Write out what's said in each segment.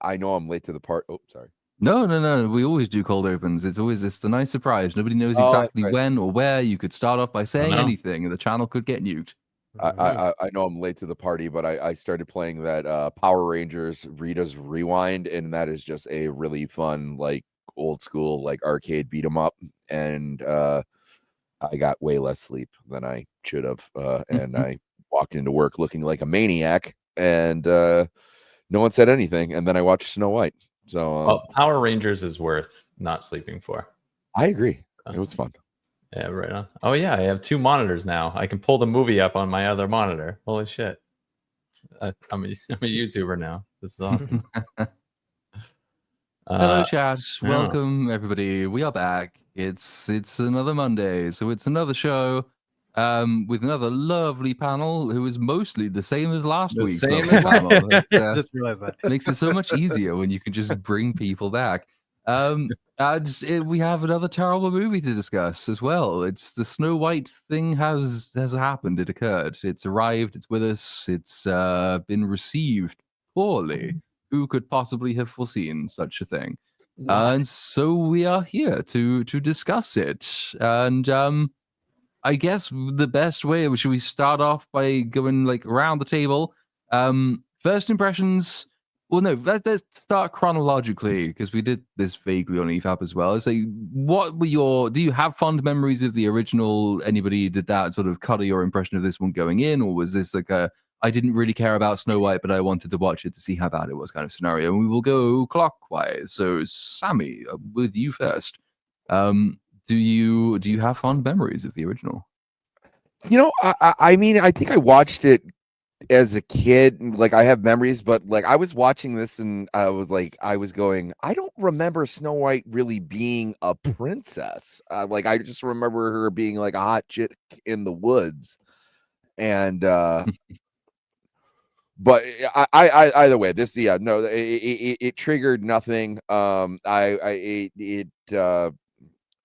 I know I'm late to the part. Oh, sorry. No. We always do cold opens. It's always the nice surprise. Nobody knows Oh, exactly right. when or where. You could start off by saying know. anything, and the channel could get nuked. I know I'm late to the party, but I started playing that Power Rangers Rita's Rewind, and that is just a really fun, like old school, like arcade beat 'em up. And I got way less sleep than I should have, and I walked into work looking like a maniac, and no one said anything. And then I watched Snow White. So Well, Power Rangers is worth not sleeping for. I agree. It was fun. Yeah, right on. Oh yeah, I have 2 monitors now. I can pull the movie up on my other monitor. Holy shit! I'm a YouTuber now. This is awesome. Hello, chat. Welcome, everybody. We are back. It's another Monday, so it's another show with another lovely panel who is mostly the same as last week's lovely panel. Just realized that. Makes it so much easier when you can just bring people back. We have another terrible movie to discuss as well. It's the Snow White thing has happened. It occurred. It's arrived. It's with us. It's been received poorly. Who could possibly have foreseen such a thing? And so we are here to discuss it. And I guess the best way, should we start off by going like around the table? First impressions. Well, no, let's start chronologically because we did this vaguely on EFAP as well. So, what were do you have fond memories of the original? Anybody did that sort of color your impression of this one going in, or was this like I didn't really care about Snow White, but I wanted to watch it to see how bad it was kind of scenario? And we will go clockwise. So, Sammy, with you first. Do you have fond memories of the original? You know, I mean, I think I watched it as a kid. Like, I have memories, but like I was watching this and I was going, I don't remember Snow White really being a princess. Like, I just remember her being like a hot chick in the woods. And but I either way, this it triggered nothing.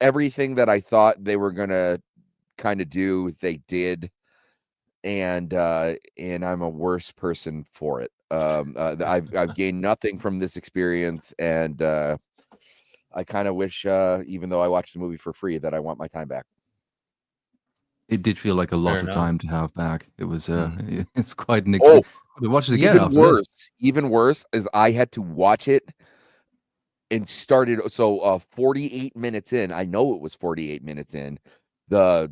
Everything that I thought they were gonna kind of do, they did, and I'm a worse person for it. I've gained nothing from this experience, and I kind of wish, even though I watched the movie for free, that I want my time back. It did feel like a lot of time to have back. It was it's quite an experience. Watch it again. Even worse is I had to watch it and started 48 minutes in. I know it was 48 minutes in. The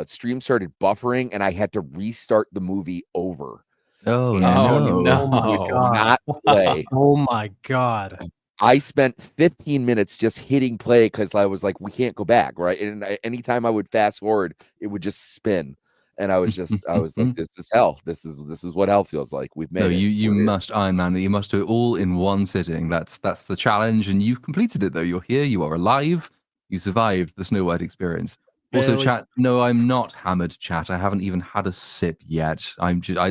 stream started buffering, and I had to restart the movie over. Oh no! Not play. Oh my god! I spent 15 minutes just hitting play because I was like, we can't go back, right? And anytime I would fast forward, it would just spin. And I was like, this is hell. This is what hell feels like. We've made it. You must Iron Man. You must do it all in one sitting. That's the challenge, and you've completed it though. You're here. You are alive. You survived the Snow White experience. Also, chat. No, I'm not hammered. Chat. I haven't even had a sip yet.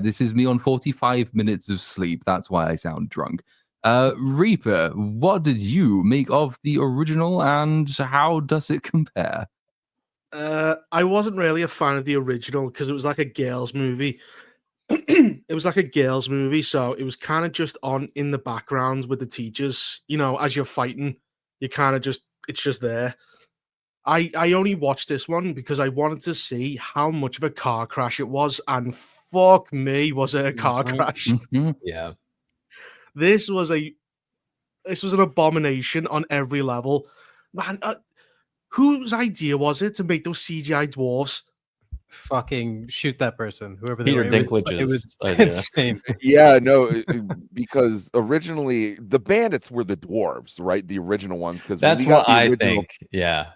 This is me on 45 minutes of sleep. That's why I sound drunk. Reaper, what did you make of the original, and how does it compare? I wasn't really a fan of the original because it was like a girls' movie. It was like a girls' movie, so it was kind of just on in the background with the teachers. You know, as you're fighting, you kind of it's just there. I only watched this one because I wanted to see how much of a car crash it was, and fuck me, was it a car crash? Yeah. This was an abomination on every level. Man, whose idea was it to make those CGI dwarves? Fucking shoot that person, whoever Peter they were. Dinklage's it was idea. insane. Yeah, no, because originally the bandits were the dwarves, right? The original ones, because that's what I think. Yeah.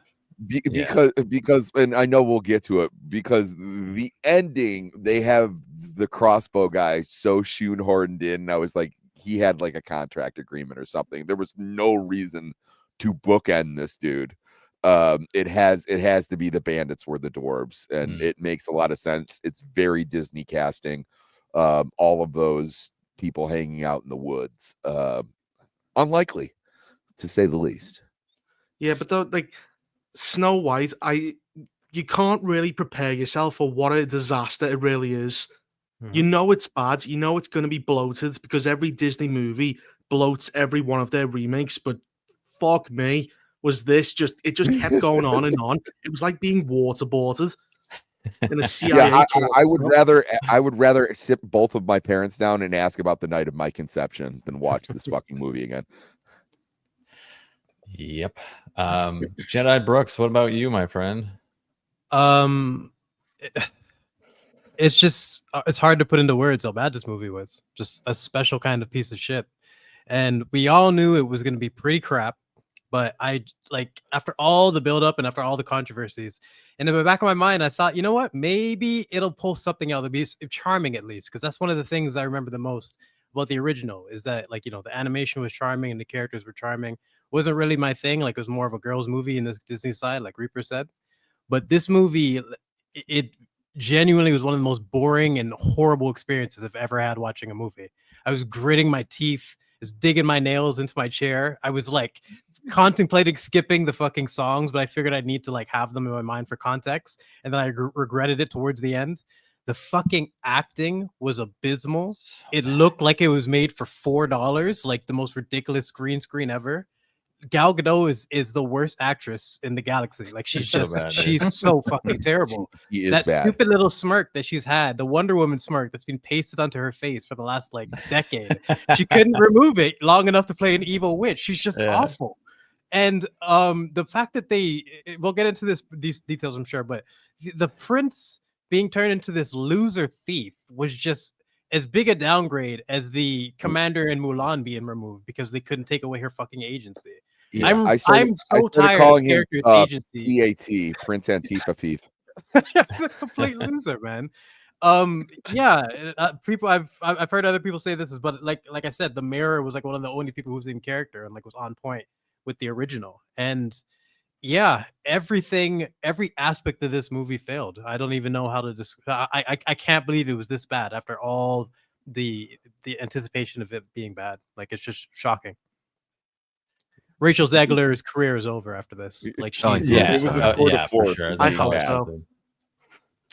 Because and I know we'll get to it, because the ending, they have the crossbow guy so shoehorned in, and I was like, he had like a contract agreement or something. There was no reason to bookend this dude. It has to be the bandits were the dwarves, and it makes a lot of sense. It's very Disney casting. All of those people hanging out in the woods, unlikely to say the least. Yeah, but though, like Snow White, you can't really prepare yourself for what a disaster it really is. You know it's bad. You know it's going to be bloated because every Disney movie bloats every one of their remakes, but fuck me, was this just it just kept going on and on. It was like being waterboarded in a CIA Yeah, talk I would show. rather sit both of my parents down and ask about the night of my conception than watch this fucking movie again. Yep. Jedi Brooks, what about you, my friend? It's just it's hard to put into words how bad this movie was. Just a special kind of piece of shit. And we all knew it was going to be pretty crap, but I like after all the build up and after all the controversies, and in the back of my mind, I thought, you know what, maybe it'll pull something out that'll be charming at least, because that's one of the things I remember the most about the original is that, like, you know, the animation was charming and the characters were charming. Wasn't really my thing. Like, it was more of a girls' movie in this Disney side, like Reaper said. But this movie, it genuinely was one of the most boring and horrible experiences I've ever had watching a movie. I was gritting my teeth, I was digging my nails into my chair. I was like contemplating skipping the fucking songs, but I figured I'd need to like have them in my mind for context. And then I regretted it towards the end. The fucking acting was abysmal. It looked like it was made for $4, like the most ridiculous green screen ever. Gal Gadot is the worst actress in the galaxy. Like, she's So just bad, dude. she's so fucking terrible. She is That bad. stupid little smirk that she's had, the Wonder Woman smirk that's been pasted onto her face for the last like decade. She couldn't remove it long enough to play an evil witch. She's just Yeah. awful. And the fact that we'll get into these details, I'm sure, but the prince being turned into this loser thief was just as big a downgrade as the commander in Mulan being removed because they couldn't take away her fucking agency. Yeah, I'm I so started tired of calling him characters' agency. PAT, Prince Antifa Thief. He's a complete loser, man. Yeah, people I've heard other people say this is, but like I said, the Mirror was like one of the only people who's in character and like was on point with the original. And yeah, every aspect of this movie failed. I don't even know how to I can't believe it was this bad after all the anticipation of it being bad. Like, it's just shocking. Rachel Zegler's career is over after this. Like, she's Yeah, It was a tour de yeah, for force. sure. It I was hope bad. so.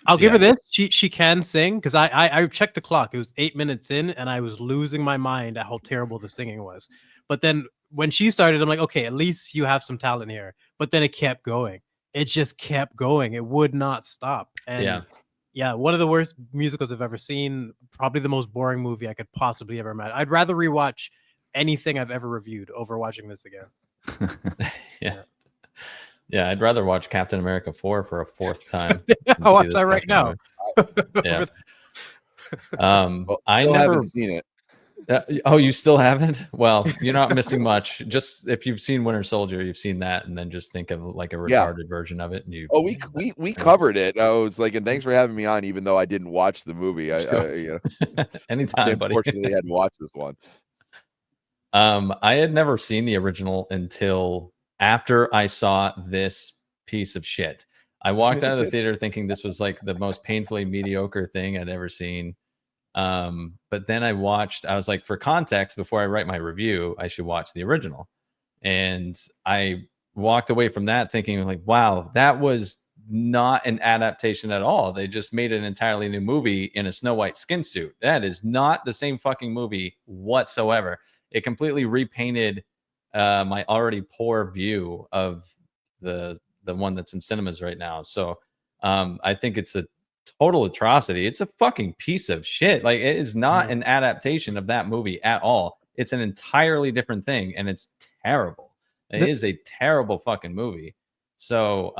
I'll give her Yeah. this. She can sing, because I checked the clock. It was 8 minutes in, and I was losing my mind at how terrible the singing was. But then when she started, I'm like, okay, at least you have some talent here. But then it kept going. It just kept going. It would not stop. And yeah, one of the worst musicals I've ever seen. Probably the most boring movie I could possibly ever imagine. I'd rather rewatch anything I've ever reviewed over watching this again. Yeah, I'd rather watch Captain America 4 for a fourth time. I'll watch that right now. Yeah. Well, I still never haven't seen it. Oh, you still haven't? Well, you're not missing much. Just if you've seen Winter Soldier, you've seen that, and then just think of like a retarded version of it. And you, Oh, we covered it. I was like, and thanks for having me on, even though I didn't watch the movie. I anytime, buddy. unfortunately had to watch this one. I had never seen the original until after I saw this piece of shit. I walked out of the theater thinking this was like the most painfully mediocre thing I'd ever seen. But then I was like, for context, before I write my review, I should watch the original. And I walked away from that thinking like, wow, that was not an adaptation at all. They just made an entirely new movie in a Snow White skin suit. That is not the same fucking movie whatsoever. It completely repainted my already poor view of the one that's in cinemas right now. So I think it's a total atrocity. It's a fucking piece of shit. Like, it is not an adaptation of that movie at all. It's an entirely different thing, and it's terrible. It is a terrible fucking movie. So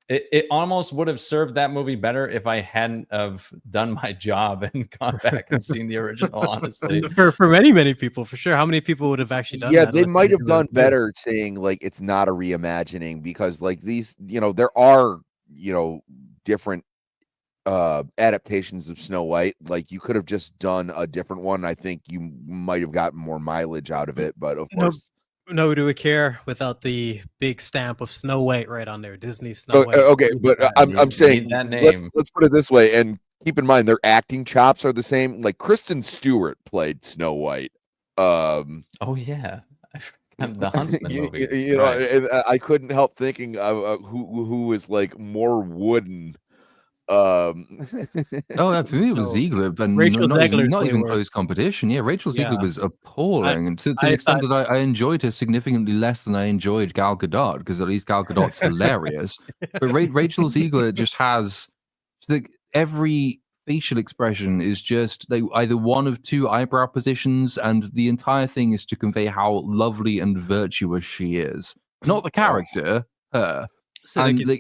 it almost would have served that movie better if I hadn't have done my job and gone back and seen the original, honestly. For many people, for sure. How many people would have actually done that? They might have done better saying like it's not a reimagining, because like these, there are, different adaptations of Snow White. Like, you could have just done a different one. I think you might have gotten more mileage out of it, but of course. No, do we care without the big stamp of Snow White right on there? Disney Snow White. Okay, but I'm saying that name. Let's put it this way, and keep in mind their acting chops are the same. Like, Kristen Stewart played Snow White. Oh yeah, the Huntsman movie. And I couldn't help thinking of who is like more wooden Um, Oh, for me it was So, Ziegler, but Rachel not Zegler even is not way even worse. close competition. Yeah, Rachel Ziegler Yeah. was appalling, and to an extent that I enjoyed her significantly less than I enjoyed Gal Gadot, because at least Gal Gadot's hilarious. But Rachel Ziegler just has every facial expression is just either one of two eyebrow positions, and the entire thing is to convey how lovely and virtuous she is. Not the character, her. Cynic And is-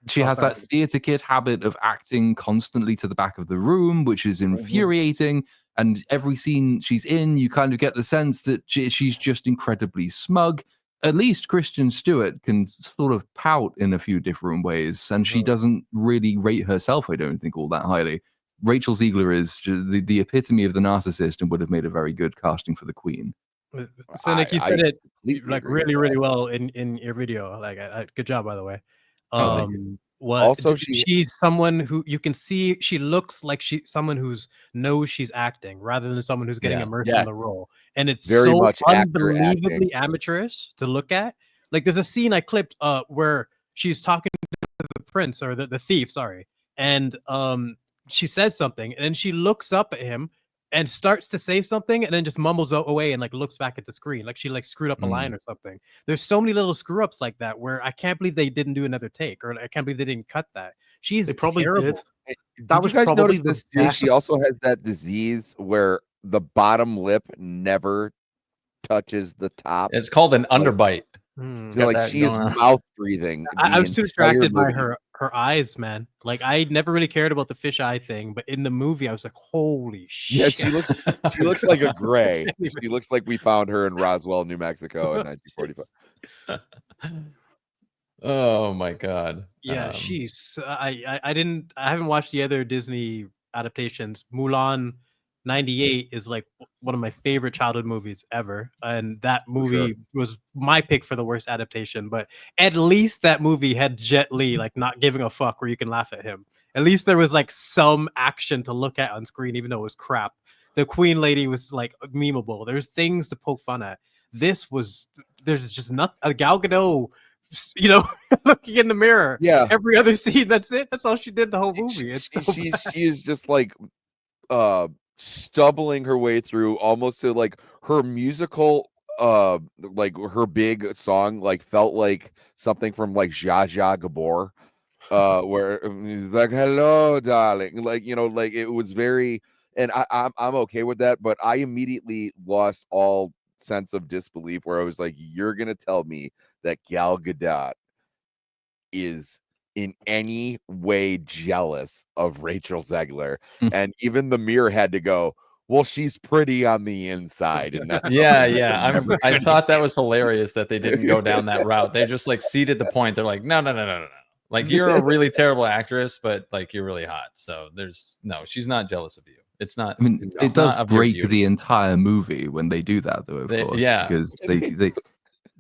she Oh, has sorry. that theater kid habit of acting constantly to the back of the room, which is infuriating. And every scene she's in, you kind of get the sense that she's just incredibly smug. At least Kristen Stewart can sort of pout in a few different ways, and she doesn't really rate herself, I don't think, all that highly. Rachel Ziegler is just the epitome of the narcissist and would have made a very good casting for the Queen. Cynic, you I said it completely like agree with really, really that. well in your video. Like, good job, by the way. Oh, thank you. Also, she she's someone who you can see she looks like someone who's knows she's acting rather than someone who's getting Yeah. immersed in Yes. the role. And it's Very so much actor unbelievably acting. amateurish to look at. Like there's a scene I clipped where she's talking to the prince or the thief, sorry, and she says something and then she looks up at him and starts to say something and then just mumbles away and like looks back at the screen like she like screwed up a line or something. There's so many little screw ups like that where I can't believe they didn't do another take, or I can't believe they didn't cut that. She's They probably terrible. did. Did That you was guys probably notice the this too? She best. also has that disease where the bottom lip never touches the top. It's called an underbite. So, Got like that she is going on. mouth breathing. I was too distracted by movie. her eyes, man. Like I never really cared about the fisheye thing, but in the movie I was like, holy Yeah, shit. she looks like a gray. She looks like we found her in Roswell, New Mexico in 1945. Oh my god. Yeah, she's I haven't watched the other Disney adaptations. Mulan 98 is like one of my favorite childhood movies ever, and that movie was my pick for the worst adaptation. But at least that movie had Jet Li like not giving a fuck, where you can laugh at him. At least there was like some action to look at on screen, even though it was crap. The Queen Lady was like memeable. There's things to poke fun at. There's just nothing. Gal Gadot, you know, looking in the mirror. Yeah. Every other scene, that's it. That's all she did the whole movie. She is just like stumbling her way through almost to like her musical like her big song like felt like something from like Zsa Zsa Gabor where like hello darling, like like it was very, and I'm okay with that, but I immediately lost all sense of disbelief where I was like, you're gonna tell me that Gal Gadot is in any way jealous of Rachel Zegler? And even the mirror had to go, well, she's pretty on the inside. And that's yeah. I thought that was hilarious that they didn't go down that route. They just like ceded the point. They're like, no. Like you're a really terrible actress, but like you're really hot. So she's not jealous of you. It's not. I mean, it it's not does of your break beauty. the entire movie when they do that, though. Of course, yeah. because they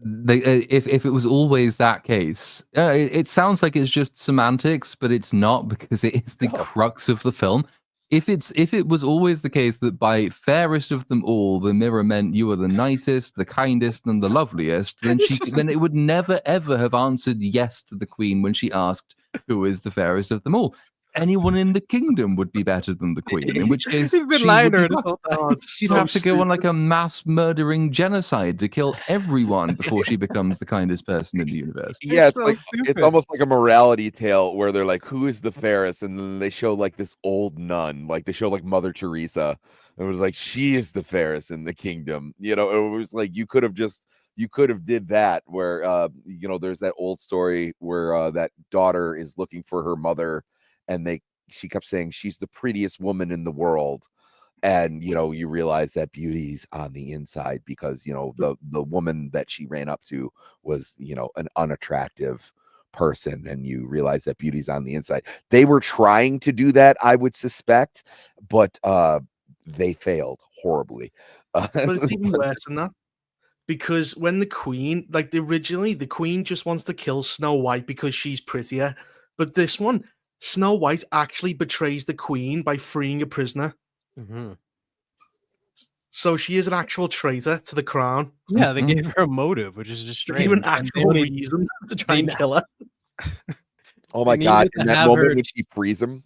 if it was always that case, it sounds like it's just semantics, but it's not, because it is the crux of the film. If it was always the case that by fairest of them all, the mirror meant you were the nicest, the kindest, and the loveliest, then then it would never ever have answered yes to the Queen when she asked who is the fairest of them all. Anyone in the kingdom would be better than the Queen, in which case He's been she lying would to her this whole time. she'd have to go on like a mass murdering genocide to kill everyone before she becomes the kindest person in the universe. yeah, it's so like stupid. it's almost like a morality tale where they're like, who is the fairest? And then they show like this old nun, like they show like Mother Teresa. It was like, she is the fairest in the kingdom. It was like you could have did that where there's that old story where that daughter is looking for her mother, and she kept saying she's the prettiest woman in the world. And you realize that beauty's on the inside, because the woman that she ran up to was an unattractive person, and you realize that beauty's on the inside. They were trying to do that, I would suspect, but they failed horribly. But it's even worse than that, because when the Queen, like originally, the Queen just wants to kill Snow White because she's prettier, but this one, Snow White actually betrays the Queen by freeing a prisoner. So she is an actual traitor to the crown. Yeah, they gave her a motive, which is just strange. They gave an actual reason to try and kill her. Oh my god! In that moment when she frees him,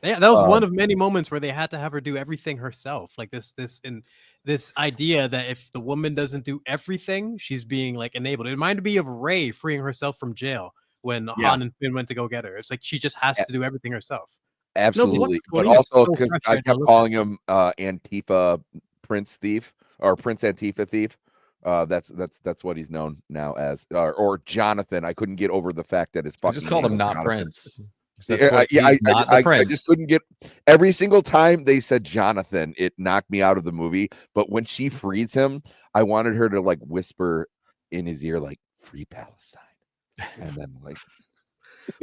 Yeah, that was one of many moments where they had to have her do everything herself. Like this idea that if the woman doesn't do everything, she's being like enabled. It reminded me of Rey freeing herself from jail when Yeah. Han and Finn went to go get her. It's like she just has to do everything herself. Absolutely, but funny? also So because I frustrating to kept look calling him Antifa Prince Thief or Prince Antifa Thief. That's what he's known now as, or Jonathan. I couldn't get over the fact that his I fucking just called name him was not Jonathan. Prince. 'Cause that's Yeah, what he's not the I prince. just couldn't get every single time they said Jonathan, it knocked me out of the movie. But when she frees him, I wanted her to like whisper in his ear, like "Free Palestine," and then like.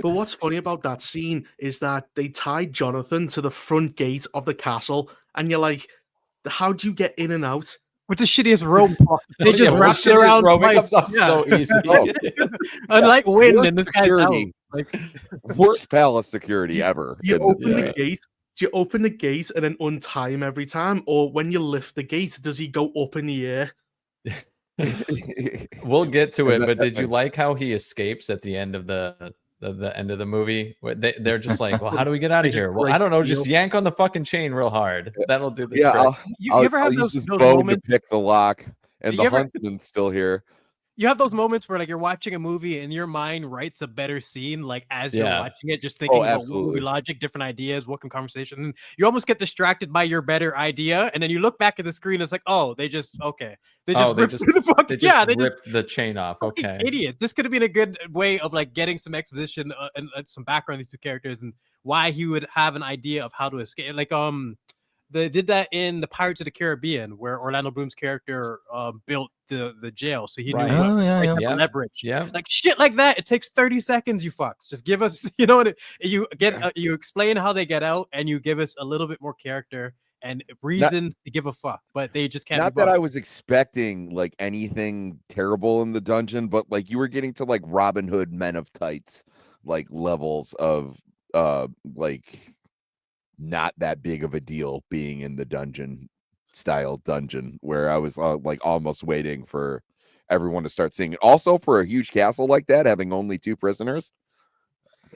But what's funny about that scene is that they tied Jonathan to the front gate of the castle, and you're like, how'd you get in and out? With the shittiest rope. They Oh, just with the wrapped it shittiest around rope, it twice. comes off Yeah. so easy. Oh, Unlike wind, worst and this guy's out. security. Like, Worst palace security ever. Do you open yeah. the gate? Do you open the gate and then untie him every time, or when you lift the gate, does he go up in the air? We'll get to And it, but that- did you like how he escapes at the end of the end of the movie? Where they're just like, well, how do we get out They of just here? Well, break I don't know, the just seal. yank on the fucking chain real hard. That'll do the yeah, trick. you ever have I'll use those this bone moments? to pick the lock, and You the ever- huntsman's still here. You have those moments where like you're watching a movie and your mind writes a better scene, like as you're Yeah. watching it, just thinking about what absolutely. movie logic, different ideas, what can conversation. And you almost get distracted by your better idea, and then you look back at the screen. It's like, oh, they just okay. They just ripped through the fucking, they just yeah, they just ripped the chain off. fucking Okay. idiots. This could have been a good way of like getting some exposition and some background on these two characters and why he would have an idea of how to escape. Like they did that in the Pirates of the Caribbean, where Orlando Bloom's character built the jail, so he Right. knew what Oh, yeah, like, yeah. have Yeah. leverage. Yeah. Like shit like that. It takes 30 seconds. You fucks. Just give us, you know what? You get you explain how they get out, and you give us a little bit more character and reason to give a fuck. But they just can't. Not be that I bothered. was expecting like anything terrible in the dungeon, but like you were getting to like Robin Hood Men of Tights like levels of like not that big of a deal being in the dungeon style dungeon, where I was like almost waiting for everyone to start seeing it. Also, for a huge castle like that, having only 2 prisoners,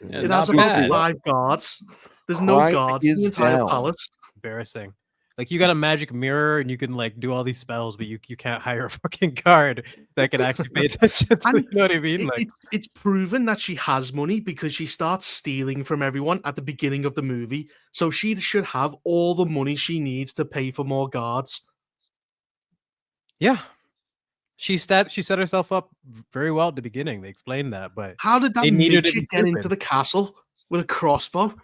Yeah, It not has about bad. 5 guards. There's no Crime guards in is the entire down. palace. Embarrassing. Like you got a magic mirror and you can like do all these spells, but you can't hire a fucking guard that can actually pay attention to And you know what I mean? Like It's proven that she has money because she starts stealing from everyone at the beginning of the movie. So she should have all the money she needs to pay for more guards. yeah. She set herself up very well at the beginning. They explained that, but How did that They needed to midget be get into stupid. the castle with a crossbow?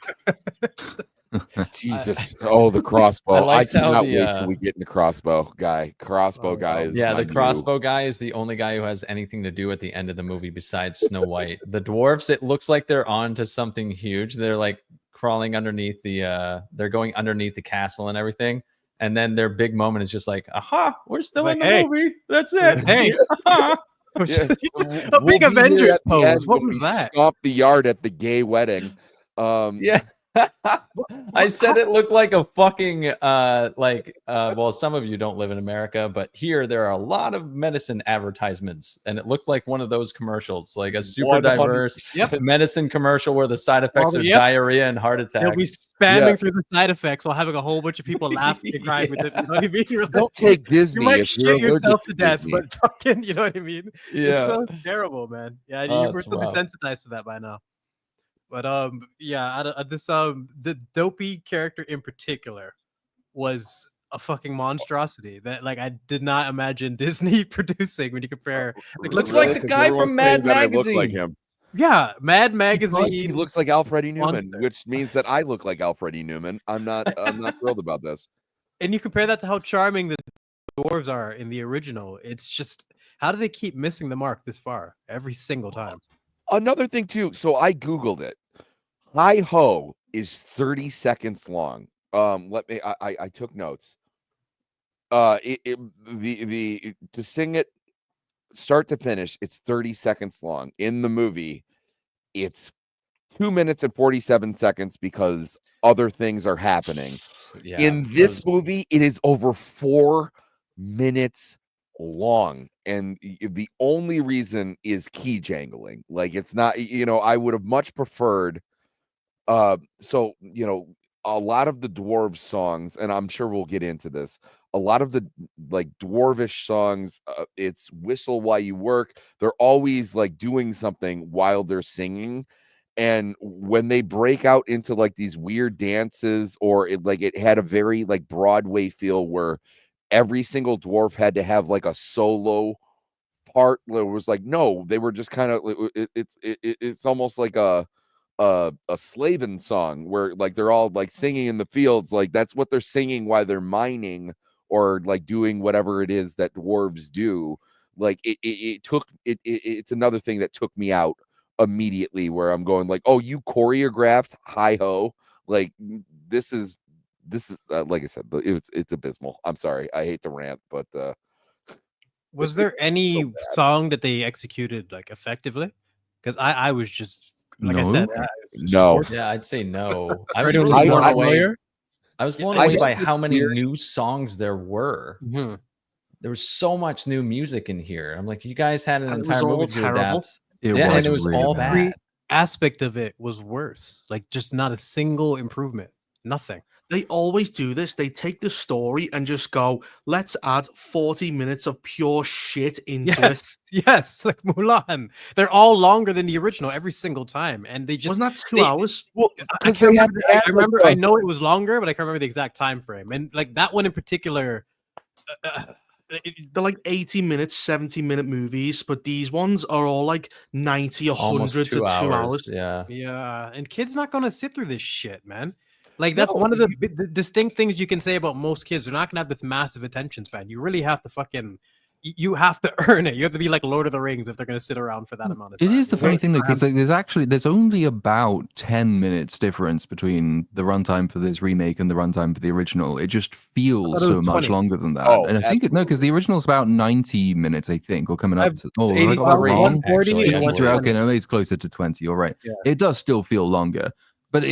Jesus. Oh, the crossbow. I liked how cannot the, wait till we get in the crossbow guy. Crossbow guy is Yeah, my the crossbow guy is the only guy who has anything to do at the end of the movie besides Snow White. The dwarves, it looks like they're on to something huge. They're like crawling underneath they're going underneath the castle and everything. And then their big moment is just like, aha, we're still like, in the hey. movie. That's it. Hey. Aha. Yeah. A We'll big be here Avengers at the pose. end What when was we that? stomp the yard at the gay wedding. Yeah. I said it looked like a fucking well, some of you don't live in America, but here there are a lot of medicine advertisements, and it looked like one of those commercials, like a super diverse 100%. medicine commercial where the side effects are Yep. diarrhea and heart They'll be attacks. spamming Yeah. through the side effects while having a whole bunch of people laughing and crying with it. You know what I mean? You're like, Don't take Disney you might if you're shit allergic yourself to to death, Disney. but fucking, you know what I mean? Yeah. It's so terrible, man. Yeah, Oh, we're it's so rough. desensitized to that by now. But yeah, this the dopey character in particular was a fucking monstrosity that like I did not imagine Disney producing when you compare. Like, Looks look- like the 'Cause guy everyone's from saying Mad that I look like Magazine. him. yeah, Mad Plus, Magazine. he looks like Alfred E. Newman, monster. which means that I look like Alfred E. Newman. I'm not thrilled about this. And you compare that to how charming the dwarves are in the original. It's just how do they keep missing the mark this far every single time? Another thing too, so I googled it. Hi Ho is 30 seconds long. Let me I took notes. The to sing it start to finish, it's 30 seconds long. In the movie, it's 2 minutes and 47 seconds because other things are happening. Yeah, In this movie, it is over 4 minutes long, and the only reason is key jangling. Like, it's not, I would have much preferred so a lot of the dwarves songs, and I'm sure we'll get into this, a lot of the like dwarvish songs, it's whistle while you work. They're always like doing something while they're singing. And when they break out into like these weird dances, or it had a very like Broadway feel where every single dwarf had to have like a solo part. It was like, no, they were just kind of it's almost like a slaving song where like they're all like singing in the fields, like that's what they're singing while they're mining or like doing whatever it is that dwarves do. Like it's another thing that took me out immediately, where I'm going like, oh, you choreographed hi ho, like this is like I said, it's abysmal. I'm sorry, I hate to rant, but Was there any song that they executed like effectively? Because I was just like I said, No. No. Yeah, I'd say no. I For was anyone really who's blown not away. familiar, I was blown I away had by this how many theory- new songs there were. Mhm. There was so much new music in here. I'm like, you guys had an And it was entire all movie to terrible. adapt. It Yeah, was and it was really all bad. every bad. aspect of it was worse. Like just not a single improvement. Nothing. They always do this. They take the story and just go, let's add 40 minutes of pure shit into it. Yes, yes, like Mulan. They're all longer than the original every single time, and they just Wasn't that 2 they- hours? well, I because can't they have remember. to add, I like, remember. I know it was longer, but I can't remember the exact time frame. And like that one in particular, They're like 80 minutes, 70-minute movies, but these ones are all like 90, Almost 100 to 2 hours. Yeah. yeah, and kids not gonna sit through this shit, man. Like that's No, one of the distinct things you can say about most kids. They're not gonna have this massive attention span. You really have to fucking, you have to earn it. You have to be like Lord of the Rings if they're gonna sit around for that amount of time. It is the you know? funny thing though, because there's only about 10 minutes difference between the runtime for this remake and the runtime for the original. It just feels it so was much 20. longer than that. Oh, And I think because the original's about 90 minutes, I think, or coming up I've- to. Oh, It's have I got that 83, wrong? 140 actually, and 83. 120. Okay, no, it's closer to 20. You're right. Yeah. It does still feel longer, but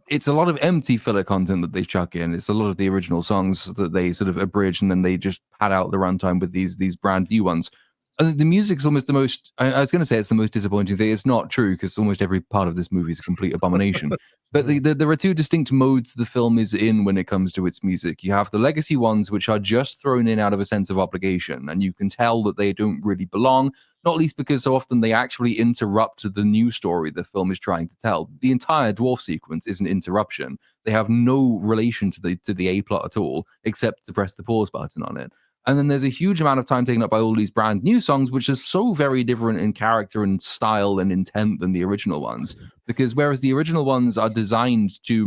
it's a lot of empty filler content that they chuck in. It's a lot of the original songs that they sort of abridge, and then they just pad out the runtime with these brand new ones. I think the music's almost the most. I was going to say it's the most disappointing thing. It's not true because almost every part of this movie is a complete abomination. But there are two distinct modes the film is in when it comes to its music. You have the legacy ones, which are just thrown in out of a sense of obligation, and you can tell that they don't really belong. Not least because so often they actually interrupt the new story the film is trying to tell. The entire dwarf sequence is an interruption. They have no relation to the A plot at all, except to press the pause button on it. And then there's a huge amount of time taken up by all these brand new songs, which are so very different in character and style and intent than the original ones. Because whereas the original ones are designed to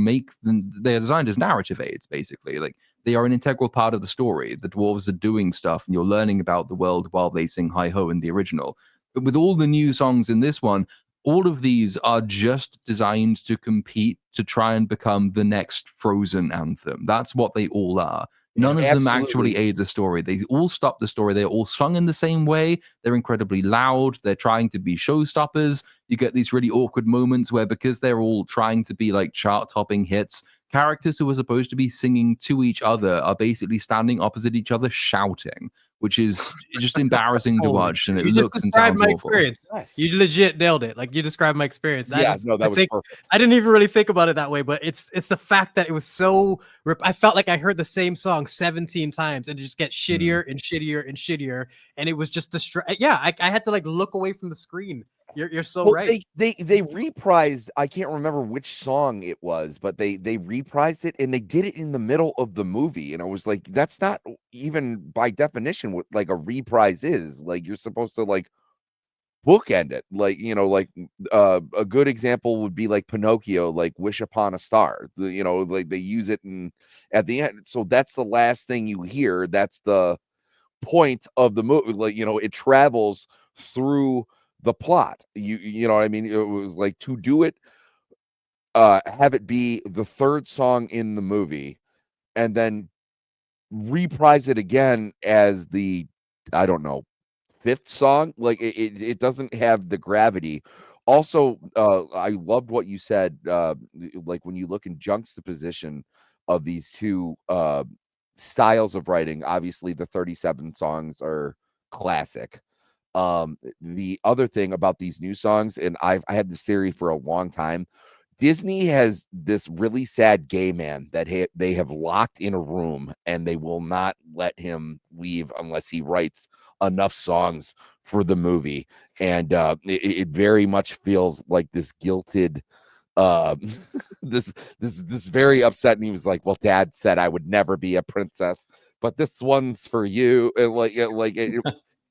they're designed as narrative aids, basically. Like they are an integral part of the story. The dwarves are doing stuff and you're learning about the world while they sing hi ho in the original. But with all the new songs in this one, all of these are just designed to compete to try and become the next Frozen anthem. That's what they all are. None of them actually aid the story. They all stop the story. They're all sung in the same way. They're incredibly loud. They're trying to be showstoppers. You get these really awkward moments where, because they're all trying to be like chart-topping hits, characters who are supposed to be singing to each other are basically standing opposite each other shouting, which is just embarrassing to watch, and it You just looks and described sounds my awful. experience. Yes. You legit nailed it. Like you described my experience. Yeah, no, that was perfect. I didn't even really think about it that way, but it's the fact that it was so. I felt like I heard the same song 17 times, and it just gets shittier and shittier and shittier, and it was just Yeah, I had to like look away from the screen. You're so Well, right. they reprised, I can't remember which song it was, but they reprised it and they did it in the middle of the movie. And I was like, that's not even by definition what like a reprise is. Like you're supposed to like bookend it. Like, like a good example would be like Pinocchio, like Wish Upon a Star. Like they use it at the end. So that's the last thing you hear. That's the point of the movie. Like, it travels through the plot. You know what I mean? It was like to do it, have it be the third song in the movie, and then reprise it again as the, I don't know, fifth song. Like it doesn't have the gravity. Also, I loved what you said. Like when you look in juxtaposition of these two styles of writing, obviously the 37 songs are classic. The other thing about these new songs, and I had this theory for a long time, Disney has this really sad gay man that they have locked in a room, and they will not let him leave unless he writes enough songs for the movie. And it very much feels like this guilted, this very upset. And he was like, well, Dad said I would never be a princess, but this one's for you. And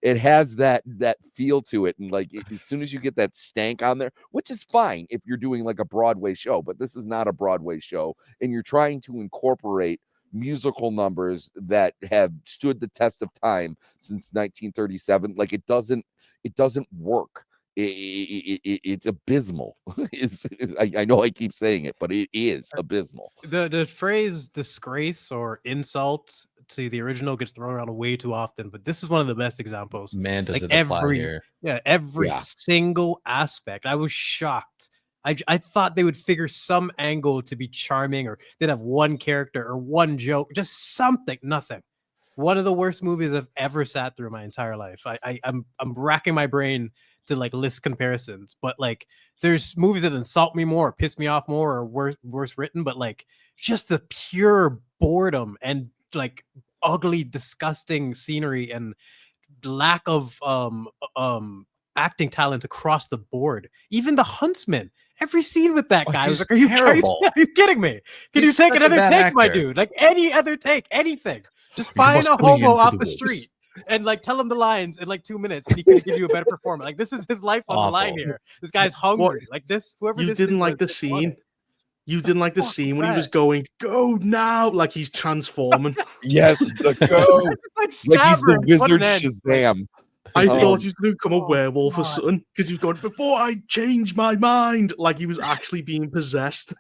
it has that feel to it. And like, as soon as you get that stank on there, which is fine if you're doing like a Broadway show, but this is not a Broadway show, and you're trying to incorporate musical numbers that have stood the test of time since 1937. Like, it doesn't work. It's abysmal. I know I keep saying it, but it is abysmal. The phrase disgrace or insult to the original gets thrown around way too often, but this is one of the best examples. Man, does Like it apply here? Every single aspect. I was shocked. I thought they would figure some angle to be charming, or they'd have one character or one joke, just something. Nothing. One of the worst movies I've ever sat through my entire life. I'm racking my brain to like list comparisons, but like there's movies that insult me more, or piss me off more, or worse written, but like just the pure boredom and like ugly, disgusting scenery and lack of acting talent across the board. Even the Huntsman, every scene with that guy, I was like, are you kidding me? Can you take another take, my dude? Like any other take, anything. Just find a hobo off the street and like tell him the lines in like 2 minutes, and he can give you a better performance. Like, this is his life on the line here. This guy's hungry. Like this, whoever you this didn't is, like the scene. You didn't like the scene when he was going, go now, like he's transforming. Yes, the go. like he's the wizard Shazam. I thought he was going to become a werewolf or something, because he was going, before I change my mind, like he was actually being possessed.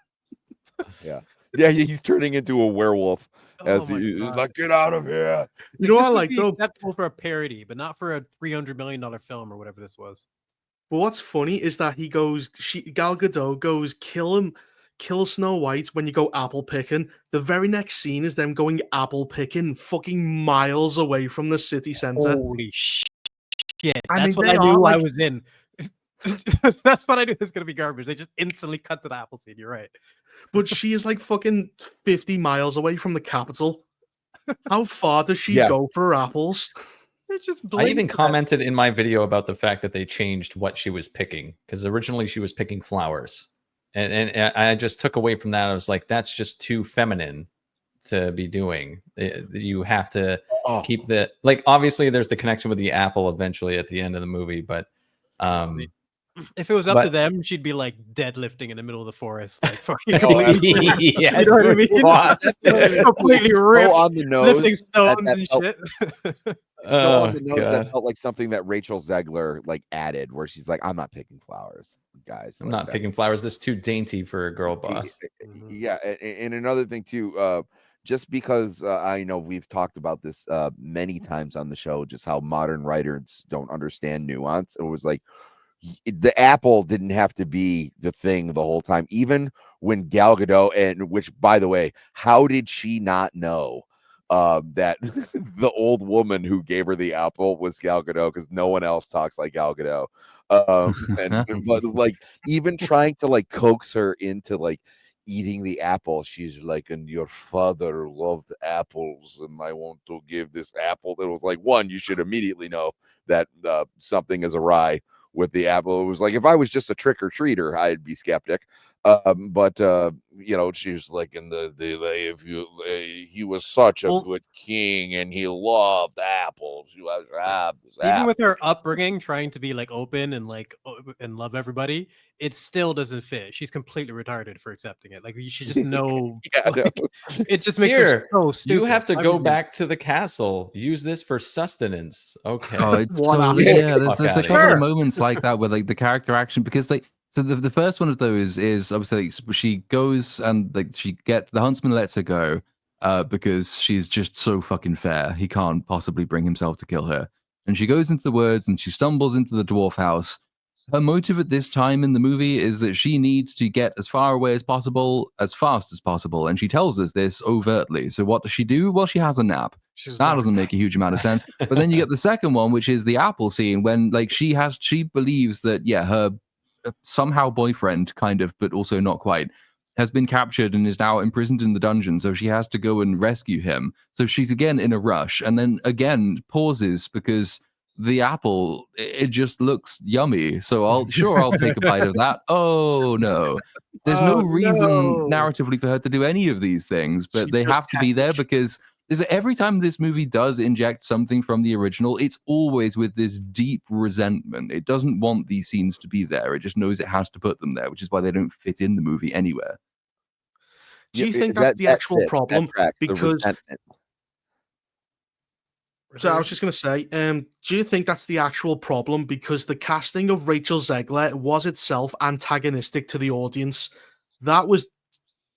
Yeah, he's turning into a werewolf as he's like, get out of here. You know what I like, though? Acceptable for a parody, but not for a $300 million film or whatever this was. But what's funny is that Gal Gadot goes, kill Snow White when you go apple picking. The very next scene is them going apple picking fucking miles away from the city center. Holy shit. That's what I knew I was in. That's what I knew was going to be garbage. They just instantly cut to the apple scene. You're right. But she is like fucking 50 miles away from the capital. How far does she go for apples? I even commented in my video about the fact that they changed what she was picking, because originally she was picking flowers. And I just took away from that. I was like, that's just too feminine to be doing. You have to keep the, like, obviously there's the connection with the apple eventually at the end of the movie, but if it was up to them, she'd be like deadlifting in the middle of the forest, like fucking completely, yeah, you know what I mean? Completely ripped, on the nose, lifting stones and shit. So on the nose, that felt like something that Rachel Zegler like added, where she's like, I'm not picking flowers, guys. I'm not picking flowers. This is too dainty for a girl boss. Yeah, and another thing too, just because I know we've talked about this many times on the show, just how modern writers don't understand nuance. It was like, the apple didn't have to be the thing the whole time. Even when Gal Gadot, and which, by the way, how did she not know that the old woman who gave her the apple was Gal Gadot? Because no one else talks like Gal Gadot. But like, even trying to like coax her into like eating the apple, she's like, and your father loved apples, and I want to give this apple. It was like, one, you should immediately know that something is awry with the apple. It was like, if I was just a trick-or-treater, I'd be skeptic. But you know, she's like, in he was such a good king, and he loved apples. Even with her upbringing, trying to be like open and like and love everybody, it still doesn't fit. She's completely retarded for accepting it. Like, you should just know. It just makes her so stupid. You have to go back to the castle. Use this for sustenance. Okay. Oh, it's totally, there's a couple of moments like that with like the character action, because like, so the first one of those is obviously like, she goes and like the huntsman lets her go because she's just so fucking fair. He can't possibly bring himself to kill her. And she goes into the woods and she stumbles into the dwarf house. Her motive at this time in the movie is that she needs to get as far away as possible, as fast as possible. And she tells us this overtly. So what does she do? Well, she has a nap. That doesn't make a huge amount of sense. But then you get the second one, which is the apple scene, when like she believes that, her somehow boyfriend, kind of, but also not quite, has been captured and is now imprisoned in the dungeon. So she has to go and rescue him. So she's again in a rush, and then again pauses because the apple, it just looks yummy. So I'll take a bite of that. Oh no. There's no reason narratively for her to do any of these things, but they have to be there because every time this movie does inject something from the original, it's always with this deep resentment. It doesn't want these scenes to be there. It just knows it has to put them there, which is why they don't fit in the movie anywhere. Do you think that's the actual problem? Because so I was just going to say, do you think that's the actual problem? Because the casting of Rachel Zegler was itself antagonistic to the audience. That was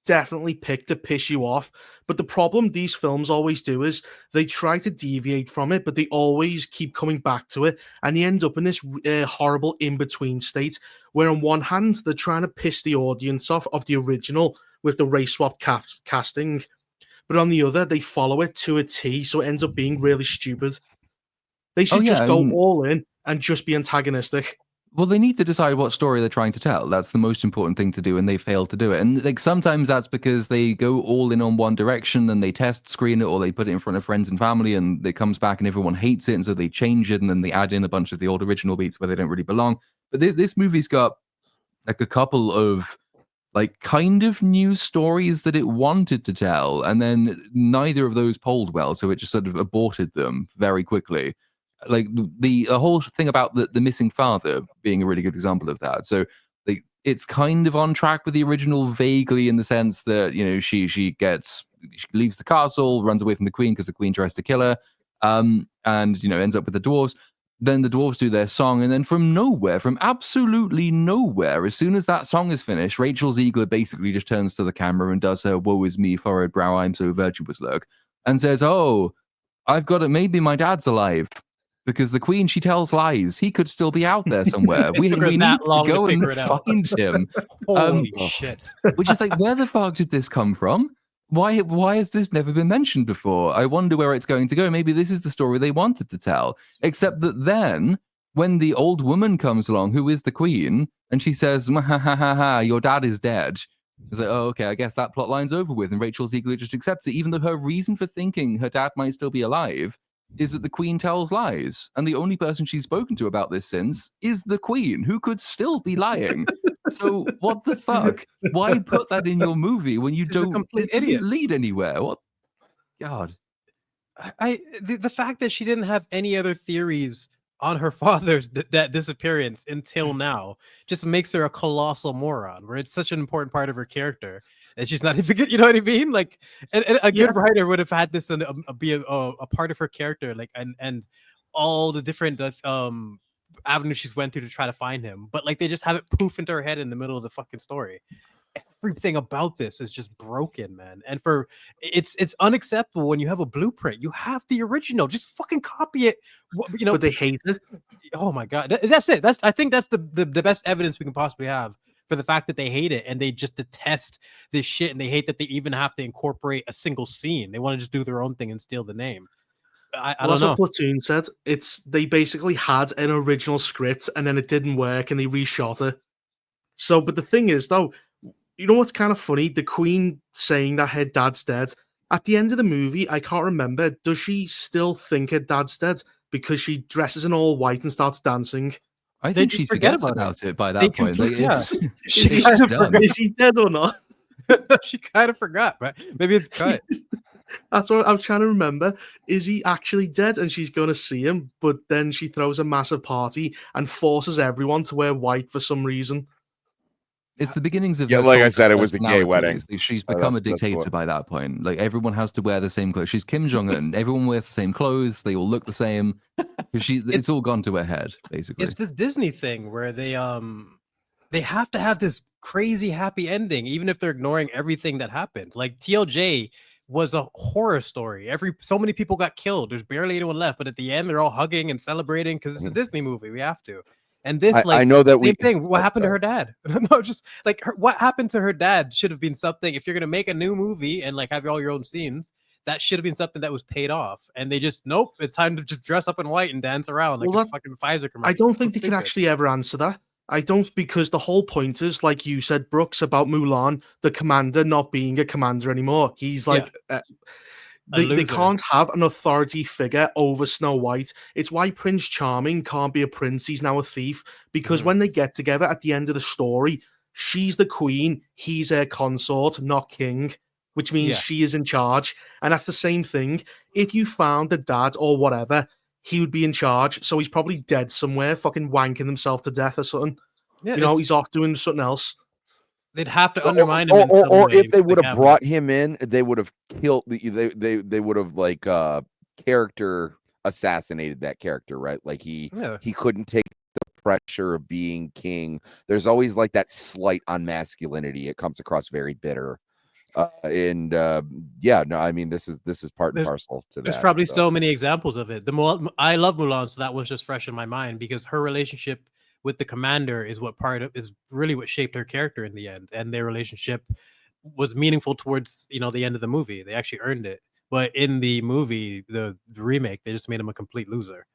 definitely picked to piss you off. But the problem these films always do is they try to deviate from it, but they always keep coming back to it. And you end up in this horrible in-between state where on one hand, they're trying to piss the audience off of the original with the race swap casting. But on the other, they follow it to a T, so it ends up being really stupid. They should just go all in and just be antagonistic. Well, they need to decide what story they're trying to tell. That's the most important thing to do, and they fail to do it. And like sometimes that's because they go all in on one direction and they test screen it, or they put it in front of friends and family, and it comes back and everyone hates it, and so they change it, and then they add in a bunch of the old original beats where they don't really belong. But this movie's got like a couple of like kind of new stories that it wanted to tell, and then neither of those polled well, so it just sort of aborted them very quickly. Like the whole thing about the missing father being a really good example of that. So like it's kind of on track with the original vaguely in the sense that, you know, she leaves the castle, runs away from the queen because the queen tries to kill her, and you know ends up with the dwarves. Then the dwarves do their song, and then from nowhere, from absolutely nowhere, as soon as that song is finished, Rachel Zegler basically just turns to the camera and does her "woe is me, furrowed brow, I'm so virtuous" look, and says, "Oh, I've got it. Maybe my dad's alive." Because the queen, she tells lies. He could still be out there somewhere. we need to go and find him. Holy shit. Which is like, where the fuck did this come from? Why has this never been mentioned before? I wonder where it's going to go. Maybe this is the story they wanted to tell. Except that then, when the old woman comes along, who is the queen, and she says, "Ha ha ha ha, your dad is dead." It's like, oh, okay, I guess that plot line's over with. And Rachel Zegler just accepts it, even though her reason for thinking her dad might still be alive is that the queen tells lies. And the only person she's spoken to about this since is the queen, who could still be lying. So what the fuck? Why put that in your movie when you don't lead anywhere? What? God. The fact that she didn't have any other theories on her father's disappearance until now just makes her a colossal moron, where it's such an important part of her character and she's not even, you know what I mean? Like, and a good writer would have had this be a part of her character, like, and all the different avenues she's went through to try to find him, but like they just have it poof into her head in the middle of the fucking story. Everything about this is just broken, man. And it's unacceptable when you have a blueprint. You have the original, just fucking copy it. You know, but they hate it. Oh my god, that's it. I think that's the best evidence we can possibly have for the fact that they hate it and they just detest this shit, and they hate that they even have to incorporate a single scene. They want to just do their own thing and steal the name. I don't know. That's what Platoon said. They basically had an original script and then it didn't work and they reshot it. So, but the thing is though, you know what's kind of funny? The queen saying that her dad's dead. At the end of the movie, I can't remember, does she still think her dad's dead because she dresses in all white and starts dancing? I think she forgets about it by that point. Like, she kind of forgot. Is he dead or not? She kind of forgot, right? Maybe it's cut. That's what I'm trying to remember. Is he actually dead? And she's going to see him, but then she throws a massive party and forces everyone to wear white for some reason. It's the beginnings of like I said, it was the gay wedding. She's become a dictator by that point. Like everyone has to wear the same clothes. She's Kim Jong-un. Everyone wears the same clothes. They all look the same. It's all gone to her head, basically. It's this Disney thing where they have to have this crazy happy ending, even if they're ignoring everything that happened. Like TLJ was a horror story. So many people got killed. There's barely anyone left, but at the end they're all hugging and celebrating because it's a Disney movie. We have to. And this, I know that same thing. What happened to her dad? No, just like what happened to her dad should have been something. If you're gonna make a new movie and like have all your own scenes, that should have been something that was paid off. And they just nope. It's time to just dress up in white and dance around like a fucking Pfizer commercial. I don't think they can actually ever answer that. I don't, because the whole point is, like you said, Brooks, about Mulan, the commander not being a commander anymore. He's like, they can't have an authority figure over Snow White. It's why Prince Charming can't be a prince. He's now a thief, because when they get together at the end of the story, she's the queen, he's her consort, not king, which means she is in charge. And that's the same thing. If you found the dad or whatever, he would be in charge. So he's probably dead somewhere, fucking wanking himself to death or something. Yeah, you know, he's off doing something else. They'd have to undermine him, or if they would have brought him in, they would have killed. They would have like character assassinated that character, right? Like he couldn't take the pressure of being king. There's always like that slight on masculinity. It comes across very bitter. I mean, this is part and parcel to that. There's probably so many examples of it. I love Mulan, so that was just fresh in my mind, because her relationship with the commander is really what shaped her character in the end, and their relationship was meaningful towards the end of the movie. They actually earned it, but in the movie, the remake, they just made him a complete loser,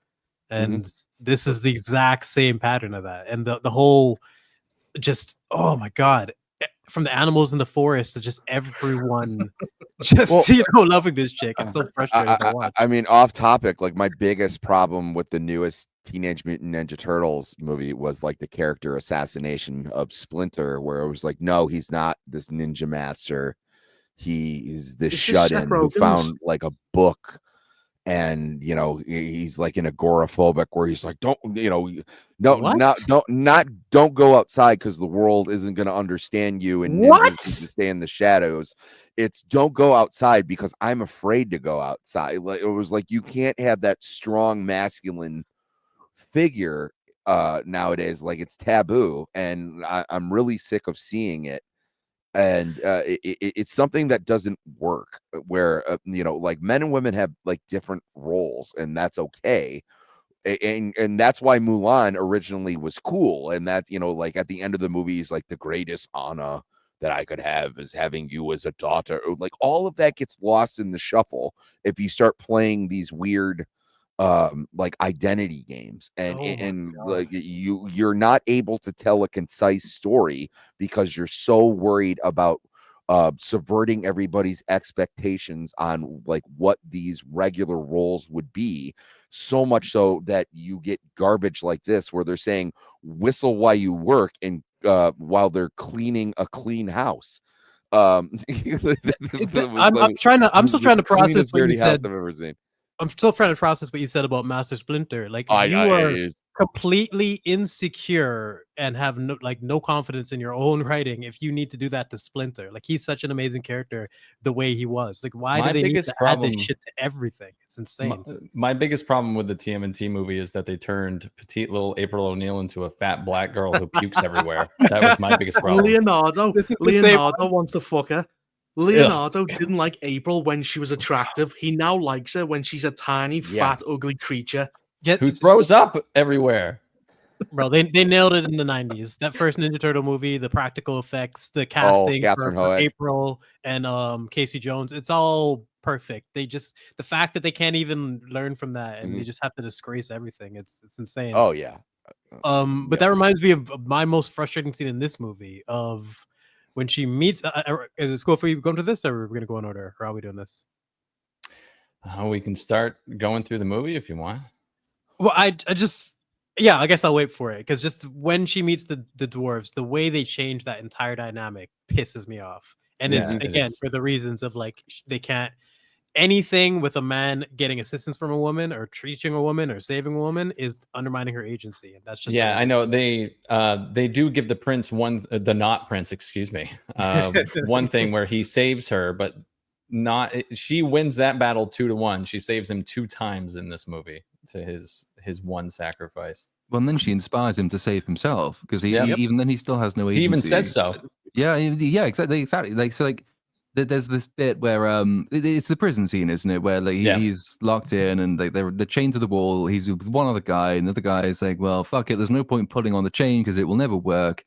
and this is the exact same pattern of that, and the whole just, oh my god, from the animals in the forest to just everyone just loving this chick. It's so frustrating to watch. I mean, off topic, like my biggest problem with the newest Teenage Mutant Ninja Turtles movie was like the character assassination of Splinter, where it was like, no, he's not this ninja master. He is this shut-in who found like a book. And he's like an agoraphobic, where he's like, don't go outside because the world isn't going to understand you, and ninjas need to stay in the shadows. It's don't go outside because I'm afraid to go outside. Like, it was like, you can't have that strong masculine figure nowadays. Like, it's taboo, and I'm really sick of seeing it. And it's something that doesn't work, where like men and women have like different roles, and that's okay. And that's why Mulan originally was cool, and that like at the end of the movie, he's like, the greatest honor that I could have is having you as a daughter. Like, all of that gets lost in the shuffle if you start playing these weird like identity games, and like you're not able to tell a concise story because you're so worried about subverting everybody's expectations on like what these regular roles would be, so much so that you get garbage like this, where they're saying whistle while you work, and while they're cleaning a clean house. I'm still trying to process what you said. I've ever seen. I'm still trying to process what you said about Master Splinter. Like, you are completely insecure and have no confidence in your own writing if you need to do that to Splinter. Like, he's such an amazing character the way he was. Like, why do they need to add this shit to everything? It's insane. My biggest problem with the TMNT movie is that they turned petite little April O'Neil into a fat black girl who pukes everywhere. That was my biggest problem. Leonardo wants to fuck her. Leonardo didn't like April when she was attractive. He now likes her when she's a tiny, fat, ugly creature who throws up everywhere. Bro, they nailed it in the 90s. That first Ninja Turtle movie, the practical effects, the casting for April and Casey Jones, it's all perfect. The fact that they can't even learn from that, and they just have to disgrace everything. It's insane. Oh yeah. But that reminds me of my most frustrating scene in this movie, of when she meets. Is it cool if we go into this, or are we going to go in order? Or are we doing this? We can start going through the movie if you want. Well, I guess I'll wait for it, because just when she meets the dwarves, the way they change that entire dynamic pisses me off. And it's again for the reasons of like, they can't anything with a man getting assistance from a woman or teaching a woman or saving a woman is undermining her agency, and that's just I know they do give the prince the not prince, excuse me, one thing where he saves her, but she wins that battle 2-1. She saves him 2 times in this movie to his one sacrifice. Well, and then she inspires him to save himself, because even then he still has no agency. He even said so. Yeah, exactly. Like, so like there's this bit where it's the prison scene, isn't it, where like he's locked in and they're chained to the wall. He's with one other guy, and the other guy is like, well, fuck it, there's no point pulling on the chain because it will never work.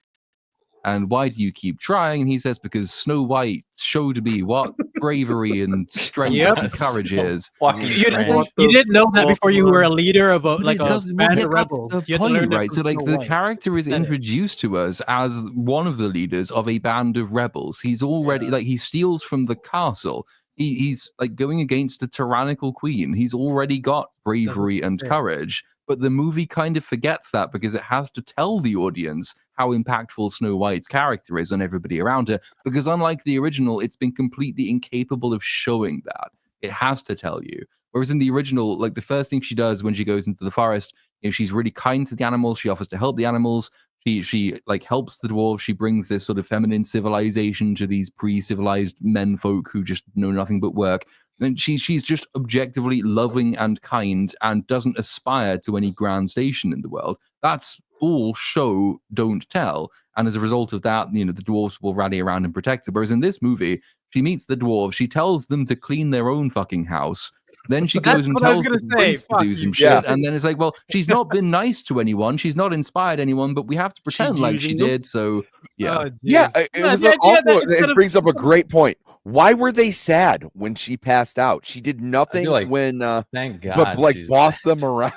And why do you keep trying? And he says, because Snow White showed me what bravery and strength Yep. and courage is. Fucking You cringe. didn't know that before you were a leader of a But like it a doesn't. band Yeah, of that's rebels. the You had to learn point, that right? from So, like, Snow the White. character is Said it. introduced to us as one of the leaders of a band of rebels. He's already like he steals from the castle. He's like going against a tyrannical queen. He's already got bravery and fit. courage. But the movie kind of forgets that because it has to tell the audience how impactful Snow White's character is on everybody around her. Because unlike the original, it's been completely incapable of showing that. It has to tell you. Whereas in the original, like the first thing she does when she goes into the forest, she's really kind to the animals. She offers to help the animals. She like helps the dwarves. She brings this sort of feminine civilization to these pre-civilized men folk who just know nothing but work. And she's just objectively loving and kind and doesn't aspire to any grand station in the world. That's all show, don't tell. And as a result of that, the dwarves will rally around and protect her. Whereas in this movie, she meets the dwarves, she tells them to clean their own fucking house. Then she goes and tells the prince to do some shit. And then it's like, well, she's not been nice to anyone. She's not inspired anyone, but we have to pretend like she did. So, yeah. It brings up a great point. Why were they sad when she passed out? She did nothing when thank God, but like boss them around.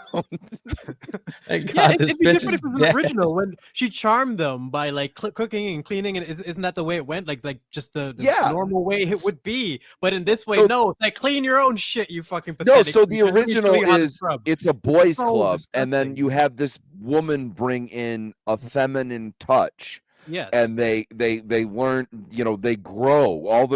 Thank God, this bitch is dead. Original when she charmed them by like cooking and cleaning, and isn't that the way it went? Like just the normal way it would be. But in this way, no, it's like clean your own shit, you fucking pathetic. No, so the original is it's a boys' club, and then you have this woman bring in a feminine touch. Yes, and they learn, they grow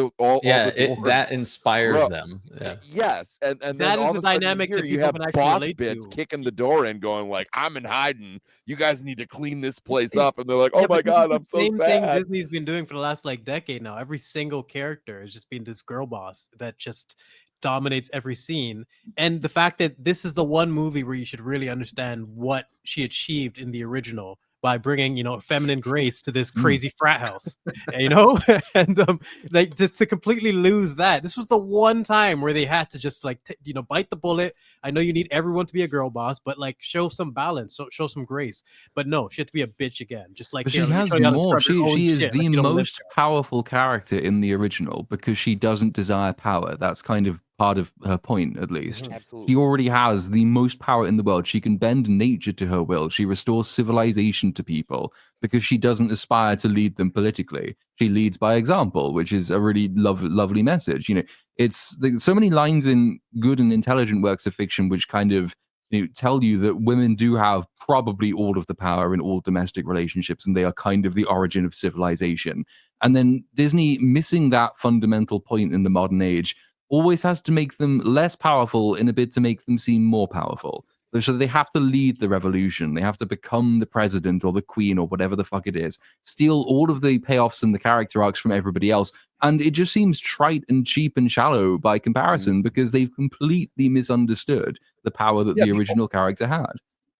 that inspires them. Yeah. Yes, and that then all is of the a sudden dynamic here that you people have can actually boss relate bitch to. kicking the door in, going like, "I'm in hiding. You guys need to clean this place up." And they're like, "Oh my God, I'm so sad." Same thing Disney's been doing for the last decade now. Every single character has just been this girl boss that just dominates every scene. And the fact that this is the one movie where you should really understand what she achieved in the original by bringing, feminine grace to this crazy frat house, and like just to completely lose that. This was the one time where they had to just bite the bullet. I know you need everyone to be a girl boss, but like show some balance, show some grace. But no, she had to be a bitch again. Just like she has more. She is the most powerful character in the original because she doesn't desire power. That's kind of part of her point, at least. Absolutely. She already has the most power in the world. She can bend nature to her will. She restores civilization to people because she doesn't aspire to lead them politically. She leads by example, which is a really lovely message. It's so many lines in good and intelligent works of fiction which kind of tell you that women do have probably all of the power in all domestic relationships, and they are kind of the origin of civilization. And then Disney, missing that fundamental point in the modern age, always has to make them less powerful in a bid to make them seem more powerful. So they have to lead the revolution. They have to become the president or the queen or whatever the fuck it is. Steal all of the payoffs and the character arcs from everybody else. And it just seems trite and cheap and shallow by comparison because they've completely misunderstood the power that the original character had.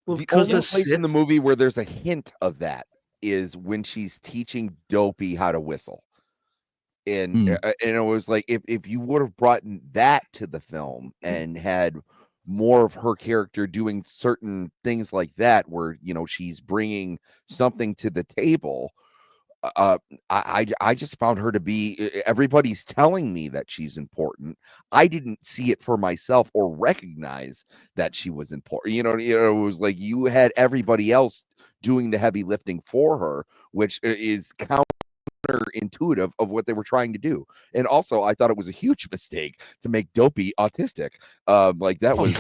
Well, the only place in the movie where there's a hint of that is when she's teaching Dopey how to whistle. And it was like, if you would have brought that to the film and had more of her character doing certain things like that, where she's bringing something to the table, I just found her to be. Everybody's telling me that she's important. I didn't see it for myself or recognize that she was important. It was like you had everybody else doing the heavy lifting for her, which is counterintuitive of what they were trying to do. And also I thought it was a huge mistake to make Dopey autistic. Like that was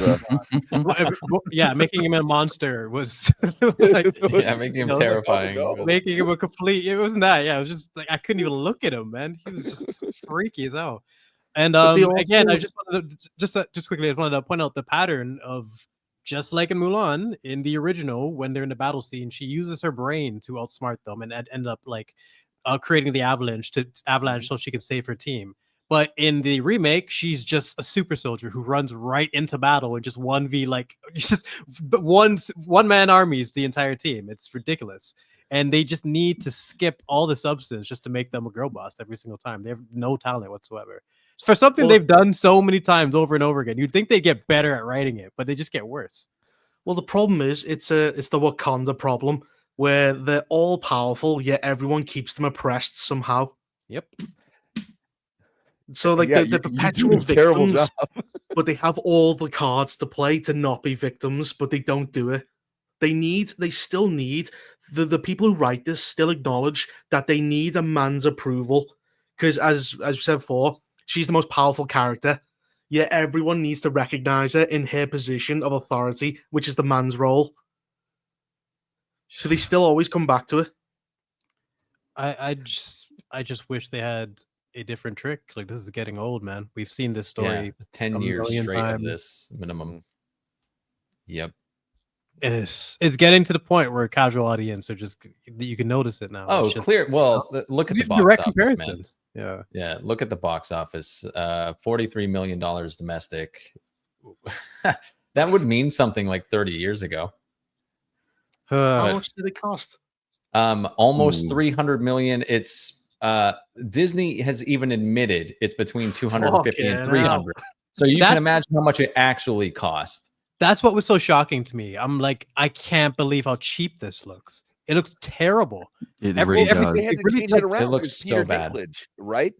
making him a monster was making him terrifying, making him a complete, it wasn't that. It was just like I couldn't even look at him, man. He was just freaky as hell. And again, I just wanted to just quickly, I wanted to point out the pattern of, just like in Mulan, in the original, when they're in the battle scene, she uses her brain to outsmart them and end up creating the avalanche so she can save her team. But in the remake, she's just a super soldier who runs right into battle and just 1v just one man armies the entire team. It's ridiculous. And they just need to skip all the substance just to make them a girl boss every single time. They have no talent whatsoever. For something they've done so many times over and over again, you'd think they get better at writing it, but they just get worse. Well, the problem is it's the Wakanda problem. where they're all powerful, yet everyone keeps them oppressed somehow. Yep. So like Yeah, the you do perpetual a terrible victims, job. but they have all the cards to play to not be victims, but they don't do it. They still need the people who write this still acknowledge that they need a man's approval. Because as we said before, she's the most powerful character. Yet everyone needs to recognize her in her position of authority, which is the man's role. So they still always come back to it. I just wish they had a different trick. Like, this is getting old, man. We've seen this Yeah, story 10 a years million straight of times. this minimum. Yep. It's getting to the point where a casual audience are just, you can notice it now. Oh, It's just, clear. Well, look at the these box direct office, man. comparisons. Yeah. Yeah, look at the box office. $43 million domestic. That would mean something like 30 years ago. How But- much did it cost? Almost Ooh. 300 million. It's Disney has even admitted it's between 250 and Fucking 300. So you That- can imagine how much it actually cost. That's what was so shocking to me. I'm like, I can't believe how cheap this looks. It looks terrible. It Every- really every- does. They had to really, change like, it around. it looks It's Peter so bad. Dinklage, right?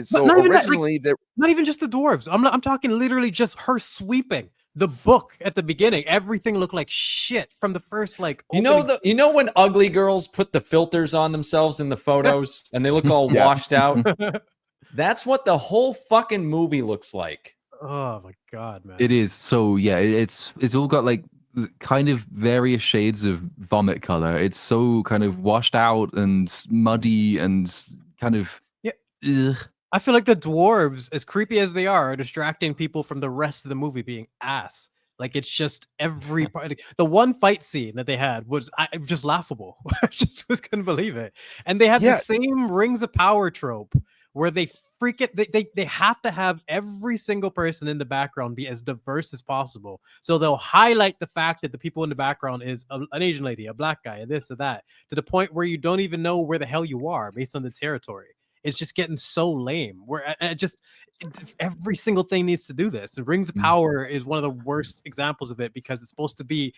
So not even that, like- originally, they Not even just the dwarves. I'm talking literally just her sweeping the book at the beginning. Everything looked like shit from the first like. You know opening- you know when ugly girls put the filters on themselves in the photos and they look all Yes. washed out? That's what the whole fucking movie looks like. Oh my god, man! It is so yeah. It's all got like kind of various shades of vomit color. It's so kind of washed out and muddy and kind of Yeah. ugh. I feel like the dwarves, as creepy as they are distracting people from the rest of the movie being ass. Like, it's just every part. Like, the one fight scene that they had was it was just laughable. I just couldn't believe it. And they have Yeah. the same Rings of Power trope where they freak it. They have to have every single person in the background be as diverse as possible. So they'll highlight the fact that the people in the background is an Asian lady, a black guy, and this or that, to the point where you don't even know where the hell you are based on the territory. It's just getting so lame. Where every single thing needs to do this. The Rings of Power is one of the worst examples of it because it's supposed to be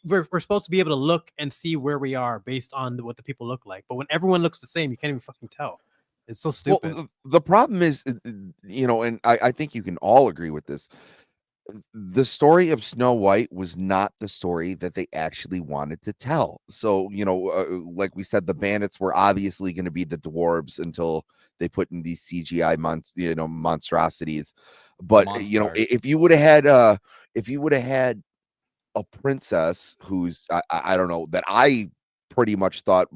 we're supposed to be able to look and see where we are based on what the people look like. But when everyone looks the same, you can't even fucking tell. It's so stupid. Well, the problem is, and I think you can all agree with this. The story of Snow White was not the story that they actually wanted to tell. So, like we said, the bandits were obviously going to be the dwarves until they put in these CGI monstrosities. But Monstars. if you would have had a princess who's I don't know, that I pretty much thought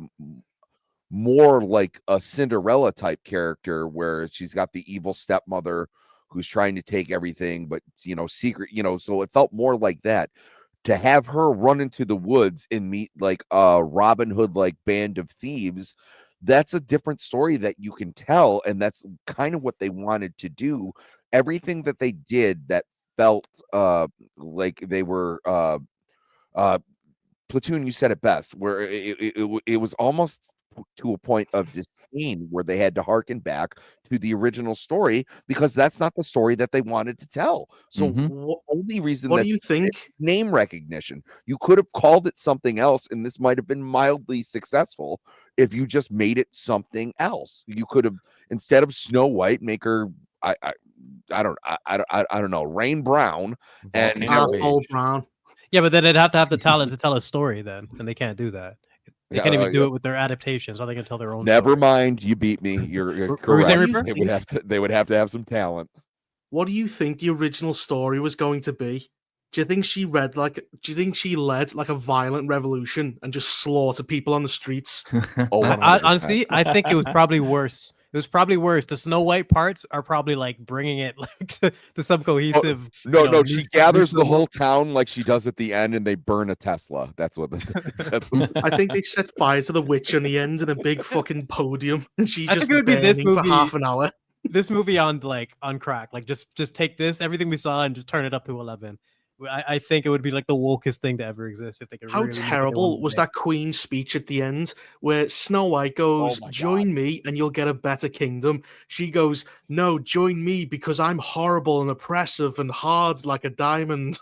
more like a Cinderella type character where she's got the evil stepmother who's trying to take everything, but secret, so it felt more like that. To have her run into the woods and meet like a Robin Hood like band of thieves, that's a different story that you can tell, and that's kind of what they wanted to do. Everything that they did that felt like they were Platoon, you said it best, where it was almost to a point of disdain where they had to harken back to the original story because that's not the story that they wanted to tell. So only reason What that do you think? name recognition, you could have called it something else, and this might have been mildly successful if you just made it something else. You could have, instead of Snow White, make her I don't know, Rain Brown, and Volcano Asshole Beach. Brown. Yeah, but then they'd have to have the talent to tell a story then, and they can't do that. They can't even do it with their adaptations. How they can tell their own Never story. mind, you beat me. You're Were we correct. saying Reaper? They would have to have some talent. What do you think the original story was going to be? Do you think she led like a violent revolution and just slaughter people on the streets? Oh, 100%. Honestly, I think it was probably worse. It was probably worse. The Snow White parts are probably like bringing it like to some cohesive. No, she gathers the whole town like she does at the end, and they burn a Tesla. That's what. I think they set fire to the witch on the end in a big fucking podium, and she I just think it would be this burning for movie. half an hour. This movie on crack. Like just take this, everything we saw, and just turn it up to 11. I think it would be like the wokest thing to ever exist if they could. How really make it terrible one was day. that Queen's speech at the end where Snow White goes, my God. "Join me and you'll get a better kingdom." She goes, "No, join me because I'm horrible and oppressive and hard like a diamond."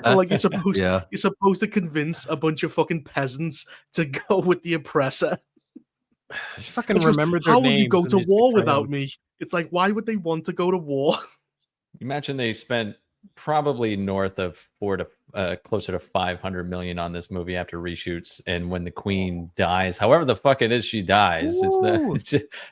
Like you're supposed Yeah. you're supposed to convince a bunch of fucking peasants to go with the oppressor. Fucking Which was, remember their how will you names go and to just war betray 'em. without me? It's like, why would they want to go to war? Imagine they spent probably north of closer to 500 million on this movie after reshoots, and when the queen dies, however the fuck it is she dies, Ooh.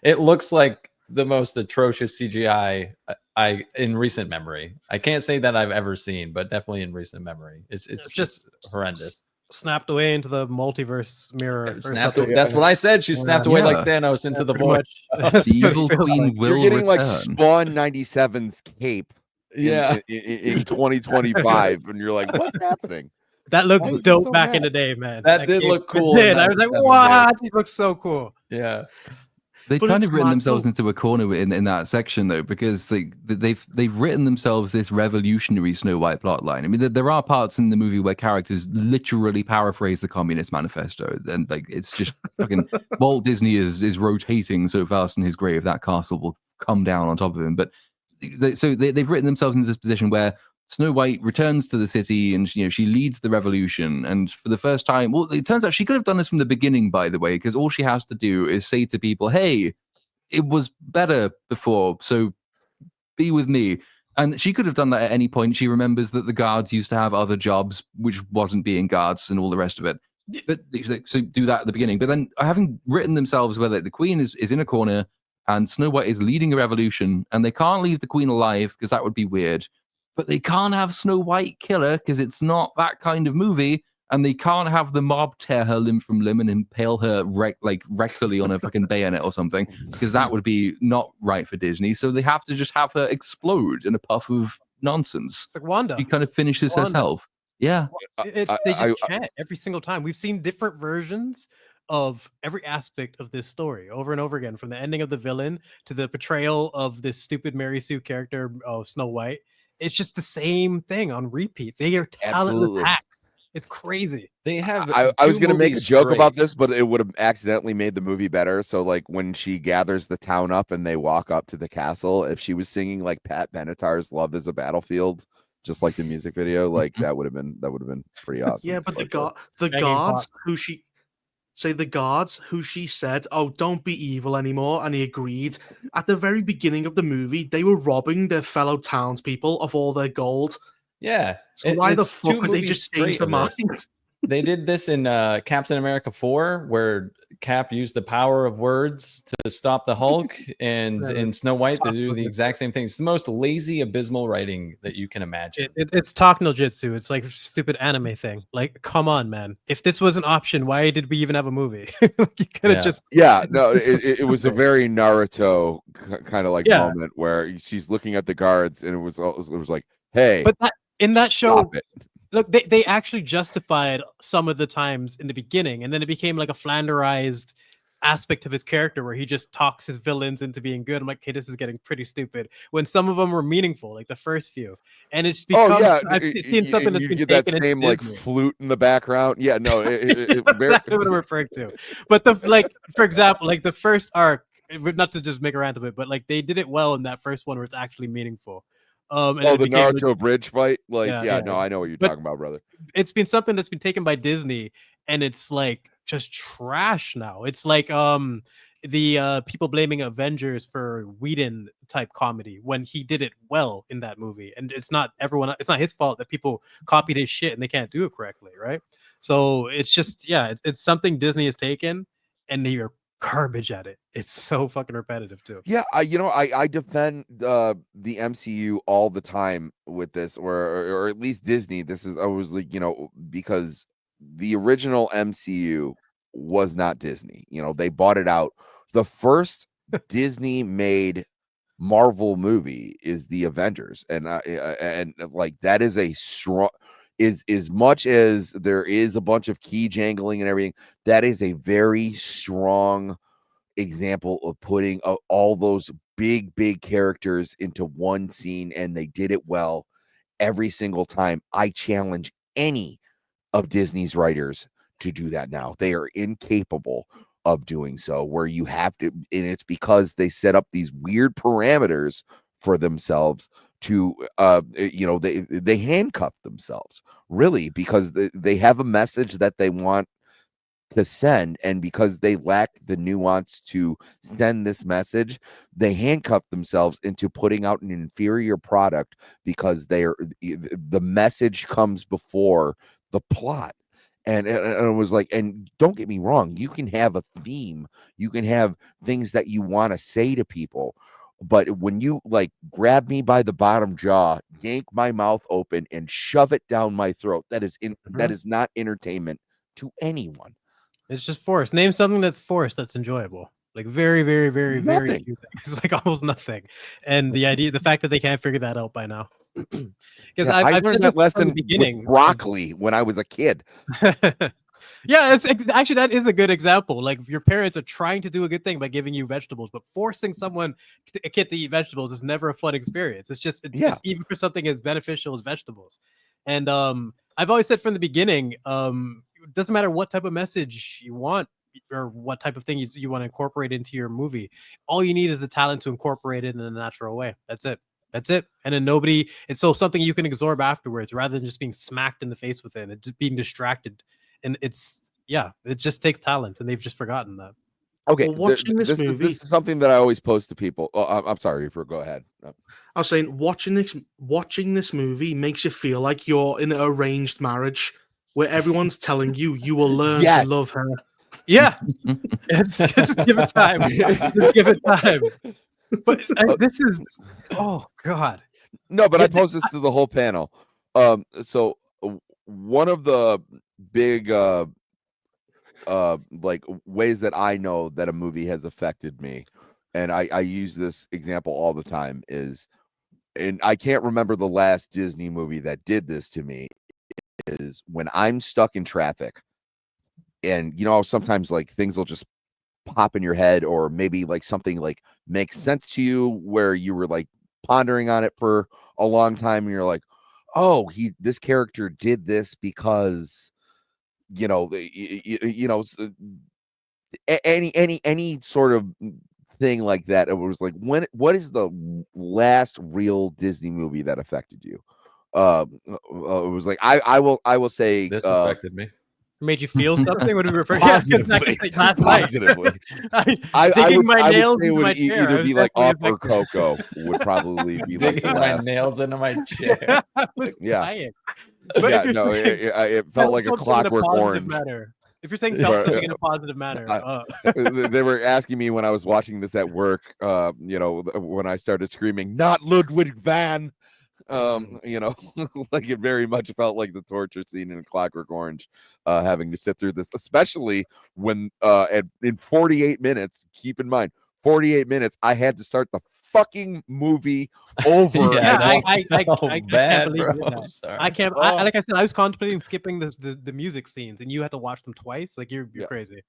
it looks like the most atrocious CGI I in recent memory. I can't say that I've ever seen, but definitely in recent memory. It's just just horrendous. snapped away into the multiverse mirror. or Snapped. fucking- That's what I said. She snapped away like Thanos into the pretty void. much. The That's what it evil feels queen like. will You're getting like return. Spawn 97's cape Yeah. in 2025, and you're like, what's happening? That looked Why is it dope so back in bad? the day, man. That did game- look it cool did. in I was like, 97, what? He looks so cool. Yeah. They've But kind it's of written mad themselves though. into a corner in that section though, because they've written themselves this revolutionary Snow White plotline. I mean, there are parts in the movie where characters literally paraphrase the Communist Manifesto, and like it's just fucking Walt Disney is rotating so fast in his grave that castle will come down on top of him. But they've written themselves into this position where Snow White returns to the city and she leads the revolution. And for the first time, well, it turns out she could have done this from the beginning, by the way, because all she has to do is say to people, hey, it was better before, so be with me. And she could have done that at any point. She remembers that the guards used to have other jobs, which wasn't being guards and all the rest of it. But so do that at the beginning. But then having written themselves where the queen is in a corner and Snow White is leading a revolution and they can't leave the queen alive because that would be weird. But they can't have Snow White kill her because it's not that kind of movie. And they can't have the mob tear her limb from limb and impale her rectally on a fucking bayonet or something, because that would be not right for Disney. So they have to just have her explode in a puff of nonsense. It's like Wanda. She kind of finishes Wanda. herself. Yeah. They just can't every single time. We've seen different versions of every aspect of this story over and over again, from the ending of the villain to the portrayal of this stupid Mary Sue character of Snow White. It's just the same thing on repeat. They are talentless Absolutely. hacks. It's crazy. They have. I was two going to make a movies joke straight. about this, but it would have accidentally made the movie better. So, like, when she gathers the town up and they walk up to the castle, if she was singing like Pat Benatar's "Love Is a Battlefield," just like the music video, like that would have been pretty awesome. Yeah, but Like, the Begging guards pot. who she said, "Oh, don't be evil anymore," and he agreed. At the very beginning of the movie, they were robbing their fellow townspeople of all their gold. Yeah. So why the it's two fuck would they movies just change straight their of this. mind? They did this in Captain America 4, where Cap used the power of words to stop the Hulk, and Yeah, in Snow White, they talk do no the jutsu. exact same thing. It's the most lazy, abysmal writing that you can imagine. It's talk no jutsu. It's like a stupid anime thing. Like, come on, man. If this was an option, why did we even have a movie? You could have Yeah. just yeah, no, it was a very Naruto kind of like Yeah. moment where she's looking at the guards and it was like, hey, But in that show, stop it. look, they actually justified some of the times in the beginning, and then it became like a flanderized aspect of his character where he just talks his villains into being good. I'm like, okay, this is getting pretty stupid. When some of them were meaningful, like the first few, and it's become I've seen something that's you been get that taken same into like Disney. flute in the background. Yeah, no, it That's very, exactly what I'm referring to. But for example, like the first arc, not to just make a rant of it, but like they did it well in that first one where it's actually meaningful. And then oh, it the became Naruto bridge fight. Like, Yeah, yeah, yeah. no, I know what you're But- talking about, brother. it's been something that's been taken by Disney, and it's like just trash now. It's like the people blaming Avengers for Whedon type comedy when he did it well in that movie, and it's not his fault that people copied his shit and they can't do it correctly, right? So it's just it's something Disney has taken and they are garbage at it. It's so fucking repetitive too. Yeah, I defend the MCU all the time with this, or at least Disney. This is always like, because the original MCU was not Disney. They bought it out. The first Disney made Marvel movie is the Avengers, and like that is a strong, is as much as there is a bunch of key jangling and everything, that is a very strong example of putting all those big characters into one scene, and they did it well every single time. I challenge any of Disney's writers to do that now. They are incapable of doing so, where you have to, and it's because they set up these weird parameters for themselves to they handcuff themselves, really, because they have a message that they want to send, and because they lack the nuance to send this message, they handcuff themselves into putting out an inferior product because the message comes before the plot. And it was like, and don't get me wrong, you can have a theme, you can have things that you want to say to people, but when you like grab me by the bottom jaw, yank my mouth open, and shove it down my throat, that is not entertainment to anyone. It's just forced. Name something that's forced that's enjoyable. Like very, very, very, very Nothing. few things. Like almost nothing. And the fact that they can't figure that out by now. Because Yeah, I learned that lesson with beginning broccoli when I was a kid. Yeah, actually that is a good example. Like your parents are trying to do a good thing by giving you vegetables, but forcing a kid to eat vegetables is never a fun experience. It's just it's even for something as beneficial as vegetables. And I've always said from the beginning, it doesn't matter what type of message you want or what type of thing you want to incorporate into your movie. All you need is the talent to incorporate it in a natural way. That's it. That's it. And then it's so something you can absorb afterwards rather than just being smacked in the face with it and just being distracted. And it just takes talent, and they've just forgotten that. Okay, Well, watching this movie, this is something that I always post to people. Oh, I'm sorry, Rupert, go ahead. I was saying watching this movie makes you feel like you're in an arranged marriage where everyone's telling you will learn to love her. Yeah, just give it time. Just give it time. But this is god. No, but I posed this to the whole panel. So one of the big like ways that I know that a movie has affected me, and I use this example all the time, is, and I can't remember the last Disney movie that did this to me, is when I'm stuck in traffic, and sometimes like things will just pop in your head, or maybe like something like makes sense to you where you were like pondering on it for a long time, and you're like, oh, this character did this because any sort of thing like that. It was like, what is the last real Disney movie that affected you? It was like, I will say This affected me. Made you feel something? What do we refer? Positively. Positively. I would say it would either be like Up or Coco would probably be like digging my nails into my chair. I was dying. Yeah, no, it felt like a Clockwork Orange. Manner. If you're saying felt something in a positive manner, they were asking me when I was watching this at work, when I started screaming, "Not Ludwig van," like it very much felt like the torture scene in Clockwork Orange, having to sit through this, especially when in 48 minutes, keep in mind, 48 minutes, I had to start the fucking movie over. I can't believe that. I can't. Like I said, I was contemplating skipping the music scenes, and you had to watch them twice. Like you're crazy.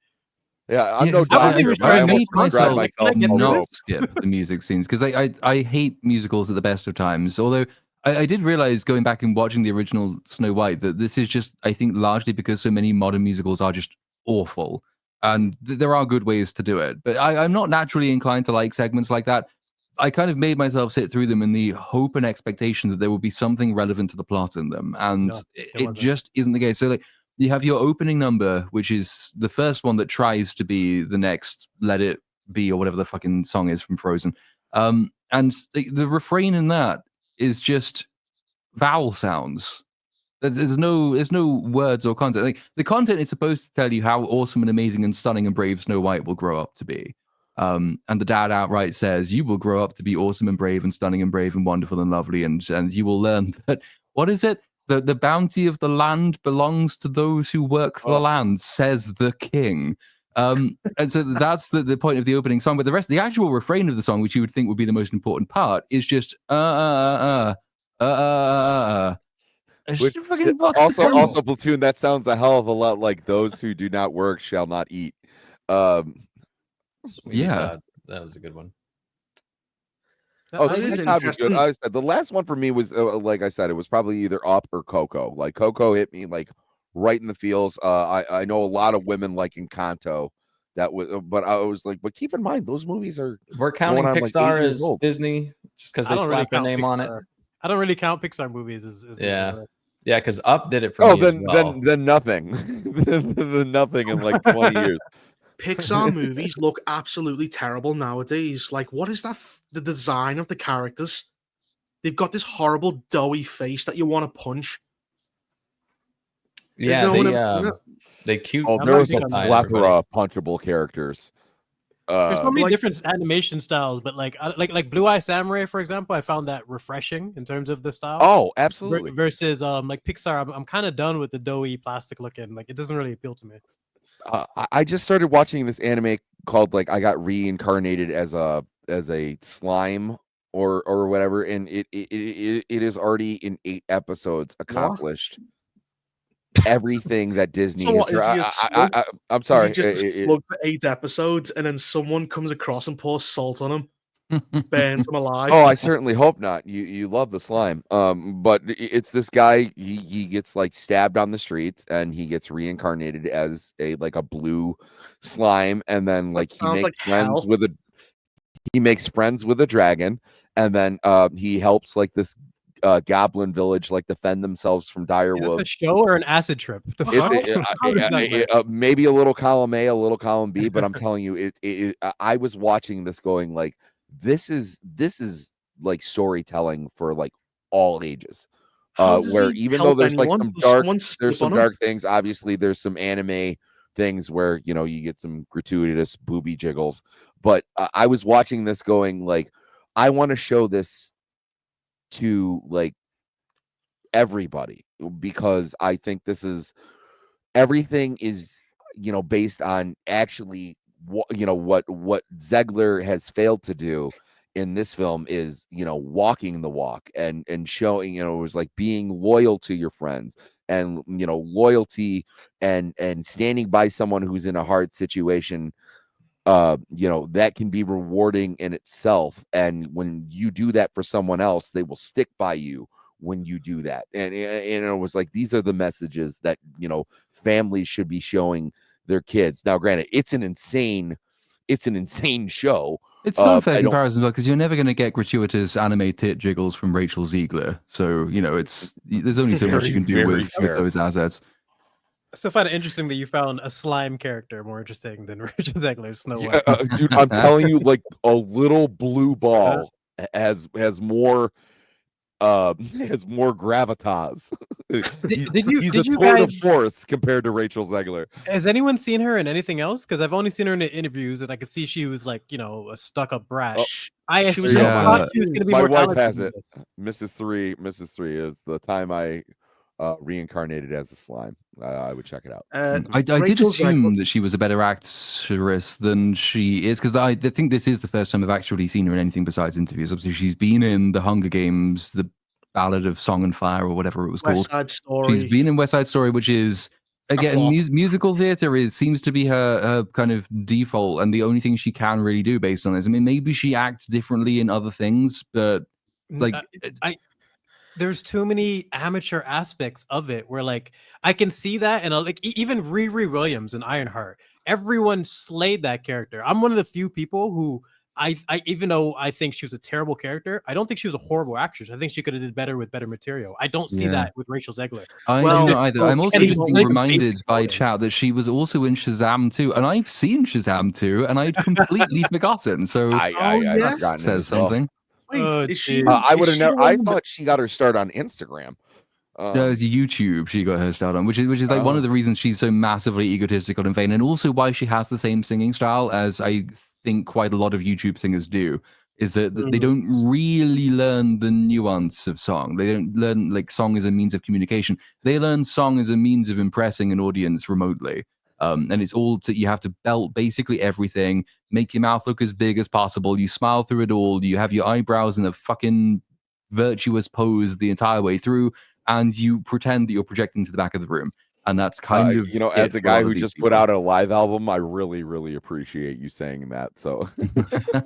Yeah, I'm no doctor. I made myself not not skip the music scenes because I hate musicals at the best of times. Although I did realize going back and watching the original Snow White that this is just, I think, largely because so many modern musicals are just awful. And there are good ways to do it. But I'm not naturally inclined to like segments like that. I kind of made myself sit through them in the hope and expectation that there would be something relevant to the plot in them. And it just isn't the case. So like you have your opening number, which is the first one that tries to be the next Let It Be or whatever the fucking song is from Frozen. And the refrain in that is just vowel sounds. There's no words or content. Like the content is supposed to tell you how awesome and amazing and stunning and brave Snow White will grow up to be. And the dad outright says, "You will grow up to be awesome and brave and stunning and brave and wonderful and lovely, and you will learn that." What is it? The bounty of the land belongs to those who work for the land, says the king. And so that's the point of the opening song. But the actual refrain of the song, which you would think would be the most important part, is just Which, also Platoon, that sounds a hell of a lot like "Those who do not work shall not eat." That was a good one. Sweeney Todd was good. I said the last one for me was like I said, it was probably either Up or Coco. Like Coco hit me like right in the feels. I know a lot of women like Encanto. That was, but I was like, but keep in mind those movies are. We're counting Pixar as Disney just because they slapped their name on it. I don't really count Pixar movies as Yeah. genre. Yeah, because Up did it for Oh, me as well. then nothing. Then nothing in like 20 years. Pixar movies look absolutely terrible nowadays. Like, what is that? The design of the characters. They've got this horrible doughy face that you want to punch. Has Yeah, no one ever seen it? they cute. Oh, That there might was be a something. plethora of punchable characters. There's so many like- different animation styles, but like Blue Eye Samurai, for example, I found that refreshing in terms of the style. Oh, absolutely. Versus like Pixar, I'm kind of done with the doughy plastic looking. Like it doesn't really appeal to me. I just started watching this anime called like I got reincarnated as a slime or whatever, and it is already in 8 episodes accomplished everything that Disney So what, has. is he a slug? I'm Is sorry. he just a slug for 8 episodes, and then someone comes across and pours salt on him, burns him alive? Oh, I certainly hope not. You love the slime. But it's this guy. He gets like stabbed on the streets, and he gets reincarnated as a blue slime, and then like he sounds makes like friends hell. with a dragon, and then he helps like this goblin village like defend themselves from dire Is this a wolves. show or an acid trip? The fuck? How does that work? Maybe a little column A, a little column B, but I'm telling you, I was watching this going like, this is like storytelling for like all ages. How does Where he even though help there's like anyone? some Does there's someone some skip on him? dark things. Obviously, there's some anime things where you get some gratuitous booby jiggles. But I was watching this going like, I want to show this to like everybody, because I think this is everything is based on actually what Zegler has failed to do in this film is walking the walk and showing it was like being loyal to your friends and loyalty and standing by someone who's in a hard situation. That can be rewarding in itself, and when you do that for someone else, they will stick by you when you do that. And it was like, these are the messages that families should be showing their kids. Now granted, it's an insane show. It's not a fair I don't- comparison because you're never going to get gratuitous anime tit jiggles from Rachel Ziegler. So there's only so much you can do Very with fair. those assets. I still find it interesting that you found a slime character more interesting than Richard Zegler's Snow Yeah, White. dude, I'm telling you, like a little blue ball has more gravitas. Did you He's a tour de guys? force compared to Rachel Zegler. Has anyone seen her in anything else? Because I've only seen her in the interviews, and I could see she was like, a stuck-up brat. I she was thought she was going to be My more wife talented has than it. this. Mrs. 3 is the time I reincarnated as a slime. I would check it out. I did Rachel assume Zegler- that she was a better actress than she is, because I think this is the first time I've actually seen her in anything besides interviews. Obviously, she's been in The Hunger Games, The Ballad of Song and Fire, or whatever it was West called. Side Story. She's been in West Side Story, which is again flop. musical theater seems to be her kind of default and the only thing she can really do based on this. I mean, maybe she acts differently in other things, but like there's too many amateur aspects of it where like I can see that, and like even Riri Williams and Ironheart, everyone slayed that character. I'm one of the few people who I even though I think she was a terrible character, I don't think she was a horrible actress. I think she could have did better with better material. I don't see that with Rachel Zegler. I Well, don't either. I'm also Kenny just being Blake reminded basically by wrote it. chat that she was also in Shazam 2, and I've seen Shazam 2, and I'd completely forgotten. So I yeah? that forgotten it says as well. something. Wait, Oh, is she? geez. I is would have she never. the I one that- thought she got her start on Instagram. No, it's YouTube she got her start on, which is like one of the reasons she's so massively egotistical and vain, and also why she has the same singing style as I think quite a lot of YouTube singers do. Is that they don't really learn the nuance of song. They don't learn like song as a means of communication. They learn song as a means of impressing an audience remotely. And it's all you have to belt basically everything, make your mouth look as big as possible. You smile through it all. You have your eyebrows in a fucking virtuous pose the entire way through, and you pretend that you're projecting to the back of the room. And that's kind of as a it for guy lot who of these just people. put out a live album, I really, really appreciate you saying that. So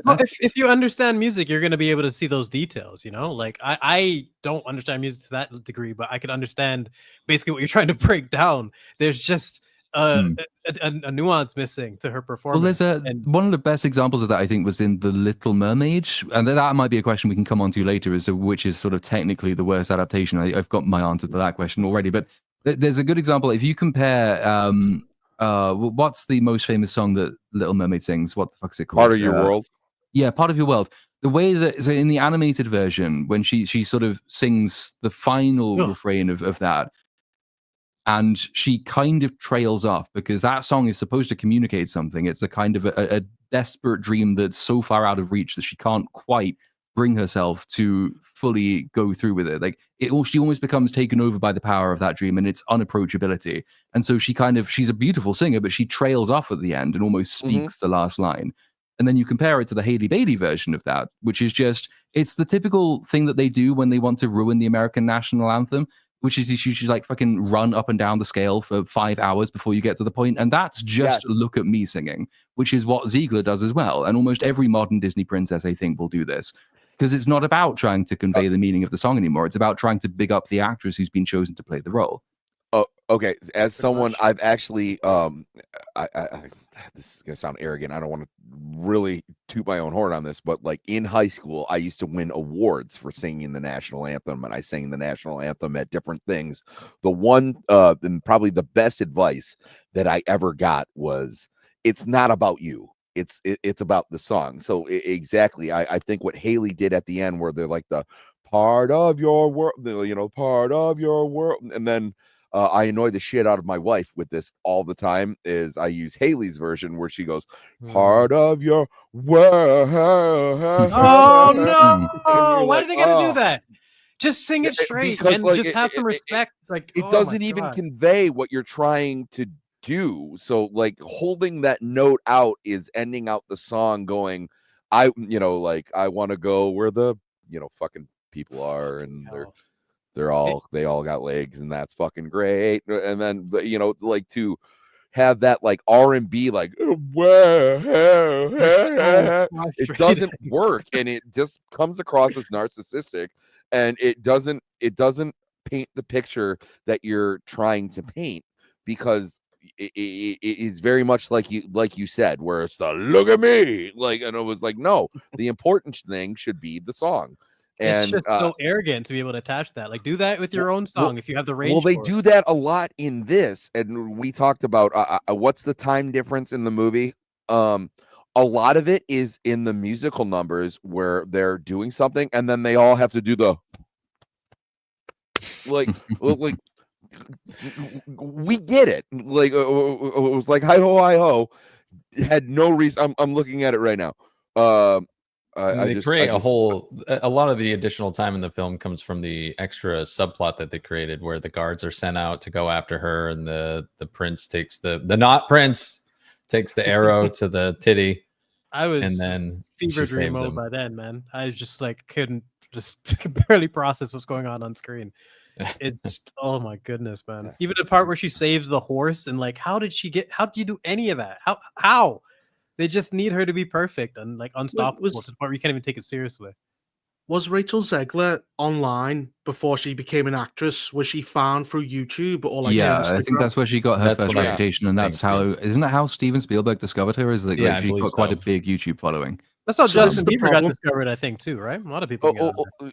Well, if you understand music, you're going to be able to see those details, like I don't understand music to that degree, but I can understand basically what you're trying to break down. There's just a nuance missing to her Well, performance. there's one of the best examples of that, I think, was in The Little Mermaid, and that might be a question we can come on to later, as to which is sort of technically the worst adaptation. I've got my answer to that question already, but there's a good example. If you compare, what's the most famous song that Little Mermaid sings? What the fuck is it called? Part of Your World. Yeah, Part of Your World. The way that, so in the animated version, when she sort of sings the final refrain of that, and she kind of trails off because that song is supposed to communicate something. It's a kind of a desperate dream that's so far out of reach that she can't quite bring herself to fully go through with it. Like she almost becomes taken over by the power of that dream and its unapproachability. And so she's a beautiful singer, but she trails off at the end and almost speaks the last line. And then you compare it to the Hailey Bailey version of that, which is just, it's the typical thing that they do when they want to ruin the American national anthem, which is you should like fucking run up and down the scale for 5 hours before you get to the point. And that's just Look at Me singing, which is what Ziegler does as well. And almost every modern Disney princess, I think, will do this. Because it's not about trying to convey the meaning of the song anymore. It's about trying to big up the actress who's been chosen to play the role. Oh, okay. As someone, I've actually, this is gonna sound arrogant. I don't want to really toot my own horn on this, but like in high school, I used to win awards for singing the national anthem, and I sang the national anthem at different things. The one, and probably the best advice that I ever got was, "It's not about you. It's about the song." So exactly, I think what Haley did at the end, where they're like the part of your world, part of your world, and then. I annoy the shit out of my wife with this all the time. Is I use Haley's version where she goes, "Part of your world." Oh no! Why did they gotta do that? Just sing it Yeah, straight because, and like, just have some respect. Like it oh doesn't my even God. convey what you're trying to do. So like holding that note out is ending out the song going, I want to go where the fucking people are, and they all got legs, and that's fucking great. And then like to have that like R&B like it doesn't work, and it just comes across as narcissistic, and it doesn't paint the picture that you're trying to paint, because it is very much like you said, where it's the "look at me," like, and it was like, no, the important thing should be the song. It's And just so arrogant to be able to attach that. Like, do that with your own song if you have the range. Well, they for do it. that a lot in this, and we talked about what's the time difference in the movie. A lot of it is in the musical numbers where they're doing something, and then they all have to do the like we get it. Like it was like hi ho, had no reason. I'm looking at it right now. They create a lot of the additional time in the film comes from the extra subplot that they created, where the guards are sent out to go after her, and the prince takes the not prince takes the arrow to the titty. I was and then fever dream mode by then, man. I just like couldn't just barely process what's going on screen. It's oh my goodness, man. Even the part where she saves the horse, and like how did you do any of that? How? They just need her to be perfect and like unstoppable to the point where you can't even take it seriously. Was Rachel Zegler online before she became an actress? Was she found through YouTube or like yeah, Instagram? I think that's where she got her first reputation, and that's how isn't that how Steven Spielberg discovered her? Is that like, she got quite a big YouTube following. That's how Justin Bieber got discovered, I think, too, right? A lot of people.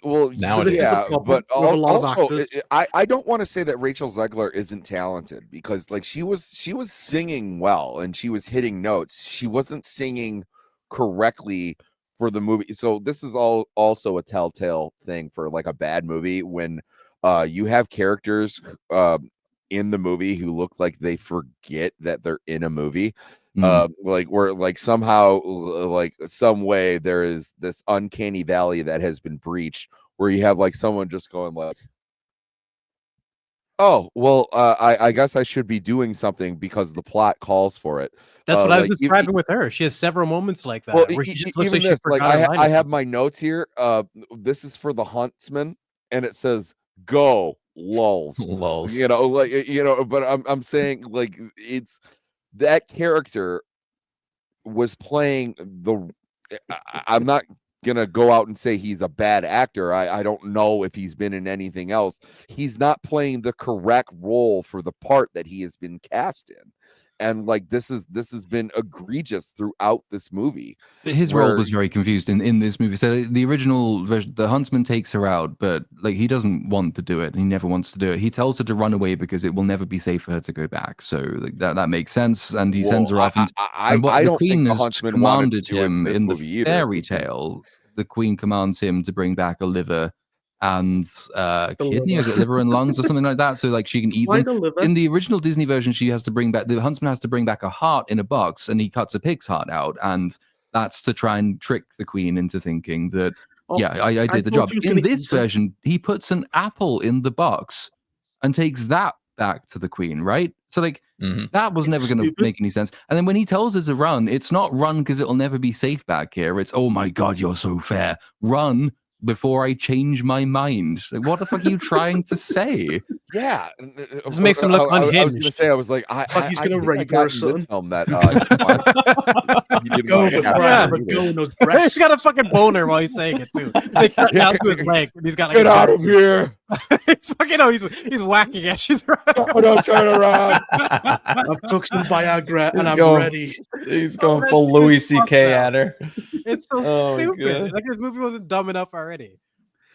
Well, nowadays, but also, I don't want to say that Rachel Zegler isn't talented, because like she was singing well and she was hitting notes. She wasn't singing correctly for the movie. So this is also a telltale thing for like a bad movie, when you have characters in the movie who look like they forget that they're in a movie. Like where like somehow like some way there is this uncanny valley that has been breached, where you have like someone just going like, oh well, I guess I should be doing something because the plot calls for it. That's what I was describing with her. She has several moments like that, where she just looks like she forgot her line. I have my notes here. This is for the Huntsman, and it says go lulls. But I'm saying like it's that character was playing I'm not gonna go out and say he's a bad actor. I don't know if he's been in anything else. He's not playing the correct role for the part that he has been cast in. And like this has been egregious throughout this movie. His role was very confused in this movie. So the original version, the huntsman takes her out, but like he doesn't want to do it. He never wants to do it. He tells her to run away because it will never be safe for her to go back. So like that makes sense. And he sends her off. And what I the don't queen think the has huntsman wanted commanded to do it in him this in the movie either. fairy tale, the queen commands him to bring back a liver and kidney, or is it liver and lungs or something like that, so like she can eat Why them. the liver? In the original Disney version, she has to bring back, the huntsman has to bring back a heart in a box, and he cuts a pig's heart out, and that's to try and trick the queen into thinking that I did the job. In this version, he puts an apple in the box and takes that back to the queen, right? So like that was never going to make any sense. And then when he tells her to run, it's not run because it'll never be safe back here. It's, oh my god, you're so fair, run before I change my mind. Like, what the fuck are you trying to say? Yeah, This makes him look unhinged. I was gonna say, I was like, he's gonna rape her or something. This film that go in those breasts. He's got a fucking boner while he's saying it too. They cut down to his leg, and he's got like get out of here. He's fucking he's whacking at you. Don't turn around. I've took some Viagra and I'm ready. He's going full Louis C.K. at her. It's so stupid. Like this movie wasn't dumb enough already.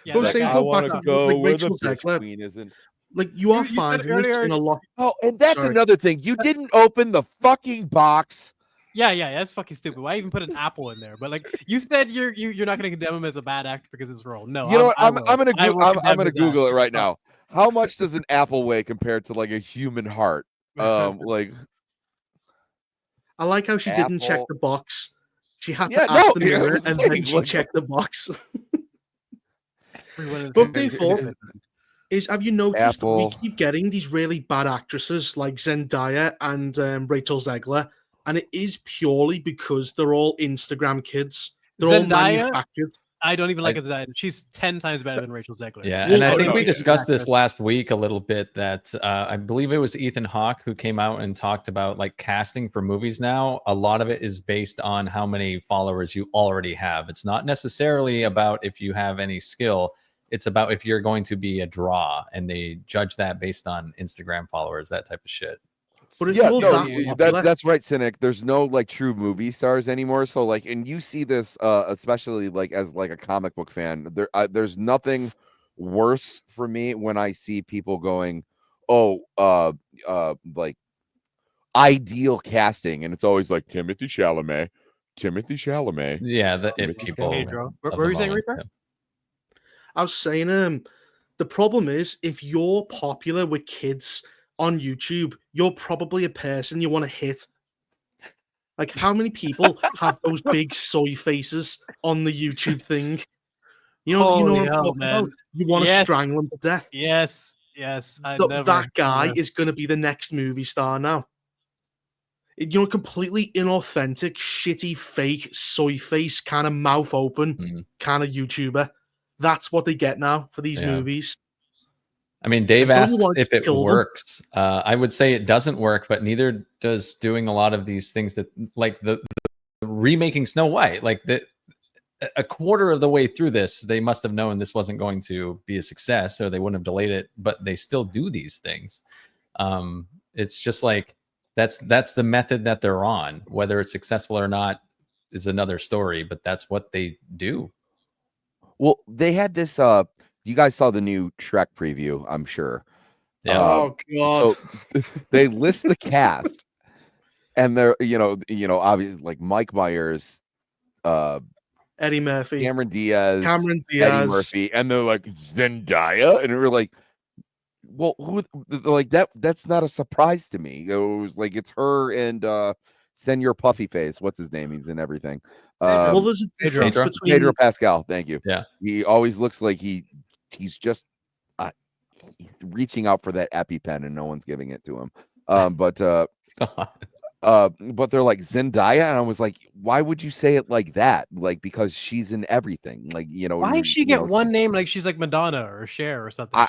Yeah, I want to go where the bitch queen isn't. Like you are finding this in a lot. Oh, and that's another thing. You didn't open the fucking box. Yeah, that's fucking stupid. Why even put an apple in there? But like you said, you're not going to condemn him as a bad actor because of his role. No, you know what? I'm gonna Google it right now. How much does an apple weigh compared to like a human heart? Like, I like how she didn't check the box. She had to ask the mirror, and then she checked the box. But default is, have you noticed we keep getting these really bad actresses like Zendaya and Rachel Zegler, and it is purely because they're all Instagram kids. They're all manufactured. I don't even like Zendaya. She's 10 times better than Rachel Zegler. Yeah, and I think we discussed this last week a little bit, that I believe it was Ethan Hawke who came out and talked about like casting for movies now. A lot of it is based on how many followers you already have. It's not necessarily about if you have any skill. It's about if you're going to be a draw, and they judge that based on Instagram followers, that type of shit. But that's right, Cynic. There's no like true movie stars anymore. So like, and you see this, especially like as like a comic book fan. There's nothing worse for me when I see people going, like ideal casting, and it's always like Timothy Chalamet. Yeah, people. What were you saying, Reaper? I was saying, the problem is if you're popular with kids on YouTube, you're probably a person you want to hit. Like, how many people have those big soy faces on the YouTube thing? You know what I'm talking about? You want to strangle them to death. Yes. That guy is going to be the next movie star now. You know, completely inauthentic, shitty, fake, soy face, kind of mouth open, kind of YouTuber. That's what they get now for these movies. I mean, Dave asks if it works. I would say it doesn't work, but neither does doing a lot of these things that, like the remaking Snow White. Like a quarter of the way through this, they must have known this wasn't going to be a success, so they wouldn't have delayed it. But they still do these things. It's just like that's the method that they're on. Whether it's successful or not is another story, but that's what they do. Well, they had this. You guys saw the new Shrek preview, I'm sure. Yeah. Oh god. So they list the cast, and they're you know obviously like Mike Myers, Eddie Murphy, Cameron Diaz, Eddie Murphy, and they're like Zendaya, and we're like, well, who like that? That's not a surprise to me. It was like it's her and Senor Puffy Face. What's his name? He's in everything. Well, there's a difference between Pedro Pascal. Thank you. Yeah, he always looks like he's just reaching out for that EpiPen, and no one's giving it to him. But they're like Zendaya, and I was like, why would you say it like that? Like, because she's in everything. Like, you know, why did she get one name like she's like Madonna or Cher or something?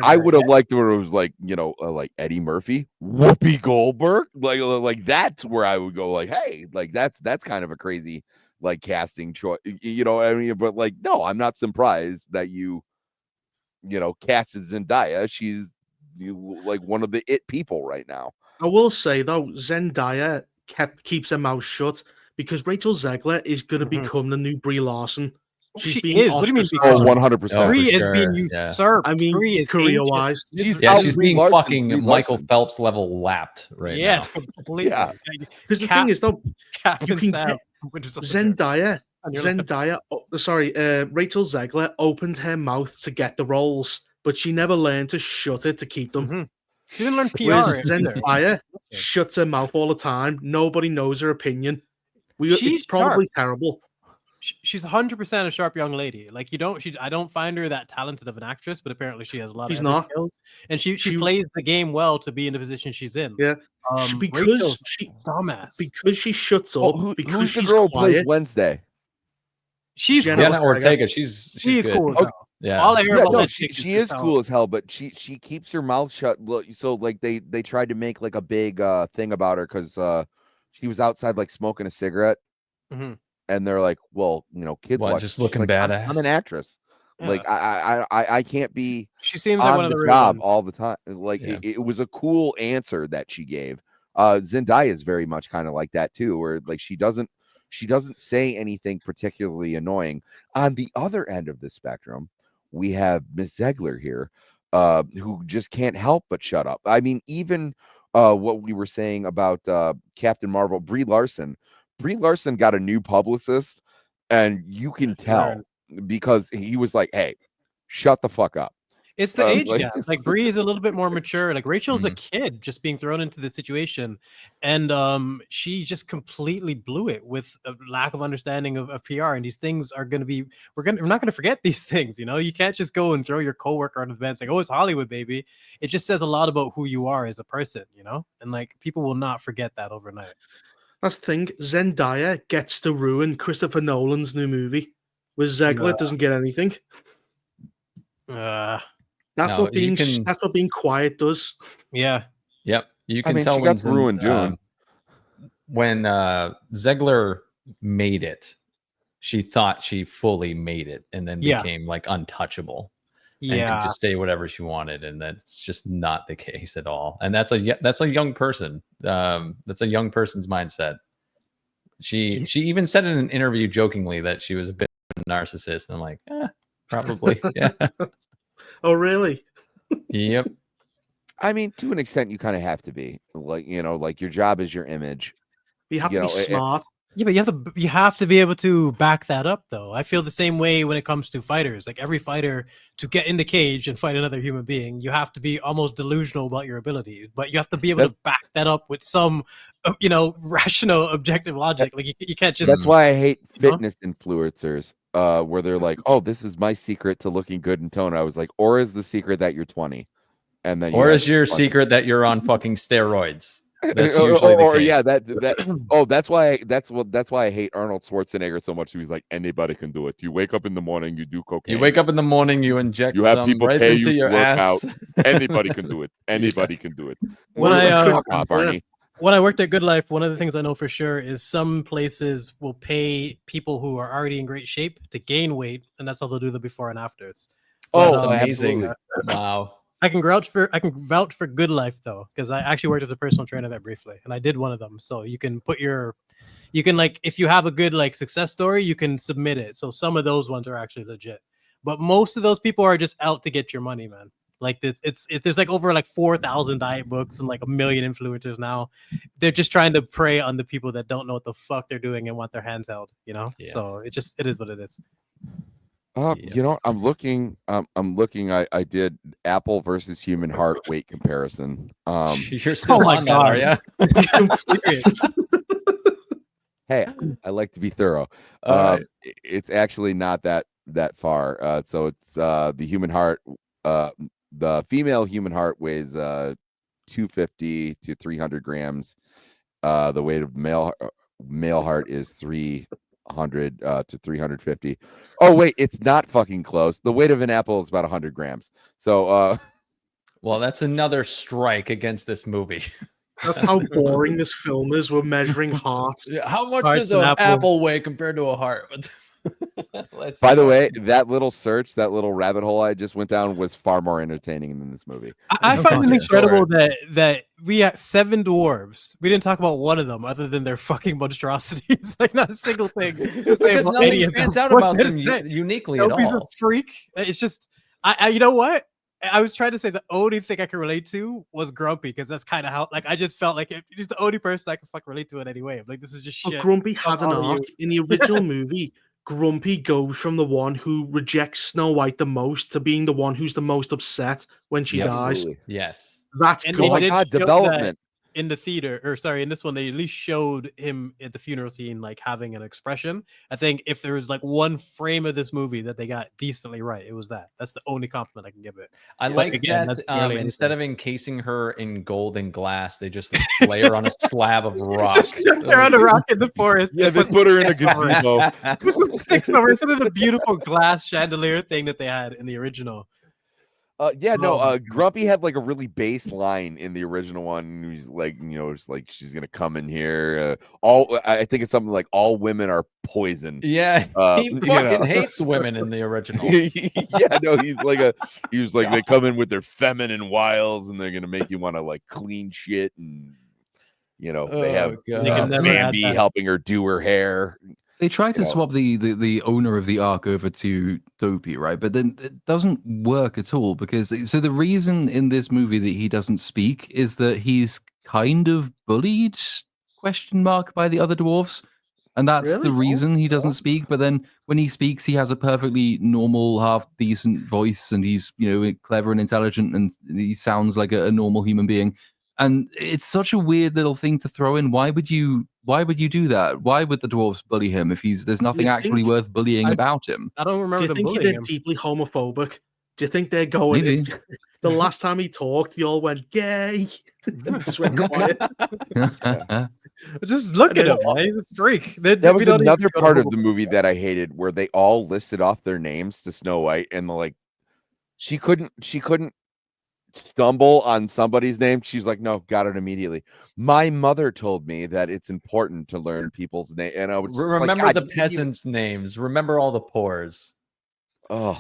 I would have liked where it was like, you know, like Eddie Murphy, Whoopi Goldberg, like that's where I would go. Like, hey, like that's kind of a crazy like casting choice. You know what I mean? But like, no, I'm not surprised that you casted Zendaya. She's like one of the it people right now. I will say though, Zendaya keeps her mouth shut because Rachel Zegler is going to become the new Brie Larson. She's She being is. What do you mean ostracized. Oh, become? 100%. Brie is sure, being yeah. usurped. I mean, Brie is career-wise. She's Yeah, out she's Brie being Larson, fucking Brie Michael Larson. Phelps level lapped right yeah, now. completely. Yeah. Because the thing is though, Captain you can Sam get from Winter Soldier. Zendaya. On your left. Rachel Zegler opened her mouth to get the roles, but she never learned to shut it to keep them. Mhm. She didn't learn Whereas PR. either. Zendaya shuts her mouth all the time. Nobody knows her opinion. It's She's probably sharp. terrible. She's 100% a sharp young lady. Like I don't find her that talented of an actress, but apparently she has a lot She's of other not. skills, and she She- plays the game well to be in the position she's in. Yeah, because Rachel's she dumbass. because she shuts up. Because Who's the she's girl who plays quiet. Wednesday? She's Jenna cool. Jenna Ortega, she's She's good. cool as Okay. hell. Yeah. All I hear Yeah, about no, that she chick is how- cool as hell, but she keeps her mouth shut. So like they tried to make like a big thing about her because she was outside like smoking a cigarette, Mhm. and they're like, well, kids What, watch. just She's looking like, I'm an badass? actress. Yeah. Like I can't be She seems like on one of the the real job ones. all the time. Like Yeah. it was a cool answer that she gave. Zendaya is very much kind of like that too, where like she doesn't say anything particularly annoying. On the other end of the spectrum, we have Miss Zegler here, who just can't help but shut up. I mean, even what we were saying about Captain Marvel, Brie Larson. Brie Larson got a new publicist, and you can tell because he was like, "Hey, shut the fuck up." It's the age like- gap. Like Bree is a little bit more mature. Like Rachel's a Mhm. kid just being thrown into the situation, and she just completely blew it with a lack of understanding of PR. And these things are going to be we're not going to forget these things. You can't just go and throw your coworker under the bed saying, "Oh, it's Hollywood, baby." It just says a lot about who you are as a person, and like people will not forget that overnight. That's the thing. Zendaya gets to ruin Christopher Nolan's new movie, where Zegler doesn't get anything. That's No, what being quiet does. Yeah. Yep. You can I mean, tell she when got to ruin Dune. when Zegler made it, she thought she fully made it and then Yeah. became like untouchable. And could Yeah. just say whatever she wanted, and that's just not the case at all. And that's a young person. That's a young person's mindset. She even said in an interview jokingly that she was a bit of a narcissist. And I'm like, probably, yeah. Oh, really? Yep. I mean, to an extent, you kind of have to be like, like your job is your image. You have to be smart. Yeah, but you have to be able to back that up, though. I feel the same way when it comes to fighters. Like every fighter, to get in the cage and fight another human being, you have to be almost delusional about your ability. But you have to be able to back that up with some, rational, objective logic. Like you can't just. That's why I hate fitness influencers, where they're like, "Oh, this is my secret to looking good in tone." I was like, "Or is the secret that you're 20?" And then, or is your secret that you're on fucking steroids? That's or, usually the or case. yeah, that. Oh, that's why I hate Arnold Schwarzenegger so much. He's like, anybody can do it. You wake up in the morning, you do cocaine. You wake up in the morning, you inject You have some people right pay into you your to work ass. out. Anybody can do it. Anybody can do it. When Well, I fuck off, Arnie. when I worked at Good Life, one of the things I know for sure is some places will pay people who are already in great shape to gain weight, and that's how they'll do the before and afters. Oh, That's amazing. absolutely. Wow. I can vouch for Good Life though, because I actually worked as a personal trainer there briefly, and I did one of them. So you can like if you have a good like success story, you can submit it. So some of those ones are actually legit, but most of those people are just out to get your money, man. Like there's like over like 4,000 diet books and like 1 million influencers now. They're just trying to prey on the people that don't know what the fuck they're doing and want their hands held, Yeah. So it is what it is. I'm looking. I did Apple versus human heart weight comparison. You're still my on that, are God. you? Hey, I like to be thorough. All right. It's actually not that far. So it's the human heart. The female human heart weighs 250 to 300 grams. The weight of male heart is 300 to 350. Oh wait, it's not fucking close. The weight of an apple is about 100 grams. So Well, that's another strike against this movie. That's how boring this film is. We're measuring hearts. How much Hearts does and an apples. apple weigh compared to a heart? Let's By see. the way, that little search, that little rabbit hole I just went down was far more entertaining than this movie. I Oh, find fuck it yeah. incredible that we had 7 dwarves. We didn't talk about one of them other than their fucking monstrosities. Like not a single thing. to say Because about nothing any of them. stands out What about did them it say? uniquely at Nobody's a all. freak. It's just I you know what? I was trying to say the only thing I could relate to was Grumpy because that's kind of how like I just felt like he's the only person I could fuck relate to in any way. I'm like this is just But shit. Grumpy Fuck had an all of you. arc in the original movie. Grumpy goes from the one who rejects Snow White the most to being the one who's the most upset when she Yep. dies. Absolutely. Yes. That's And Oh my they did God, show that development. in the theater, or sorry, in this one, they at least showed him at the funeral scene, like having an expression. I think if there was like one frame of this movie that they got decently right, it was that. That's the only compliment I can give it. I But like again, that that's barely instead anything. of encasing her in gold and glass, they just lay her on a slab of rock. Just they're on a rock in the forest. Yeah, and they put put her in a sticks over it. gazebo. Put some sticks over it instead of the beautiful glass chandelier thing that they had in the original. Yeah, no, Oh my God. Grumpy had like a really bass line in the original one. He's like, it's like she's gonna come in here. I think it's something like all women are poison. Yeah, he you fucking know. hates women in the original. Yeah, no, he was like they come in with their feminine wiles and they're gonna make you want to like clean shit and they have God. They can never add Bambi that. helping her do her hair. They try to You know. swap the owner of the arc over to Dopey, right? But then it doesn't work at all because so the reason in this movie that he doesn't speak is that he's kind of bullied by the other dwarfs. And that's Really? the reason he doesn't speak. But then when he speaks, he has a perfectly normal, half decent voice, and he's clever and intelligent, and he sounds like a normal human being. And it's such a weird little thing to throw in. Why would you do that? Why would the dwarves bully him if there's nothing actually worth bullying about him? I don't Do remember you them think bullying they're him. deeply homophobic? Do you think they're going? Maybe. The last time he talked, they all went gay. And just went quiet. Just look at then- him, man. He's a freak. That was another part of the movie that I hated, where they all listed off their names to Snow White, and she couldn't stumble on somebody's name. She's like, no, got it immediately. My mother told me that it's important to learn people's name, and I would just Remember like, the peasants' names. Remember all the pores. Oh,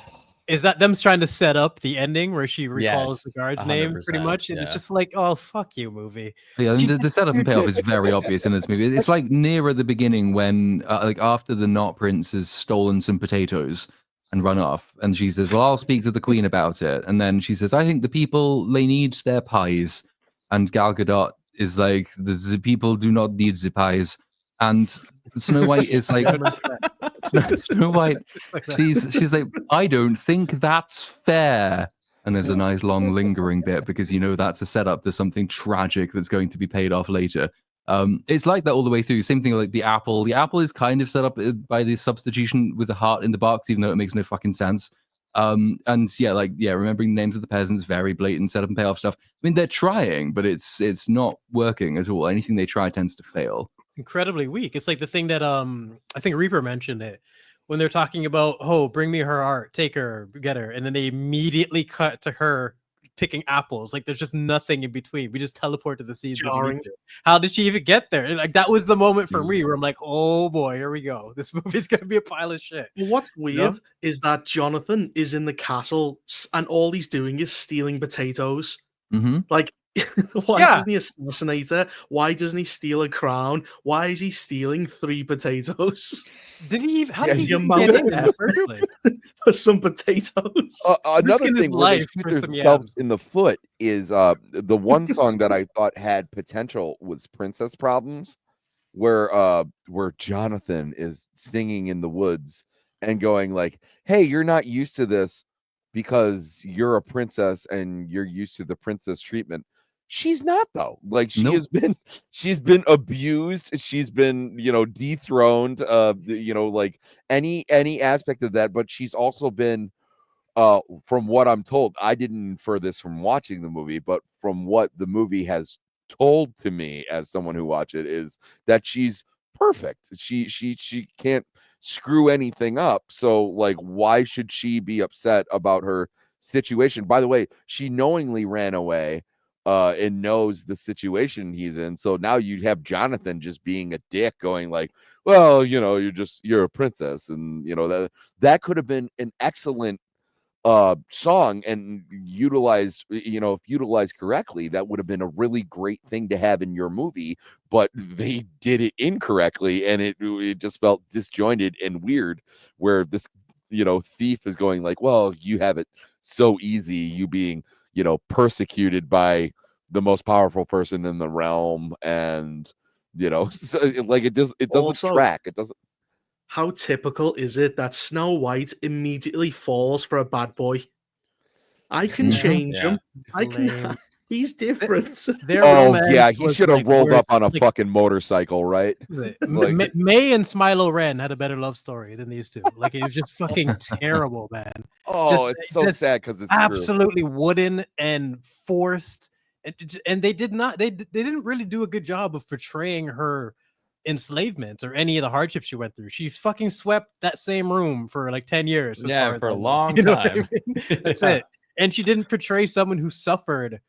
Is that them trying to set up the ending where she recalls Yes, the guard's name pretty 100%, much? And yeah. it's just like, oh, fuck you, movie. Yeah, and the setup and payoff is very obvious in this movie. It's like near at the beginning when, like, after the Not Prince has stolen some potatoes and run off, and she says, "Well, I'll speak to the Queen about it." And then she says, "I think the people they need their pies," and Gal Gadot is like, "The people do not need the pies," and Snow White is like, Snow White, she's like, "I don't think that's fair." And there's a nice long lingering bit because that's a setup to something tragic that's going to be paid off later. It's like that all the way through. Same thing like the apple. The apple is kind of set up by the substitution with the heart in the box, even though it makes no fucking sense. And remembering the names of the peasants, very blatant setup and payoff stuff. I mean, they're trying, but it's not working at all. Anything they try tends to fail. It's incredibly weak. It's like the thing that I think Reaper mentioned it when they're talking about, oh, bring me her art, take her, get her, and then they immediately cut to her picking apples. Like there's just nothing in between. We just teleport to the scenes. That we need to. How did she even get there? And like that was the moment for me where I'm like, oh boy, here we go. This movie's gonna be a pile of shit. What's weird is that Jonathan is in the castle and all he's doing is stealing potatoes. Mm-hmm. Like, why doesn't he assassinate her? Why doesn't he steal a crown? Why is he stealing 3 potatoes? Did he? How did he the even amount get of in there effort first place? for some potatoes? another Risking his thing where they life shoot for some themselves yams. in the foot is the one song that I thought had potential was Princess Problems, where Jonathan is singing in the woods and going like, hey, you're not used to this because you're a princess and you're used to the princess treatment. She's not, though. Like she's been abused, she's been dethroned, like any aspect of that, but she's also been from what I'm told, I didn't infer this from watching the movie, but from what the movie has told to me as someone who watched it, is that she's perfect. She can't screw anything up. So like, why should she be upset about her situation? By the way, she knowingly ran away and knows the situation he's in. So now you have Jonathan just being a dick, going like, well, you're a princess, and that could have been an excellent song, and if utilized correctly, that would have been a really great thing to have in your movie. But they did it incorrectly, and it just felt disjointed and weird, where this thief is going like, well, you have it so easy, you being persecuted by the most powerful person in the realm, and so, like, it doesn't Also, track. It doesn't. how typical is it that Snow White immediately falls for a bad boy? I can Yeah. change Yeah. him. I can. Lame. He's different. Their Oh romance yeah, he was, should have like, rolled worse. up on a Like, fucking motorcycle, right? Like, May and Smilo Ren had a better love story than these two. Like, it was just fucking terrible, man. oh, it's so just sad because it's true. Absolutely wooden and forced, and they didn't really do a good job of portraying her enslavement or any of the hardships she went through. She fucking swept that same room for like 10 years. Yeah, for a long You know what I time. mean? That's Yeah. it. And she didn't portray someone who suffered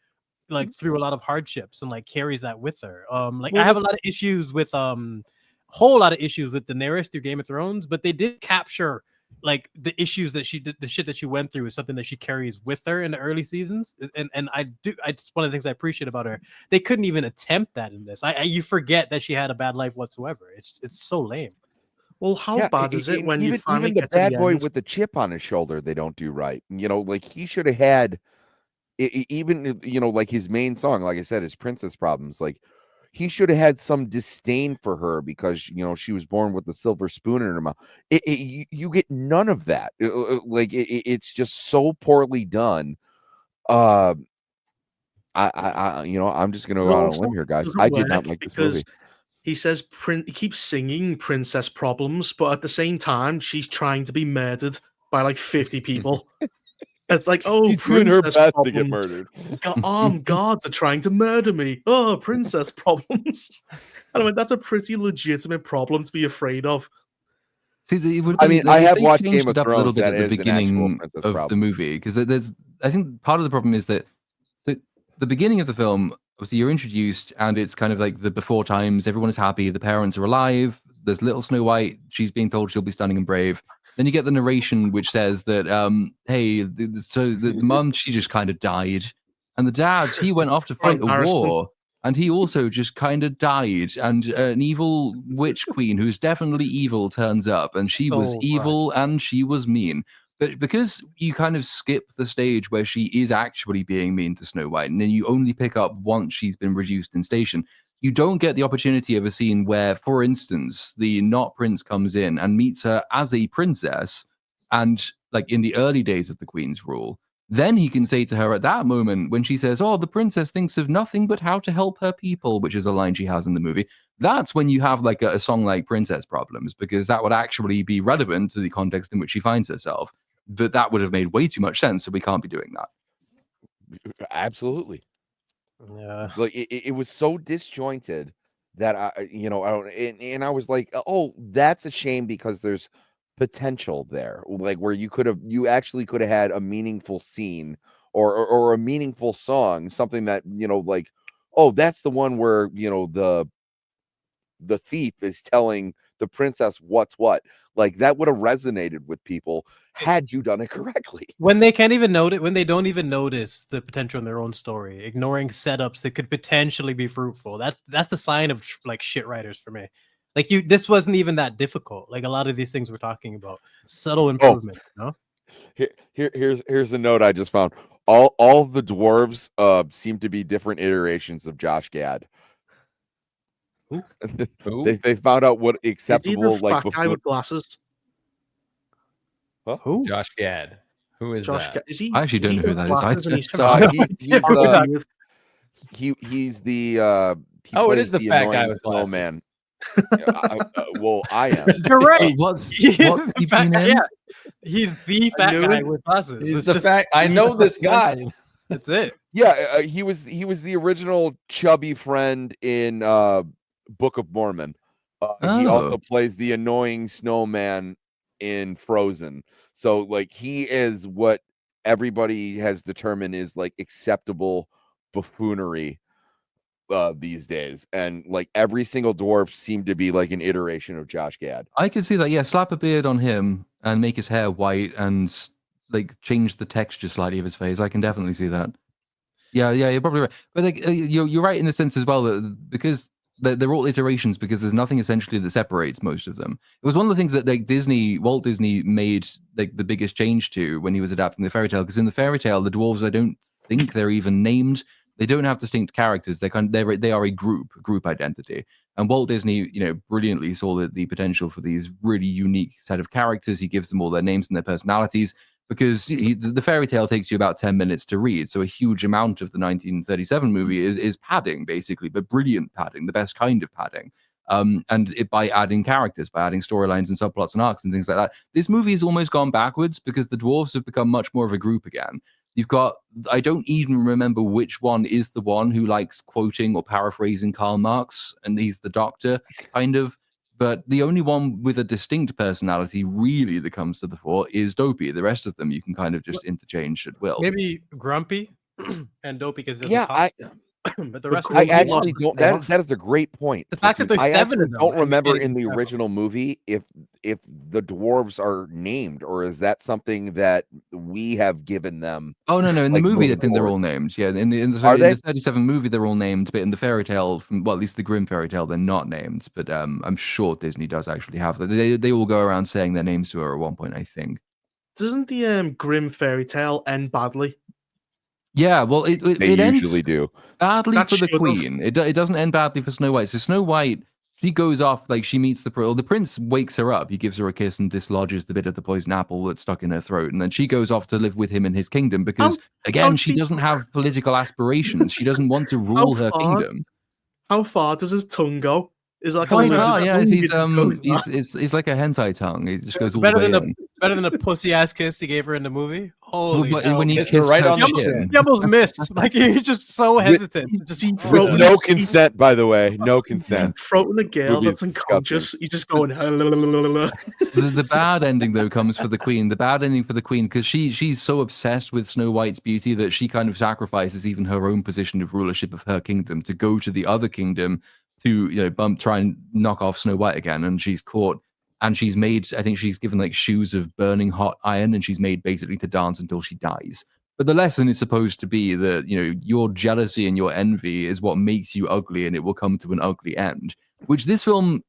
like through a lot of hardships and like carries that with her. Like, I have a lot of issues with whole lot of issues with Daenerys through Game of Thrones, but they did capture like the issues that she did, the shit that she went through is something that she carries with her in the early seasons. And it's one of the things I appreciate about her. They couldn't even attempt that in this. You forget that she had a bad life whatsoever. It's so lame. Well, how Yeah, bad is it when you even finally the get to bad the boy end? with the chip on his shoulder, they don't do right. Like, he should have had even like his main song, like I said, his princess problems. Like, he should have had some disdain for her because she was born with the silver spoon in her mouth. You get none of that. Like, it's just so poorly done. Uh, I'm just gonna It go out on a also limb here, guys. doesn't I did not work like this because movie. he says he keeps singing princess problems, but at the same time, she's trying to be murdered by like 50 people. It's like, oh, She's doing her princess best to get problems. murdered. Armed guards are trying to murder me. Oh, princess problems. And I mean, that's a pretty legitimate problem to be afraid of. See, it would I be, mean, I if have they watched changed Game of it up a little Thrones. bit That at the is an actual beginning princess of the problem. movie, because I think part of the problem is that the beginning of the film, obviously you're introduced and it's kind of like the before times, everyone is happy, the parents are alive, there's little Snow White, she's being told she'll be stunning and brave. Then you get the narration which says that, hey, so the mum, she just kind of died. And the dad, he went off to fight a embarrassment. war. And he also just kind of died. And an evil witch queen who's definitely evil turns up. And she was So evil and she was mean. But because you kind of skip the stage where she is actually being mean to Snow White, and then you only pick up once she's been reduced in station, you don't get the opportunity of a scene where, for instance, the not prince comes in and meets her as a princess, and like in the early days of the Queen's rule, then he can say to her at that moment when she says, oh, the princess thinks of nothing but how to help her people, which is a line she has in the movie. That's when you have like a song like Princess Problems, because that would actually be relevant to the context in which she finds herself. But that would have made way too much sense, so we can't be doing that. Absolutely. Yeah. Like, it was so disjointed that I don't, and I was like, oh, that's a shame because there's potential there, like where you actually could have had a meaningful scene or a meaningful song, something that like, oh, that's the one where the thief is telling the princess what's what. Like, that would have resonated with people had you done it correctly. When they can't even notice, when they don't even notice the potential in their own story, ignoring setups that could potentially be fruitful. That's the sign of like shit writers for me. Like, this wasn't even that difficult. Like, a lot of these things we're talking about, subtle improvement. Here's a note I just found. All the dwarves seem to be different iterations of Josh Gad. Who? They found out what Is he acceptable, the like, fat guy before. with glasses? Huh? Who? Josh Gad. Who is Josh, that? is he? I actually is don't he know who with that is glasses and either. he's So fat? he's the he Oh, it plays is the fat guy annoying with glasses. snowman. Well, I am. You're right. What's The he fat been guy, in? yeah. He's the I fat knew guy it. with glasses. He's It's the just- fact. I know this guy. That's it. Yeah, he was the original chubby friend in Book of Mormon. He also Oh. plays the annoying snowman in Frozen. So, like, he is what everybody has determined is like acceptable buffoonery these days, and like every single dwarf seemed to be like an iteration of Josh Gad. I could see that. Yeah, slap a beard on him and make his hair white and like change the texture slightly of his face. I can definitely see that. Yeah, you're probably right. But like you're right in the sense as well that because they're all iterations, because there's nothing essentially that separates most of them. It was one of the things that like Walt Disney made like the biggest change to when he was adapting the fairy tale, because in the fairy tale the dwarves, I don't think they're even named. They don't have distinct characters. They are a group identity. And Walt Disney, brilliantly saw the potential for these really unique set of characters. He gives them all their names and their personalities, because the fairy tale takes you about 10 minutes to read. So a huge amount of the 1937 movie is padding, basically, but brilliant padding, the best kind of padding. By adding characters, by adding storylines and subplots and arcs and things like that. This movie has almost gone backwards because the dwarves have become much more of a group again. You've got, I don't even remember which one is the one who likes quoting or paraphrasing Karl Marx, and he's the doctor, kind of. But the only one with a distinct personality really that comes to the fore is Dopey. The rest of them you can kind of just interchange at will. Maybe Grumpy and Dopey, because but the rest. I actually don't. That is a great point. The fact that there's seven of them. I don't remember in the original movie if the dwarves are named, or is that something that we have given them? Oh no! In the movie, I think they're all named. Yeah, in the 37 movie, they're all named, but in the fairy tale, at least the Grimm fairy tale, they're not named. But I'm sure Disney does actually have that. They all go around saying their names to her at one point, I think. Doesn't the Grimm fairy tale end badly? Yeah, well, it usually ends do badly for the queen. It doesn't end badly for Snow White. So Snow White, she goes off, like she meets the prince wakes her up. He gives her a kiss and dislodges the bit of the poison apple that's stuck in her throat, and then she goes off to live with him in his kingdom because she doesn't have political aspirations. She doesn't want to rule her kingdom. How far does his tongue go? Is like quite far, yeah. It's like a hentai tongue. It just goes all the way in. Better than the pussy ass kiss he gave her in the movie. Holy hell. When he kissed her right on the chin. He almost missed. Like he's just so hesitant. With no consent, by the way. No consent. Throating a girl that's unconscious. He's just going. The bad ending though comes for the queen. The bad ending for the queen, because she's so obsessed with Snow White's beauty that she kind of sacrifices even her own position of rulership of her kingdom to go to the other kingdom to try and knock off Snow White again, and she's caught, and she's made, I think she's given like shoes of burning hot iron, and she's made basically to dance until she dies. But the lesson is supposed to be that your jealousy and your envy is what makes you ugly, and it will come to an ugly end, which this film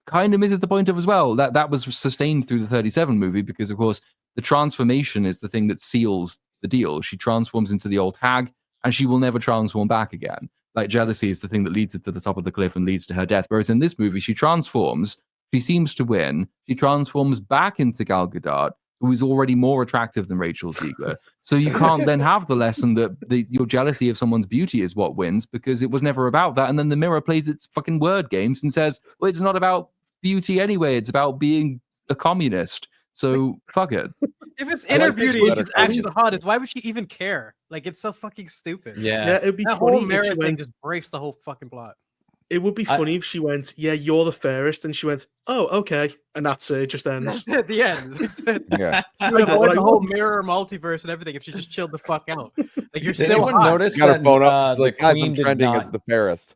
kind of misses the point of as well. That was sustained through the 37 movie, because of course the transformation is the thing that seals the deal. She transforms into the old hag, and she will never transform back again. Like jealousy is the thing that leads her to the top of the cliff and leads to her death. Whereas in this movie, she transforms, she seems to win, she transforms back into Gal Gadot, who is already more attractive than Rachel Zegler. So you can't then have the lesson that your jealousy of someone's beauty is what wins, because it was never about that. And then the mirror plays its fucking word games and says, well, it's not about beauty anyway, it's about being a communist. So fuck it. If it's inner beauty, it's actually the hottest. Why would she even care? Like, it's so fucking stupid. Yeah, it'd be that funny whole if she thing just breaks the whole fucking plot. It would be funny if she went, "Yeah, you're the fairest," and she went, "Oh, okay," and that's it. Just ends at the end. Yeah, the whole mirror multiverse and everything. If she just chilled the fuck out, like you're still hot. Notice got that her phone up. the Like, guys, queen I'm did trending not, as the fairest.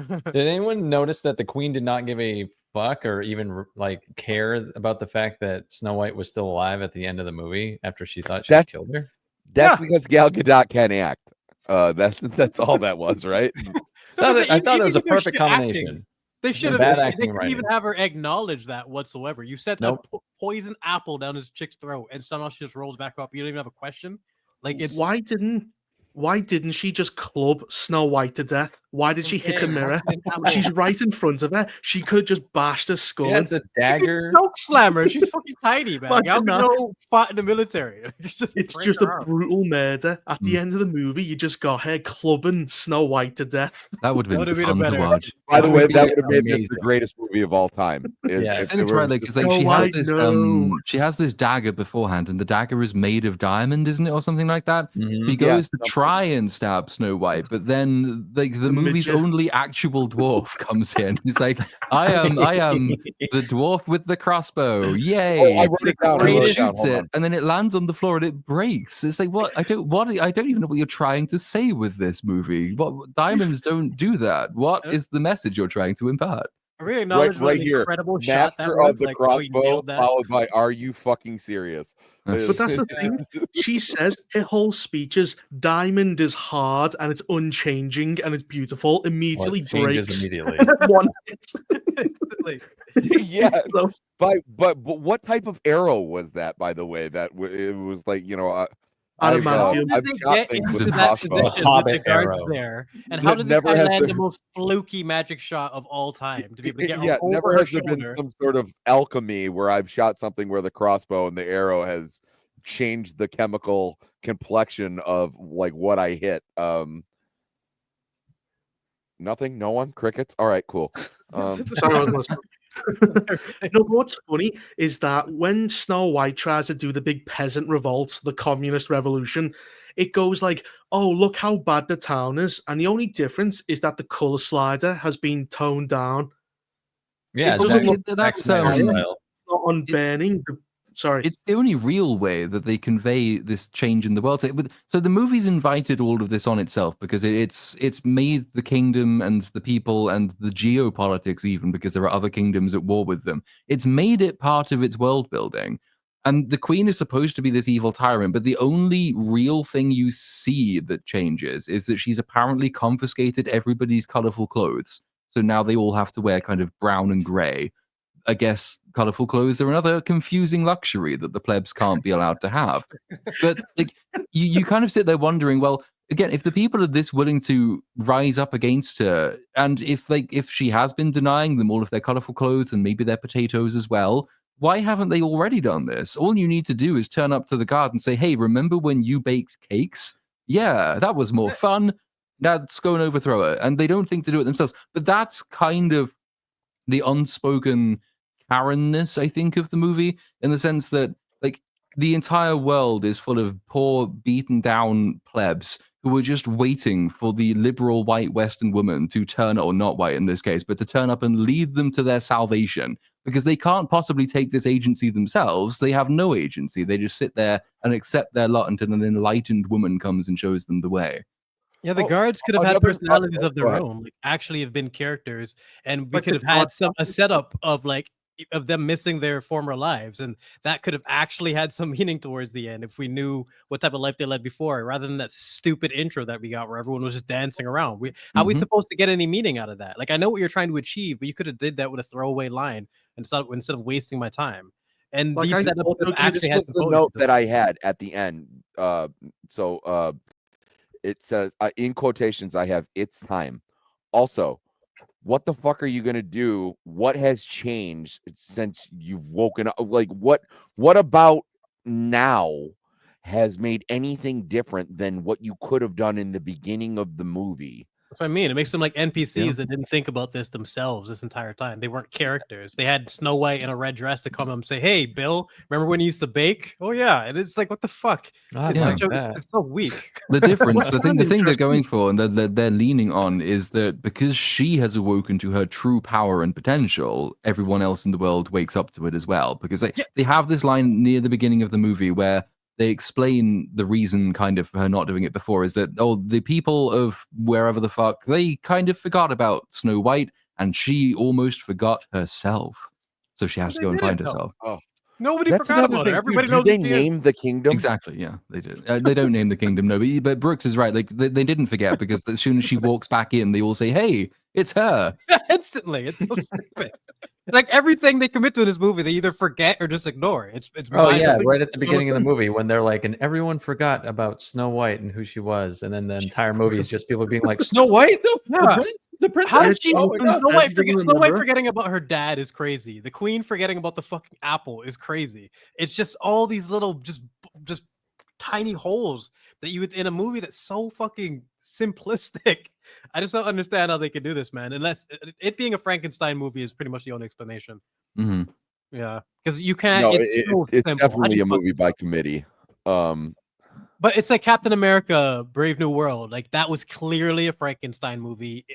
Did anyone notice that the queen did not give a fuck or even like care about the fact that Snow White was still alive at the end of the movie after she thought she killed her? That's because Gal Gadot can't act. That's all that was, right? I thought it was a perfect combination. Acting. They should have. They couldn't even have her acknowledge that whatsoever. You set the poison apple down his chick's throat, and somehow she just rolls back up. You don't even have a question. Like, it's why didn't she just club Snow White to death? Why did she hit the mirror? She's right in front of her. She could have just bashed her skull. She has a dagger. Choke slammer. She's fucking tiny, man. How can no fought in the military? It's just a brutal murder. At the end of the movie, you just got her clubbing Snow White to death. That would have been fun to watch. By the way, that would have made this the greatest movie of all time. It's right, because like she has this dagger beforehand, and the dagger is made of diamond, isn't it, or something like that? He goes to try and stab Snow White, but then like the movie movie's midget. only actual dwarf comes in. He's like, I am the dwarf with the crossbow. Yay! Oh, I wrote it down. I And wrote he it down. shoots Hold it, on. and then it lands on the floor and it breaks. It's like, what? I don't even know what you're trying to say with this movie. What diamonds don't do that. What is the message you're trying to impart? I really acknowledge what Right an here. incredible shot that Master was. of the Like, oh, you crossbow, nailed that. followed by "Are you fucking serious?" But that's the thing. She says her whole speech is diamond is hard and it's unchanging and it's beautiful. Immediately changes breaks immediately. one hit. Instantly. Yeah, It's so- but what type of arrow was that? By the way, that it was like Adamantium. I've They shot get things into with that crossbow. position with the Hobbit guards arrow. there, and how did this Never guy has land there- the most fluky magic shot of all time to be able to get Yeah, over never her has there been shoulder? some sort of alchemy where I've shot something where the crossbow and the arrow has changed the chemical complexion of like what I hit. Nothing, no one, crickets. All right, cool. Sorry, I was listening. No, but what's funny is that when Snow White tries to do the big peasant revolt, the communist revolution, it goes like, oh, look how bad the town is. And the only difference is that the color slider has been toned down. Yeah, It doesn't look that's Zack Snyder um, style. It's not on burning. Sorry. it's the only real way that they convey this change in the world. So the movie's invited all of this on itself because it's made the kingdom and the people and the geopolitics, even because there are other kingdoms at war with them. It's made it part of its world building. And the queen is supposed to be this evil tyrant, but the only real thing you see that changes is that she's apparently confiscated everybody's colorful clothes. So now they all have to wear kind of brown and gray. I guess colorful clothes are another confusing luxury that the plebs can't be allowed to have. But like you kind of sit there wondering, well, again, if the people are this willing to rise up against her, and if she has been denying them all of their colorful clothes and maybe their potatoes as well, why haven't they already done this? All you need to do is turn up to the guard and say, hey, remember when you baked cakes? Yeah, that was more fun. Let's go and overthrow it. And they don't think to do it themselves. But that's kind of the unspoken Karen-ness, I think, of the movie, in the sense that like the entire world is full of poor, beaten down plebs who are just waiting for the liberal white Western woman to turn, or not white in this case, but to turn up and lead them to their salvation, because they can't possibly take this agency themselves. They have no agency. They just sit there and accept their lot until an enlightened woman comes and shows them the way. Yeah, the Oh, guards could have had another- personalities of go their ahead. own, like actually have been characters, and we Like could the have had God a setup of like of them missing their former lives, and that could have actually had some meaning towards the end if we knew what type of life they led before, rather than that stupid intro that we got where everyone was just dancing around. How are we Mhm. supposed to get any meaning out of that? Like, I know what you're trying to achieve, but you could have did that with a throwaway line instead of wasting my time. And Like, these I setups thought could have this actually This had was some the potency note to that them. I had at the end. It says in quotations, I have "it's time." Also, what the fuck are you gonna do? What has changed since you've woken up? Like, what about now has made anything different than what you could have done in the beginning of the movie? That's what I mean. It makes them like NPCs Yeah. that didn't think about this themselves this entire time. They weren't characters. They had Snow White in a red dress to come and say, "Hey, Bill, remember when you used to bake?" Oh yeah, and it's like, what the fuck? It's Yeah. it's so weak. The difference, What's the thing they're interesting- going for and that they're leaning on is that because she has awoken to her true power and potential, everyone else in the world wakes up to it as well. Because they have this line near the beginning of the movie where they explain the reason kind of for her not doing it before is that, oh, the people of wherever the fuck, they kind of forgot about Snow White and she almost forgot herself. So she has to They go and find didn't, though. herself. Nobody That's forgot another about thing. her. Everybody Dude, knows do they who she is. name the kingdom? Exactly, yeah, they did. They don't name the kingdom, no, but Brooks is right. Like they didn't forget because as soon as she walks back in, they all say, "Hey, it's her." Instantly. It's so stupid. Like everything they commit to in this movie, they either forget or just ignore. It's Oh yeah, mindlessly- right at the beginning of the movie when they're like, and everyone forgot about Snow White and who she was, and then the entire movie is just people being like, Snow White, Yeah. the princess. How does she? Oh my God. Snow White, Everybody Snow White remember? forgetting about her dad is crazy. The Queen forgetting about the fucking apple is crazy. It's just all these little, just tiny holes that you in a movie that's so fucking simplistic. I just don't understand how they could do this, man. Unless it being a Frankenstein movie is pretty much the only explanation. hmm Yeah, because you can't. No, It's so it's simple. How do definitely you a fuck movie this by up? committee. But it's like Captain America: Brave New World. Like that was clearly a Frankenstein movie.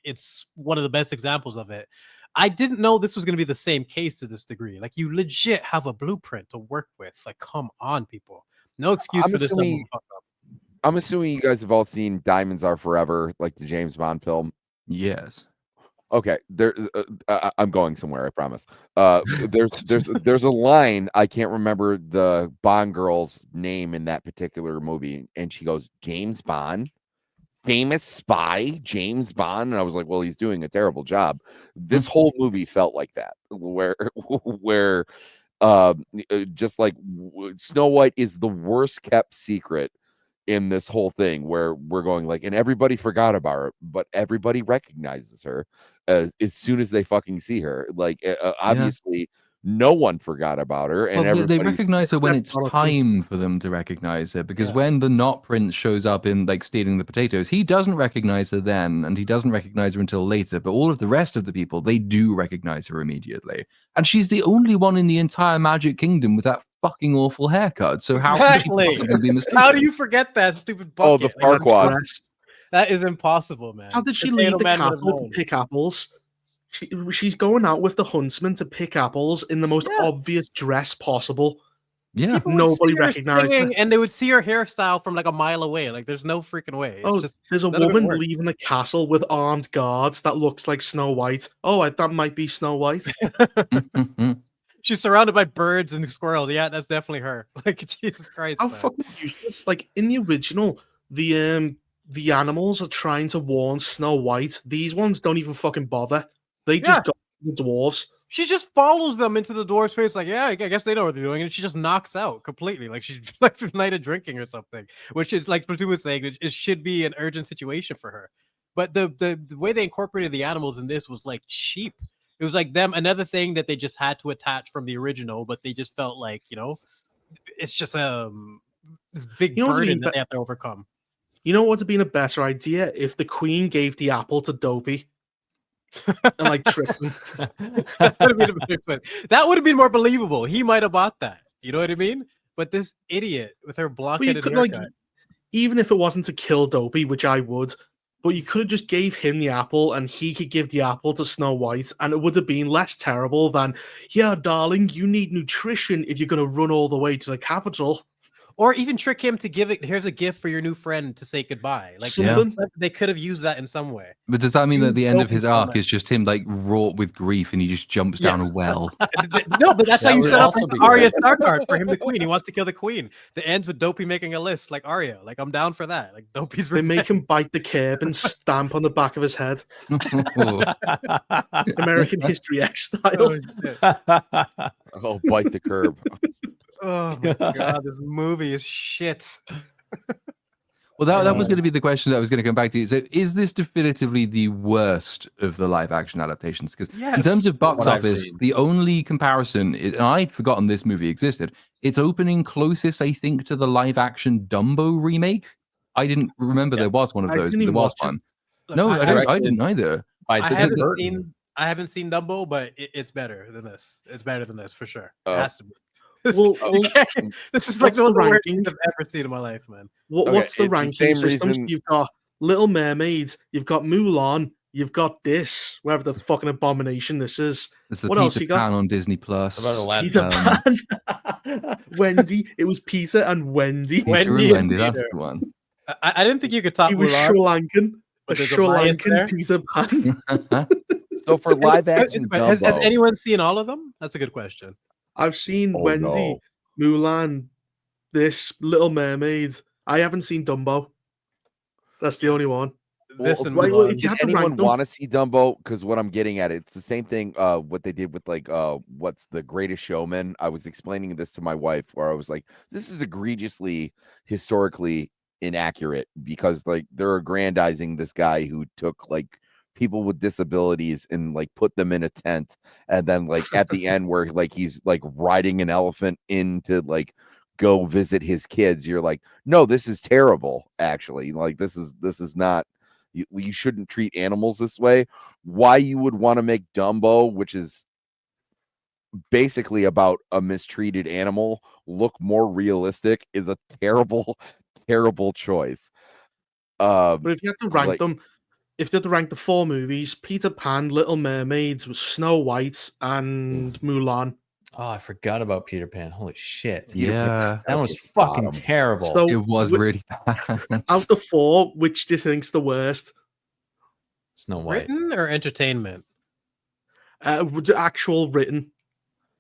It's one of the best examples of it. I didn't know this was going to be the same case to this degree. Like you legit have a blueprint to work with. Like come on, people. No excuse I'm for this. assuming you guys have all seen Diamonds Are Forever, like the James Bond film. Yes. Okay, I'm going somewhere, I promise. There's a line, I can't remember the Bond girl's name in that particular movie, and she goes, James Bond, famous spy, James Bond. And I was like, well, he's doing a terrible job. This whole movie felt like that, where just like Snow White is the worst kept secret in this whole thing, where we're going like, and everybody forgot about her, but everybody recognizes her as soon as they fucking see her. Like, obviously, no one forgot about her, and Well, they everybody recognize her when it's Jonathan. time for them to recognize her, because when the Not Prince shows up in like stealing the potatoes, he doesn't recognize her then, and he doesn't recognize her until later. But all of the rest of the people, they do recognize her immediately, and she's the only one in the entire Magic Kingdom with that fucking awful haircut. So how could she Exactly. possibly be mistaken? How do you forget that stupid Oh, bucket? the Farquaad. That is impossible, man. How did she Potato leave the Man would have castle to known. pick apples? She's going out with the huntsman to pick apples in the most obvious dress possible. Yeah. People would Nobody see her recognized singing, her. and they would see her hairstyle from like a mile away. Like there's no freaking way. It's just There's a none of it woman works. leaving the castle with armed guards that looks like Snow White. Oh, that might be Snow White. She's surrounded by birds and squirrels. Yeah, that's definitely her. Like Jesus Christ. How man. fucking useless! Like in the original, the animals are trying to warn Snow White. These ones don't even fucking bother. They just go to the dwarves. She just follows them into the door space, like, yeah, I guess they know what they're doing, and she just knocks out completely, like she's like night of drinking or something. Which is like Platoon was saying, it should be an urgent situation for her. But the way they incorporated the animals in this was like cheap. It was like them another thing that they just had to attach from the original, but they just felt like it's just this big burden that they have to overcome. You know what would have been a better idea if the Queen gave the apple to Dopey. And like tricked him. That would have been more believable. He might have bought that. You know what I mean? But this idiot with her blockheaded haircut. Even if it wasn't to kill Dopey, which I would, but you could have just gave him the apple and he could give the apple to Snow White, and it would have been less terrible than, yeah, darling, you need nutrition if you're going to run all the way to the capital. Or even trick him to give it. Here's a gift for your new friend to say goodbye. Like they could have used that in some way. But does that mean that the end of his arc is just him like wrought with grief and he just jumps down a well? No, but that's how you set up Arya Stark arc for him, the Queen. He wants to kill the Queen. The ends with Dopey making a list, like Arya. Like I'm down for that. Like Dopey's. They make him bite the curb and stamp on the back of his head. American History X style. Oh, bite the curb. Oh my god, this movie is shit. Well, that was going to be the question that I was going to come back to. So, is this definitively the worst of the live-action adaptations? Because in terms of box office, the only comparison is, and I'd forgotten this movie existed. It's opening closest, I think, to the live-action Dumbo remake. I didn't remember there was one of those. But there was one. No, I didn't either. I haven't seen Dumbo, but it's better than this. It's better than this for sure. It has to be. This is like the worst thing I've ever seen in my life, man. What's the ranking systems? You've got Little Mermaid, you've got Mulan, you've got this, whatever the fucking abomination this is. It's the Peter Pan on Disney Plus. Peter Pan. Wendy. It was Peter and Wendy. Peter and Wendy, that's the one. I didn't think you could top He was Mulan. Sri Lankan. A Sri Lankan Peter Pan. So for live action, has anyone seen all of them? That's a good question. I've seen Wendy, Mulan, this Little Mermaid. I haven't seen Dumbo. That's the only one. This and did anyone want to see Dumbo? Because what I'm getting at, it's the same thing. What they did with what's The Greatest Showman? I was explaining this to my wife, where I was like, this is egregiously historically inaccurate because like they're aggrandizing this guy who took like people with disabilities and like put them in a tent, and then like at the end where like he's like riding an elephant in to like go visit his kids, you're like, no, this is terrible. Actually, like this is not, you shouldn't treat animals this way. Why you would want to make Dumbo, which is basically about a mistreated animal look more realistic is a terrible, terrible choice. But if you had to rank like- them, if you had to rank the 4 movies, Peter Pan, Little Mermaids, Snow White, and Mulan. Oh, I forgot about Peter Pan. Holy shit. Yeah, That was fucking terrible. So it was really bad. out of the 4, which do you think's the worst? Snow White. Written or entertainment? Actual written.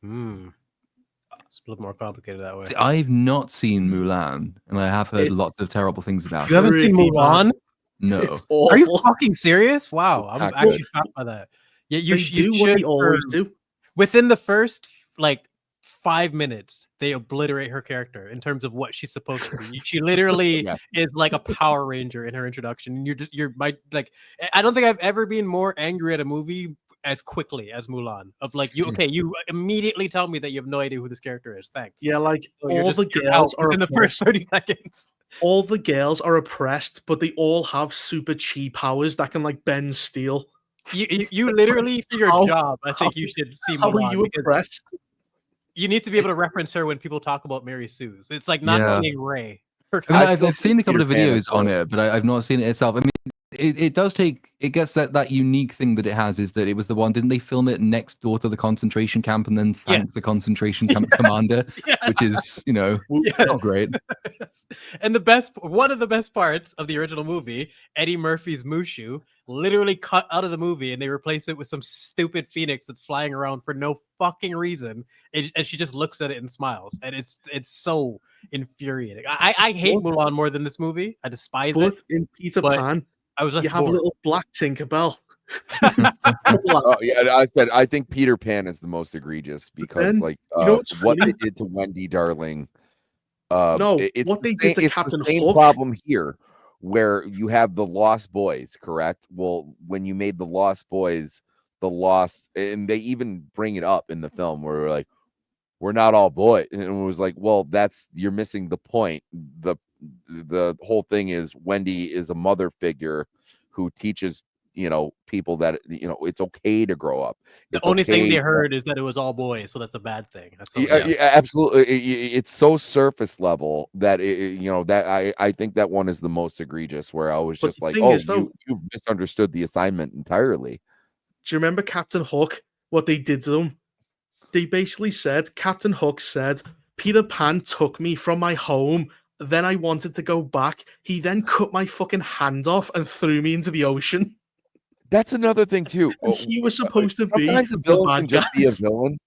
It's a little more complicated that way. See, I've not seen Mulan, and I have heard It's lots of terrible things about You it. haven't seen pretty Mulan? No, It's awful. Are you fucking serious? Wow, I'm Not actually good. shocked by that. Yeah, you They do should what they always for- do. Within the first like 5 minutes, they obliterate her character in terms of what she's supposed to be. She literally Yeah. is like a Power Ranger in her introduction. And I don't think I've ever been more angry at a movie as quickly as Mulan. Of like, you immediately tell me that you have no idea who this character is. Thanks. Yeah, like So you're all the you're girls out are in the first oppressed. 30 seconds. All the girls are oppressed, but they all have super chi powers that can like bend steel. You literally for your How- job, I think you should see How are Mulan you because oppressed? you need to be able to reference her when people talk about Mary Sue's. It's like not Yeah. seeing Ray. I mean, I I've still seen a couple of Peter Pan is videos on better. it, but I've not seen it itself. I mean, it does take, it gets that unique thing that it has is that it was the one, didn't they film it next door to the concentration camp and then thank Yes. the concentration camp commander, Yeah. which is, you know, Yeah. not great. And one of the best parts of the original movie, Eddie Murphy's Mushu, literally cut out of the movie and they replace it with some stupid phoenix that's flying around for no fucking reason. And she just looks at it and smiles. And it's so infuriating. I hate What? Mulan more than this movie. I despise But it. in Peter but Pan, I was you just have a bored. little black Tinkerbell. Oh, yeah, I said I think Peter Pan is the most egregious because, then, like, you know what's what they funny? did to Wendy Darling. No, It's what the they did to it's Captain the same Hook. problem here, where you have the Lost Boys, correct? Well, when you made the Lost Boys, and they even bring it up in the film where we're like, we're not all boys, and it was like, well, you're missing the point. The whole thing is Wendy is a mother figure who teaches people that it's okay to grow up. The It's only thing okay they to- heard is that it was all boys, so that's a bad thing. That's so yeah, absolutely. It's so surface level that I think that one is the most egregious. Where I was But just the like, thing oh, is, though- you misunderstood the assignment entirely. Do you remember Captain Hook? What they did to them? They basically said, Captain Hook said, Peter Pan took me from my home. Then I wanted to go back. He then cut my fucking hand off and threw me into the ocean. That's another thing too. And he was supposed to be Sometimes a the villain bad can just be a guy. villain.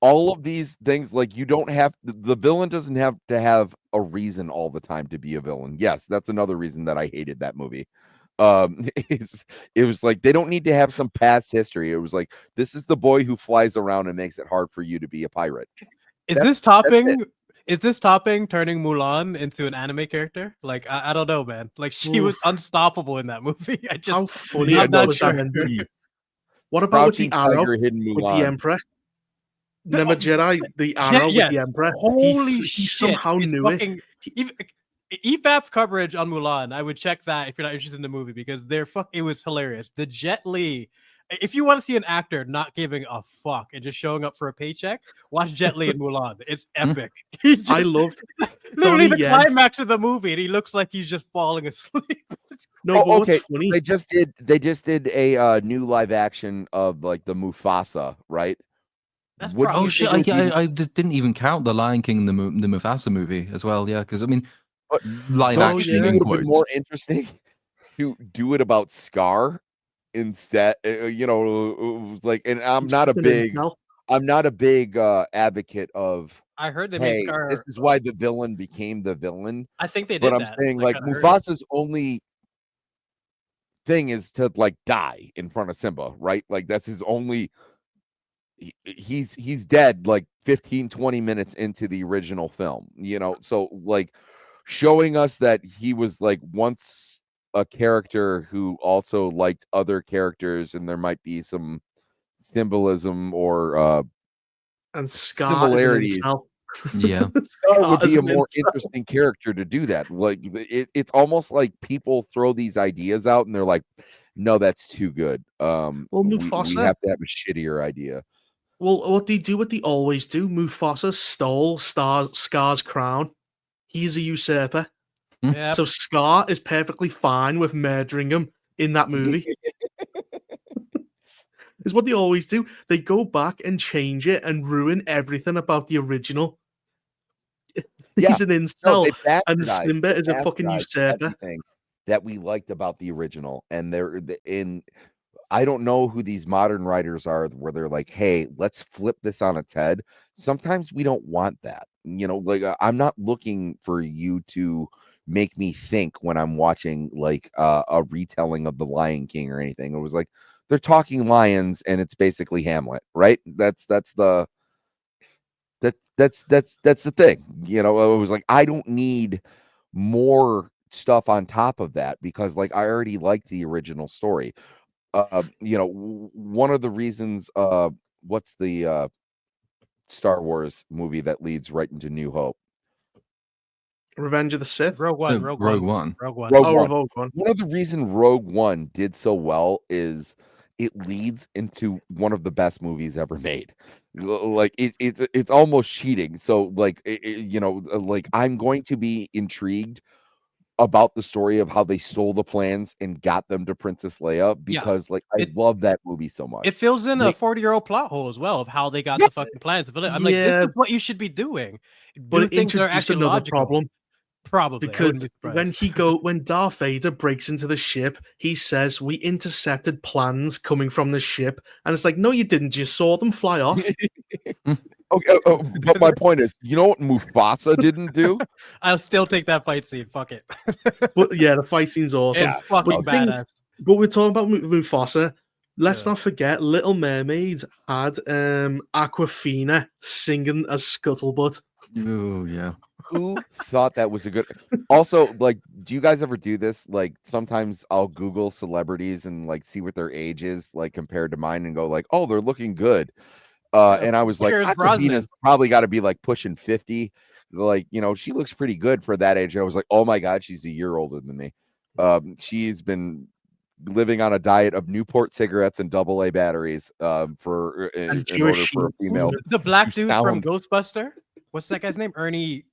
All of these things, like, you don't have the villain doesn't have to have a reason all the time to be a villain. Yes, that's another reason that I hated that movie. It was like they don't need to have some past history. It was like, this is the boy who flies around and makes it hard for you to be a pirate. Is That's- this topping? Is this topping turning Mulan into an anime character? Like I don't know, man. Like she was unstoppable in that movie. I just How funny Yeah, it no, was that sure. ending. What about with the Crouching arrow Tiger, Hidden with the Mulan. Emperor? Remember Jedi, the arrow yeah. with the Emperor? Holy he shit! somehow It's knew it. fucking, even EFAP coverage on Mulan. I would check that if you're not interested in the movie because it was hilarious. The Jet Li. If you want to see an actor not giving a fuck and just showing up for a paycheck, watch Jet Li in Mulan. It's epic. I loved literally Donnie the Yen. climax of the movie, and he looks like he's just falling asleep. No, Oh, but okay. what's funny? They just did a new live action of like the Mufasa, right? That's Would probably Oh you shit! think it would be- I just didn't even count the Lion King and the Mufasa movie as well. Yeah, because I mean, But live Oh, action yeah. it in would have been quotes. more interesting to do it about Scar instead. Like, and I'm not a big advocate of, I heard they made hey, Scar. this is why the villain became the villain. I think they did But I'm that. saying, I like, kinda heard it. Mufasa's only thing is to like die in front of Simba, right? Like, that's his only. He's dead like 15-20 minutes into the original film, so like showing us that he was like once a character who also liked other characters, and there might be some symbolism or And Scar is an similarities. incel. Yeah, Scar would Scar is be a an more incel. interesting character to do that. Like, it's almost like people throw these ideas out and they're like, no, that's too good. Well, We Mufasa. have to have a shittier idea. Well, what they always do. Mufasa stole Scar's crown. He's a usurper. Yeah. So Scar is perfectly fine with murdering him in that movie. Is what they always do. They go back and change it and ruin everything about the original. Yeah. He's an No, incel, they and Simba is a fucking bastardized usurper. everything that we liked about the original, and I don't know who these modern writers are where they're like, hey, let's flip this on its head. Sometimes we don't want that. Like I'm not looking for you to make me think when I'm watching like a retelling of The Lion King or anything. It was like they're talking lions and it's basically Hamlet, right? That's the thing. It was like I don't need more stuff on top of that because like I already like the original story. One of the reasons what's the Star Wars movie that leads right into New Hope? Revenge of the Sith. Rogue One. Rogue One. One. Rogue One. Rogue Oh, One. Rogue One. One of the reasons Rogue One did so well is it leads into one of the best movies ever made. Like it's almost cheating. So like like I'm going to be intrigued about the story of how they stole the plans and got them to Princess Leia because like I love that movie so much. It fills in a Like- 40-year-old plot hole as well of how they got Yeah. the fucking plans. I'm like, this is what you should be doing. But Do it things that are introduced actually another logical. problem. Probably. I wouldn't Because be surprised. when Darth Vader breaks into the ship, he says we intercepted plans coming from the ship, and it's like, no, you didn't. You saw them fly off. Okay, but my point is, you know what Mufasa didn't do? I'll still take that fight scene. Fuck it. But yeah, the fight scene's awesome. It's fucking But the thing- badass. But we're talking about Mufasa. Let's Yeah. not forget, Little Mermaid had Aquafina singing as Scuttlebutt. Oh yeah. Who thought that was a good? Also, like, do you guys ever do this? Like, sometimes I'll Google celebrities and like see what their age is, like compared to mine, and go like, oh, they're looking good. And I was like, Pierce Brosnan. Aquafina's probably got to be like pushing 50. Like, she looks pretty good for that age. And I was like, oh my god, she's a year older than me. She's been living on a diet of Newport cigarettes and AA batteries in order for a female. The black to dude from sound- Ghostbuster. What's that guy's name? Ernie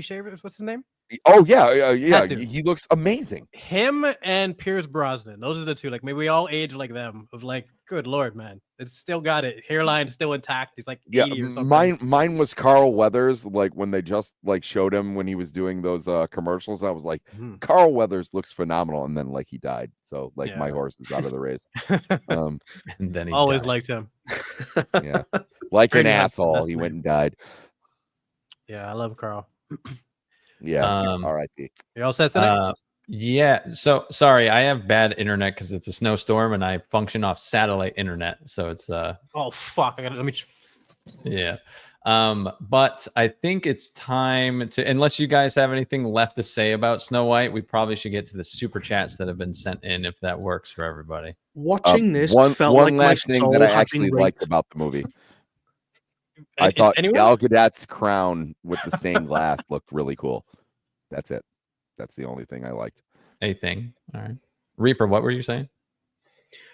Shavers. What's his name? Oh yeah. That dude. He looks amazing. Him and Pierce Brosnan. Those are the two. Like, maybe we all age like them. Of like, good lord, man, it's still got it. Hairline still intact. He's like 80 or something. Mine was Carl Weathers. Like when they just like showed him when he was doing those commercials, I was like, Carl Weathers looks phenomenal. And then like he died, so like my horse is out of the race. And then he always died. liked him. Yeah, like an Pretty much asshole, best he man. went and died. Yeah, I love Carl. Yeah, Um, R.I.P. You all set, Cynic? Yeah. So sorry, I have bad internet because it's a snowstorm and I function off satellite internet. So it's Oh fuck! Let me. yeah. But I think it's time to, unless you guys have anything left to say about Snow White, we probably should get to the super chats that have been sent in if that works for everybody. Watching this one felt like my last thing soul that I had actually been liked raped. about the movie. I thought Gal Gadot's crown with the stained glass looked really cool. That's it. That's the only thing I liked. A thing. All right. Reaper, what were you saying?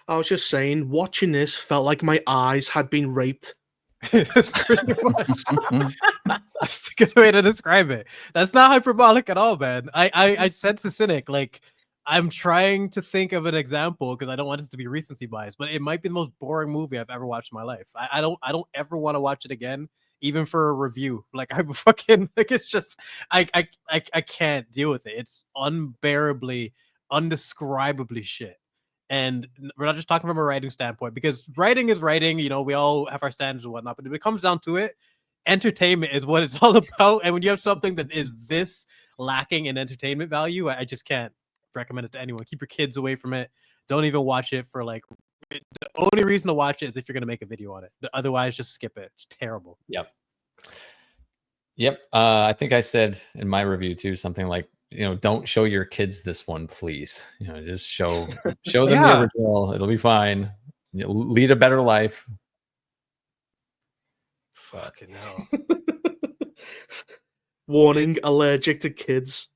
I was just saying, watching this felt like my eyes had been raped. That's pretty much. That's a good way to describe it. That's not hyperbolic at all, man. I said to Cynic, like, I'm trying to think of an example because I don't want this to be recency bias, but it might be the most boring movie I've ever watched in my life. I don't ever want to watch it again, even for a review. Like, I'm fucking like, it's just I can't deal with it. It's unbearably, undescribably shit. And we're not just talking from a writing standpoint, because writing is writing, we all have our standards and whatnot, but if it comes down to it, entertainment is what it's all about. And when you have something that is this lacking in entertainment value, I just can't recommend it to anyone. Keep your kids away from it. Don't even watch it for like, the only reason to watch it is if you're going to make a video on it. Otherwise, just skip it. It's terrible. Yep. I think I said in my review too, something like, don't show your kids this one, please. Just show them the original. It'll be fine. Lead a better life. Fucking hell. Warning: allergic to kids.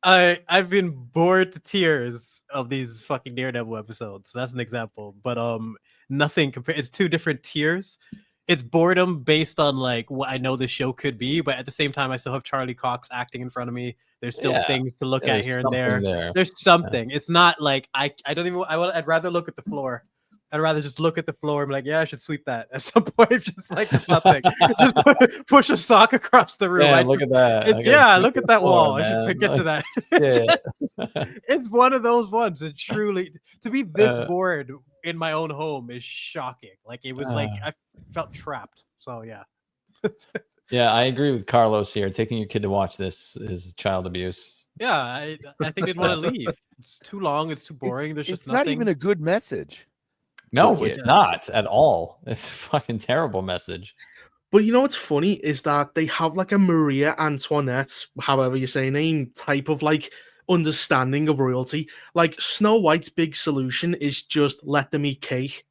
I've been bored to tears of these fucking Daredevil episodes. That's an example, but nothing compared. It's two different tiers. It's boredom based on like what I know the show could be, but at the same time, I still have Charlie Cox acting in front of me. There's still things to look at here and there. There's something. It's not like I don't even. I'd rather look at the floor. I'd rather just look at the floor and be like, yeah, I should sweep that at some point. Just like there's nothing. Just push a sock across the room. Yeah, look at that. Look at that wall. Man. I should get to that. Yeah. It's one of those ones. It truly to be this bored in my own home is shocking. Like it was like I felt trapped. So yeah. Yeah, I agree with Carlos here. Taking your kid to watch this is child abuse. Yeah, I think they'd want to leave. It's too long. It's too boring. There's just nothing. Not even a good message. No, it's not at all. It's a fucking terrible message. But you know what's funny is that they have like a Maria Antoinette, however you say her name, type of like understanding of royalty. Like Snow White's big solution is just let them eat cake.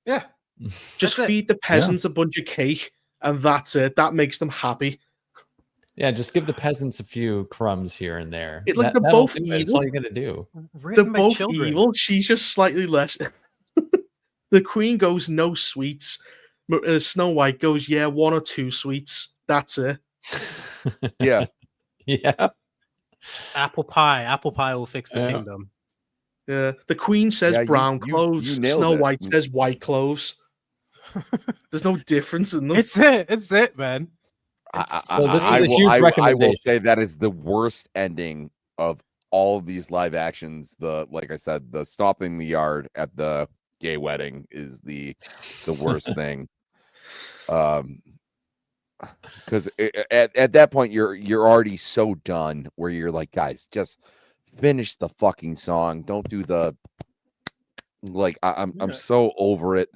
Yeah. Just feed the peasants a bunch of cake and that's it. That makes them happy. Yeah, just give the peasants a few crumbs here and there. They're both evil. That's all you gotta do. They're both evil. She's just slightly less. The Queen goes no sweets. Snow White goes, yeah, 1 or 2 sweets. That's it. Yeah. Yeah. Apple pie. Apple pie will fix the kingdom. Yeah. The Queen says brown clothes. Snow White says white clothes. There's no difference in them. It's it, man. So this is a huge recommendation. I will say that is the worst ending of all of these live actions. Like I said, the stomping the yard at the gay wedding is the worst thing. Because at that point you're already so done where you're like, guys, just finish the fucking song. Don't do the like. I'm so over it.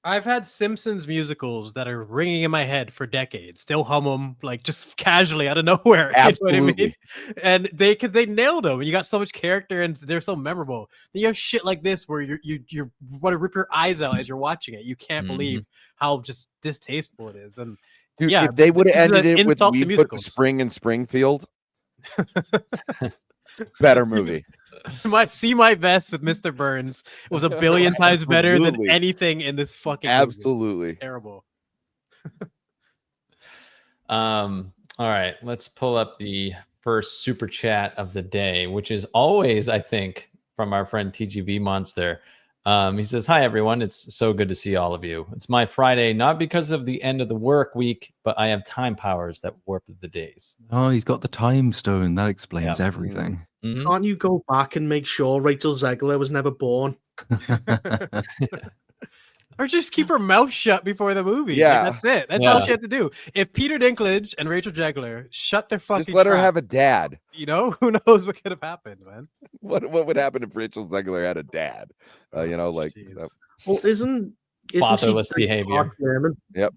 I've had Simpsons musicals that are ringing in my head for decades. Still hum them like just casually out of nowhere. Absolutely. You know what I mean? And because they nailed them, and you got so much character, and they're so memorable. Then you have shit like this where you want to rip your eyes out as you're watching it. You can't believe how just distasteful it is. And dude, if they would have ended it with "We Put the Spring in Springfield," better movie. See My Vest with Mr. Burns was a billion times better than anything in this fucking movie. It's terrible. All right, let's pull up the first super chat of the day, which is always, I think, from our friend TGV Monster. He says, hi, everyone. It's so good to see all of you. It's my Friday, not because of the end of the work week, but I have time powers that warp the days. Oh, he's got the time stone. That explains everything. Mm-hmm. Can't you go back and make sure Rachel Zegler was never born? Or just keep her mouth shut before the movie. Yeah. Like, that's it. That's all she had to do. If Peter Dinklage and Rachel Zegler shut their fucking just let her have a dad. You know, who knows what could have happened, man? What would happen if Rachel Zegler had a dad? You know, like well, isn't fatherless she behavior? Part German? Yep.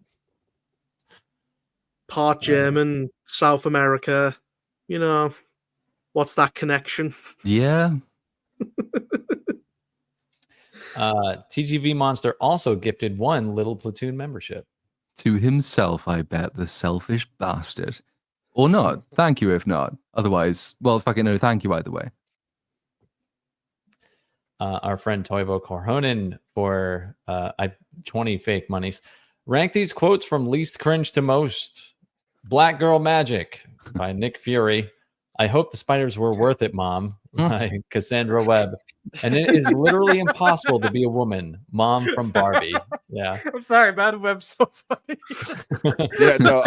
Part German, South America. You know, what's that connection? Yeah. TGV Monster also gifted 1 little Platoon membership. To himself, I bet, the selfish bastard. Or not. Thank you if not. Otherwise, well, fucking no, thank you either way. Our friend Toivo Korhonen for 20 fake monies. Rank these quotes from least cringe to most. Black Girl Magic by Nick Fury. I hope the spiders were worth it, Mom, by Cassandra Webb. And it is literally impossible to be a woman. Mom from Barbie. Yeah. I'm sorry, Madam Web's so funny. Yeah, no,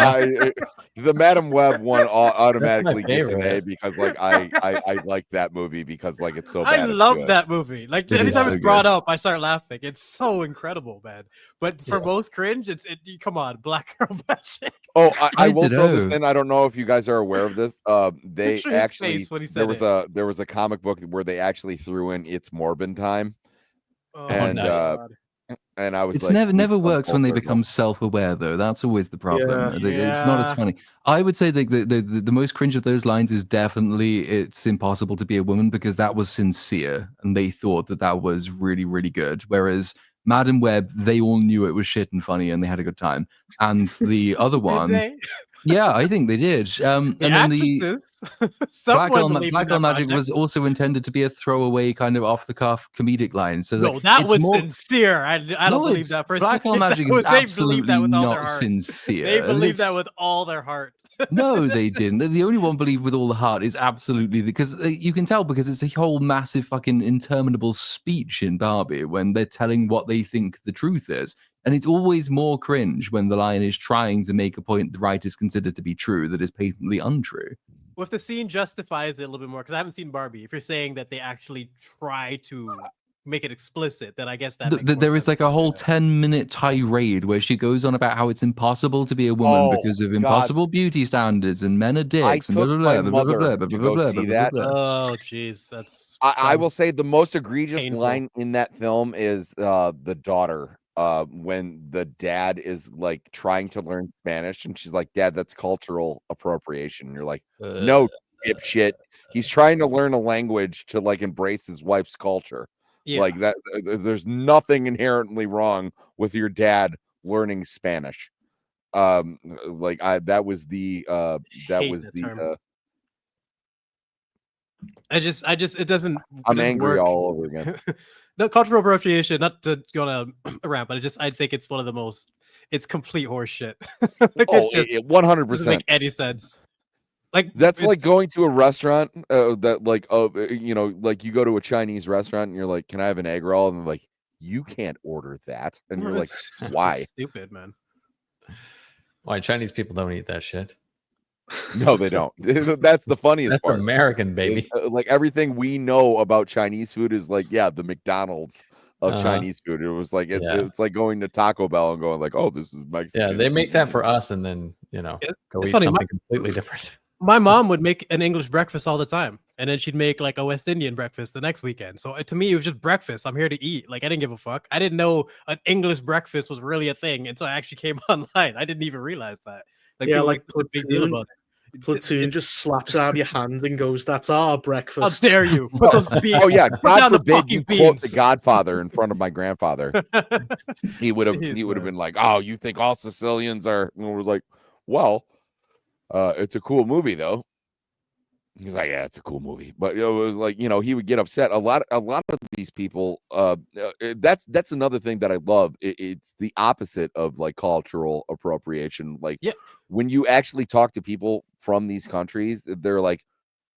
the Madam Web one automatically gets an A because like I like that movie because like it's so bad. I love that movie. Like anytime it's brought up, I start laughing. It's so incredible, man. But for most cringe, come on, Black Girl Magic. Oh, I will throw this in. I don't know if you guys are aware of this. They Picture actually his face when he there said was a comic book where they actually threw in It's Morbin Time. Oh, and nice. And I was it's like, never works when they become self-aware, though. That's always the problem. It's not as funny. I would say the most cringe of those lines is definitely "It's impossible to be a woman" because that was sincere and they thought that was really, really good. Whereas Madam Web, they all knew it was shit and funny and they had a good time. And the other one, Yeah, I think they did. And The then the actresses. Black Someone believed in Black that Girl Magic project. was also intended to be a throwaway kind of off the cuff comedic line. So No, like, that it's was more. sincere. I don't No, believe it's that for a Black Girl second. Magic They is believed absolutely that with all their not heart. sincere. They And believed it's- that with all their heart. No, they didn't. The only one believed with all the heart is absolutely because you can tell because it's a whole massive fucking interminable speech in Barbie when they're telling what they think the truth is. And it's always more cringe when the line is trying to make a point the writers consider to be true that is patently untrue. Well, if the scene justifies it a little bit more, because I haven't seen Barbie, if you're saying that they actually try to make it explicit, then I guess that makes more There is sense. like a whole 10-minute tirade where she goes on about how it's impossible to be a woman Oh, because of God. impossible beauty standards and men are I dicks and took my blah, blah, blah, blah, mother blah, to blah, go blah, see blah, that. blah, blah. Oh, jeez, that's. I will sounds say the most egregious painful. line in that film is the daughter when the dad is like trying to learn Spanish and she's like, Dad, that's cultural appropriation. And you're like, no, dipshit. He's trying to learn a language to like embrace his wife's culture. Yeah. Like that, there's nothing inherently wrong with your dad learning Spanish. Like that was the Hate that term. I just it doesn't. I'm angry work. all over again. No, cultural appropriation, not to go on a rant, but I think it's one of the most. It's complete horseshit. Like, Oh, it's just 100%. doesn't make any sense. Like That's like it's- going to a restaurant that like you know, like you go to a Chinese restaurant and you're like, can I have an egg roll? And they're like, you can't order that. And you're like, it's why? stupid, man. Why Chinese people don't eat that shit? No, they don't. That's the funniest That's part. American, is, baby. like everything we know about Chinese food is like, yeah, the McDonald's of Uh-huh. Chinese food. It was like Yeah. it's like going to Taco Bell and going like, oh, this is Mexican. Yeah, they make that for us, and then go It's eat funny, something completely different. My mom would make an English breakfast all the time, and then she'd make like a West Indian breakfast the next weekend. So to me, it was just breakfast. I'm here to eat. Like I didn't give a fuck. I didn't know an English breakfast was really a thing until I actually came online. I didn't even realize that. Like Yeah, people like make a big deal about it. Platoon just slaps it out of your hand and goes, "That's our How breakfast." dare you? Put those beans. Oh yeah, Put God down the forbid fucking you quote the beans. Godfather in front of my grandfather. He would have Jeez, man. been like, oh, you think all Sicilians are? And we're like, well, it's a cool movie though. He's like, yeah, it's a cool movie, but it was like, he would get upset. A lot of these people. That's another thing that I love. It's the opposite of like cultural appropriation. Like, Yeah. when you actually talk to people from these countries, they're like,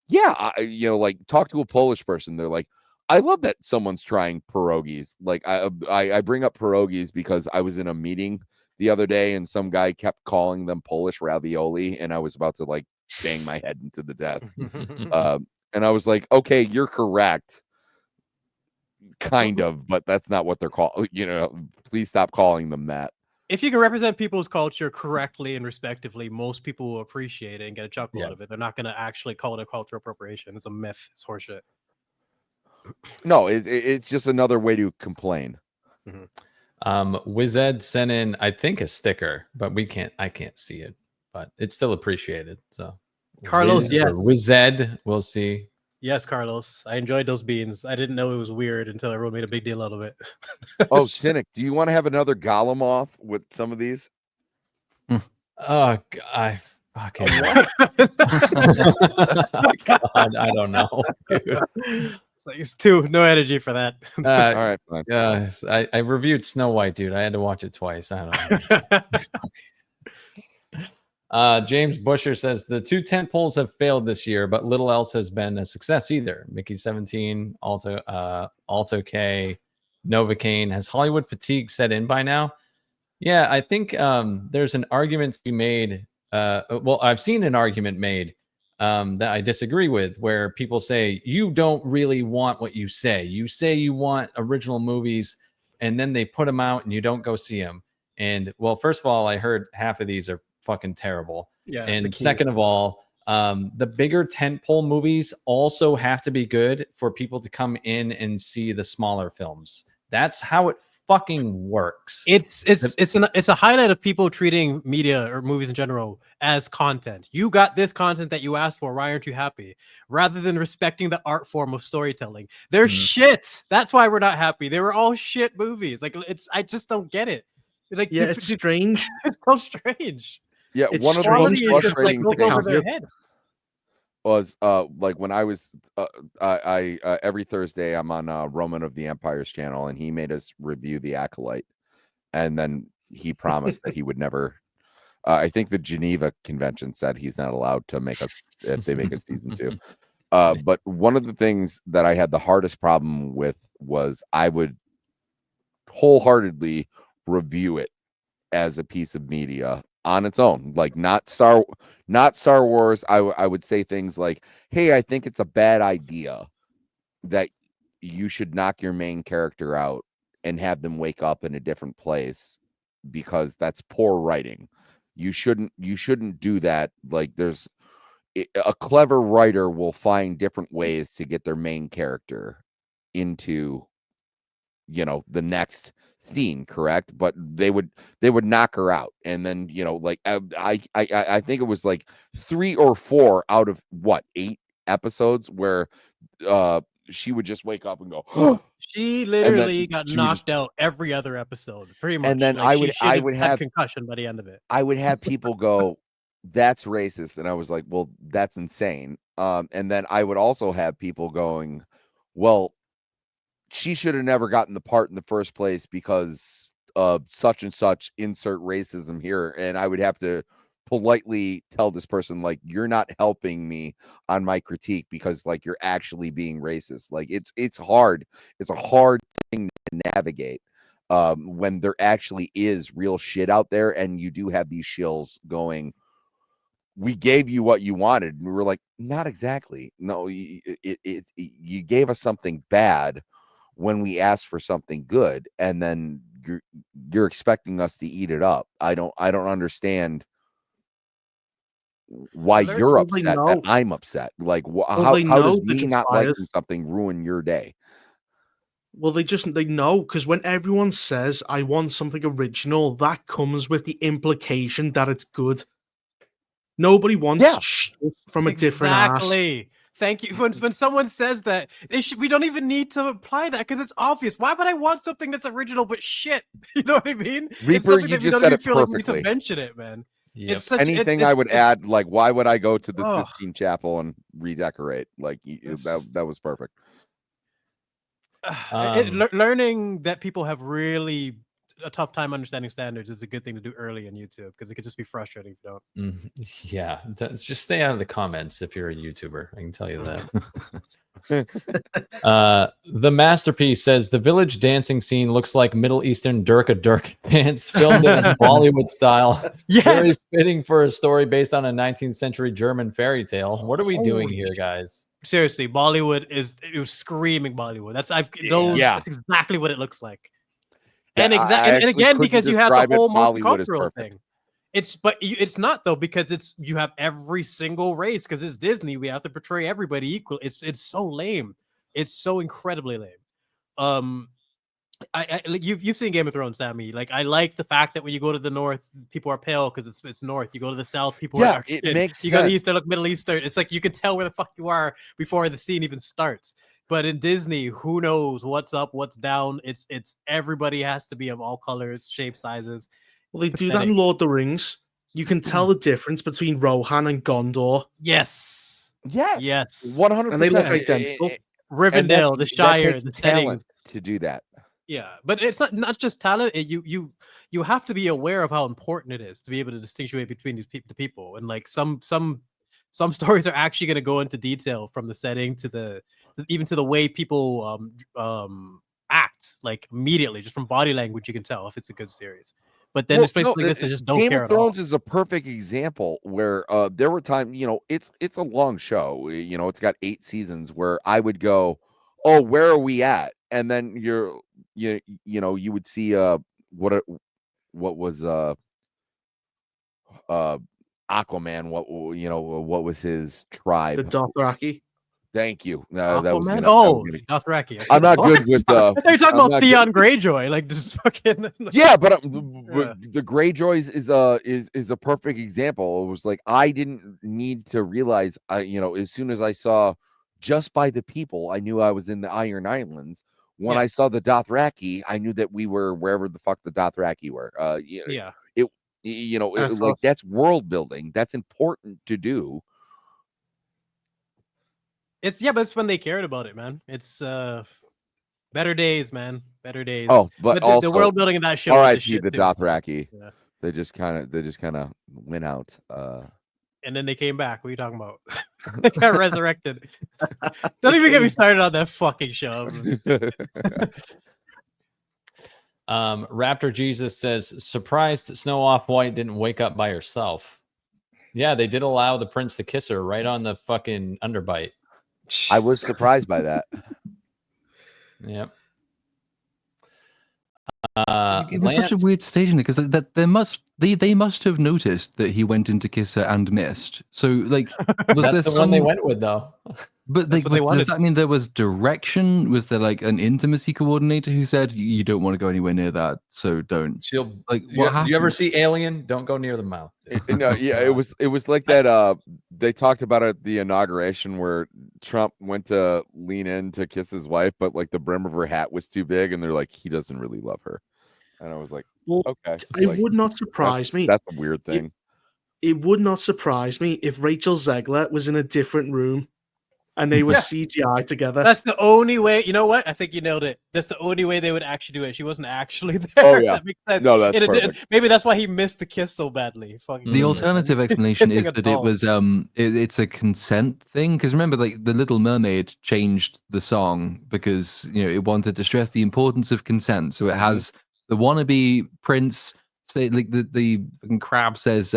yeah, like talk to a Polish person. They're like, I love that someone's trying pierogies. Like I bring up pierogies because I was in a meeting the other day and some guy kept calling them Polish ravioli, and I was about to like bang my head into the desk. And I was like, okay, you're correct. Kind of, but that's not what they're called. Please stop calling them that. If you can represent people's culture correctly and respectively, most people will appreciate it and get a chuckle out of it. They're not going to actually call it a cultural appropriation. It's a myth. It's horseshit. No, it's just another way to complain. Wized sent in, I think, a sticker, but I can't see it, but it's still appreciated. So Carlos, yes. Wized, we'll see. Yes, Carlos. I enjoyed those beans. I didn't know it was weird until everyone made a big deal out of it. Oh, Cynic, do you want to have another Gollum off with some of these? Oh, I fucking God, I don't know, dude. It's too no energy for that. All right, fine. I reviewed Snow White, dude. I had to watch it twice. I don't know. James Busher says the 2 tent poles have failed this year, but little else has been a success either. Mickey 17, Alto K, Novocaine. Has Hollywood fatigue set in by now? Yeah, I think there's an argument to be made. Well, I've seen an argument made that I disagree with, where people say you don't really want what you say. You say you want original movies, and then they put them out, and you don't go see them. And well, first of all, I heard half of these are fucking terrible. Yeah. And second of all, the bigger tentpole movies also have to be good for people to come in and see the smaller films. That's how it fucking works. It's a highlight of people treating media or movies in general as content. You got this content that you asked for. Why aren't you happy? Rather than respecting the art form of storytelling. They're shit. That's why we're not happy. They were all shit movies. Like I just don't get it. Like, yeah, it's strange. It's so strange. Yeah, It's one of the strange most Quality is just like frustrating goes over their things head. was like when I was I every Thursday I'm on Roman of the Empire's channel, and he made us review The Acolyte, and then he promised that he would never. I think the Geneva Convention said he's not allowed to make us if they make a season 2. But one of the things that I had the hardest problem with was I would wholeheartedly review it as a piece of media on its own, like not Star Wars. I would say things like, hey, I think it's a bad idea that you should knock your main character out and have them wake up in a different place, because that's poor writing. You shouldn't do that. Like, a clever writer will find different ways to get their main character into the next scene, correct? But they would knock her out, and then like I think it was like 3 or 4 out of what 8 episodes where she would just wake up and go She and then literally got she would just, knocked out every other episode, pretty much. and then Like she I should would have had have concussion by the end of it. I would have people go, that's racist, and I was like, well, that's insane. And then I would also have people going, well, she should have never gotten the part in the first place because of such and such, insert racism here. And I would have to politely tell this person, like, you're not helping me on my critique, because like you're actually being racist. Like it's hard. It's a hard thing to navigate when there actually is real shit out there, and you do have these shills going, we gave you what you wanted, and we were like, not exactly. No, you gave us something bad when we asked for something good, and then you're expecting us to eat it up. I don't understand why you're Well, they upset that know. I'm upset. Like, Well, they how know does that me you're not biased. liking something ruin your day? Well, they know, because when everyone says I want something original, that comes with the implication that it's good. Nobody wants Yeah. shit from a different ass. Exactly. Thank you. When someone says that, we don't even need to apply that because it's obvious. Why would I want something that's original but shit? You know what I mean? It's Reaper, something you that we just don't said even it feel like we need to perfectly. mention it, man. Yep. It's such Anything I would add, like, why would I go to the Oh. Sistine Chapel and redecorate? Like, that was perfect. Learning that people have really a tough time understanding standards is a good thing to do early in YouTube, because it could just be frustrating if you don't. Yeah, just stay out of the comments if you're a YouTuber. I can tell you that. The Masterpiece says the village dancing scene looks like Middle Eastern Durka dance filmed in a Bollywood style. Yes, very fitting for a story based on a 19th century German fairy tale. What are we doing here, guys? seriously, Bollywood it was screaming Bollywood. That's Yeah. That's exactly what it looks like. Yeah, And actually again, couldn't because you have the describe it. whole Bollywood is multicultural perfect. thing. It's not though, because you have every single race, because it's Disney. We have to portray everybody equal. It's so lame. It's so incredibly lame. I like you've seen Game of Thrones, Sammy. Like, I like the fact that when you go to the north, people are pale because it's north. You go to the south, people are dark it skinned. makes You go to the sense. east, they look Middle Eastern. It's like you can tell where the fuck you are before the scene even starts. But in Disney, who knows what's up, what's down? It's everybody has to be of all colors, shapes, sizes. Well, they do that in Lord of the Rings. You can tell the difference between Rohan and Gondor. Yes. Yes. Yes. 100%. And they look identical. Rivendell, the Shire, takes the talent settings. to do that. Yeah, but it's not just talent. You have to be aware of how important it is to be able to distinguish between the people. And like some stories are actually going to go into detail, from the setting to even to the way people act. Like, immediately, just from body language, you can tell if it's a good series. But then there's places like this that just don't Game care of at all. Thrones is a perfect example where there were times, it's a long show. It's got 8 seasons where I would go, oh, where are we at? And then you would see what was Aquaman, what was his tribe? The Dothraki. Thank you. Aquaman? Dothraki. I'm not good with I thought you were talking about Theon Greyjoy, like just fucking. Yeah, but the Greyjoys is a perfect example. It was like, I didn't need to realize, as soon as I saw Just by the People, I knew I was in the Iron Islands. When I saw the Dothraki, I knew that we were wherever the fuck the Dothraki were. Yeah. You know, That's like awesome. that's world building. That's important to do. It's but it's when they cared about it, man. It's better days, man. Better days. Oh, but the also world building in that show was the R.I.P. shit the too, so, Dothraki. yeah. They just kind of went out. And then they came back. What are you talking about? They got resurrected. Don't even get me started on that fucking show. Raptor Jesus says, surprised Snow Off White didn't wake up by herself. Yeah, they did allow the prince to kiss her right on the fucking underbite. I was surprised by that. Yep. It was such a weird staging because they must have noticed that he went in to kiss her and missed. So like, was That's there the one they went with though. But like, does that mean there was direction? Was there like an intimacy coordinator who said you don't want to go anywhere near that, so don't? She'll Like, what happened? Do you ever see Alien? Don't go near the mouth. No, yeah, it was like that. They talked about it at the inauguration where Trump went to lean in to kiss his wife, but like the brim of her hat was too big, and they're like, he doesn't really love her. And I was like, well, okay, it would not surprise me. That's a weird thing. It would not surprise me if Rachel Zegler was in a different room and they were CGI together. That's the only way. You know what? I think you nailed it. That's the only way they would actually do it. She wasn't actually there. Oh yeah, that makes sense. No, that's perfect. Maybe that's why he missed the kiss so badly. Fucking the alternative explanation is that it was it's a consent thing, because remember, like, the Little Mermaid changed the song because it wanted to stress the importance of consent. So it has the wannabe prince say, like, the crab says,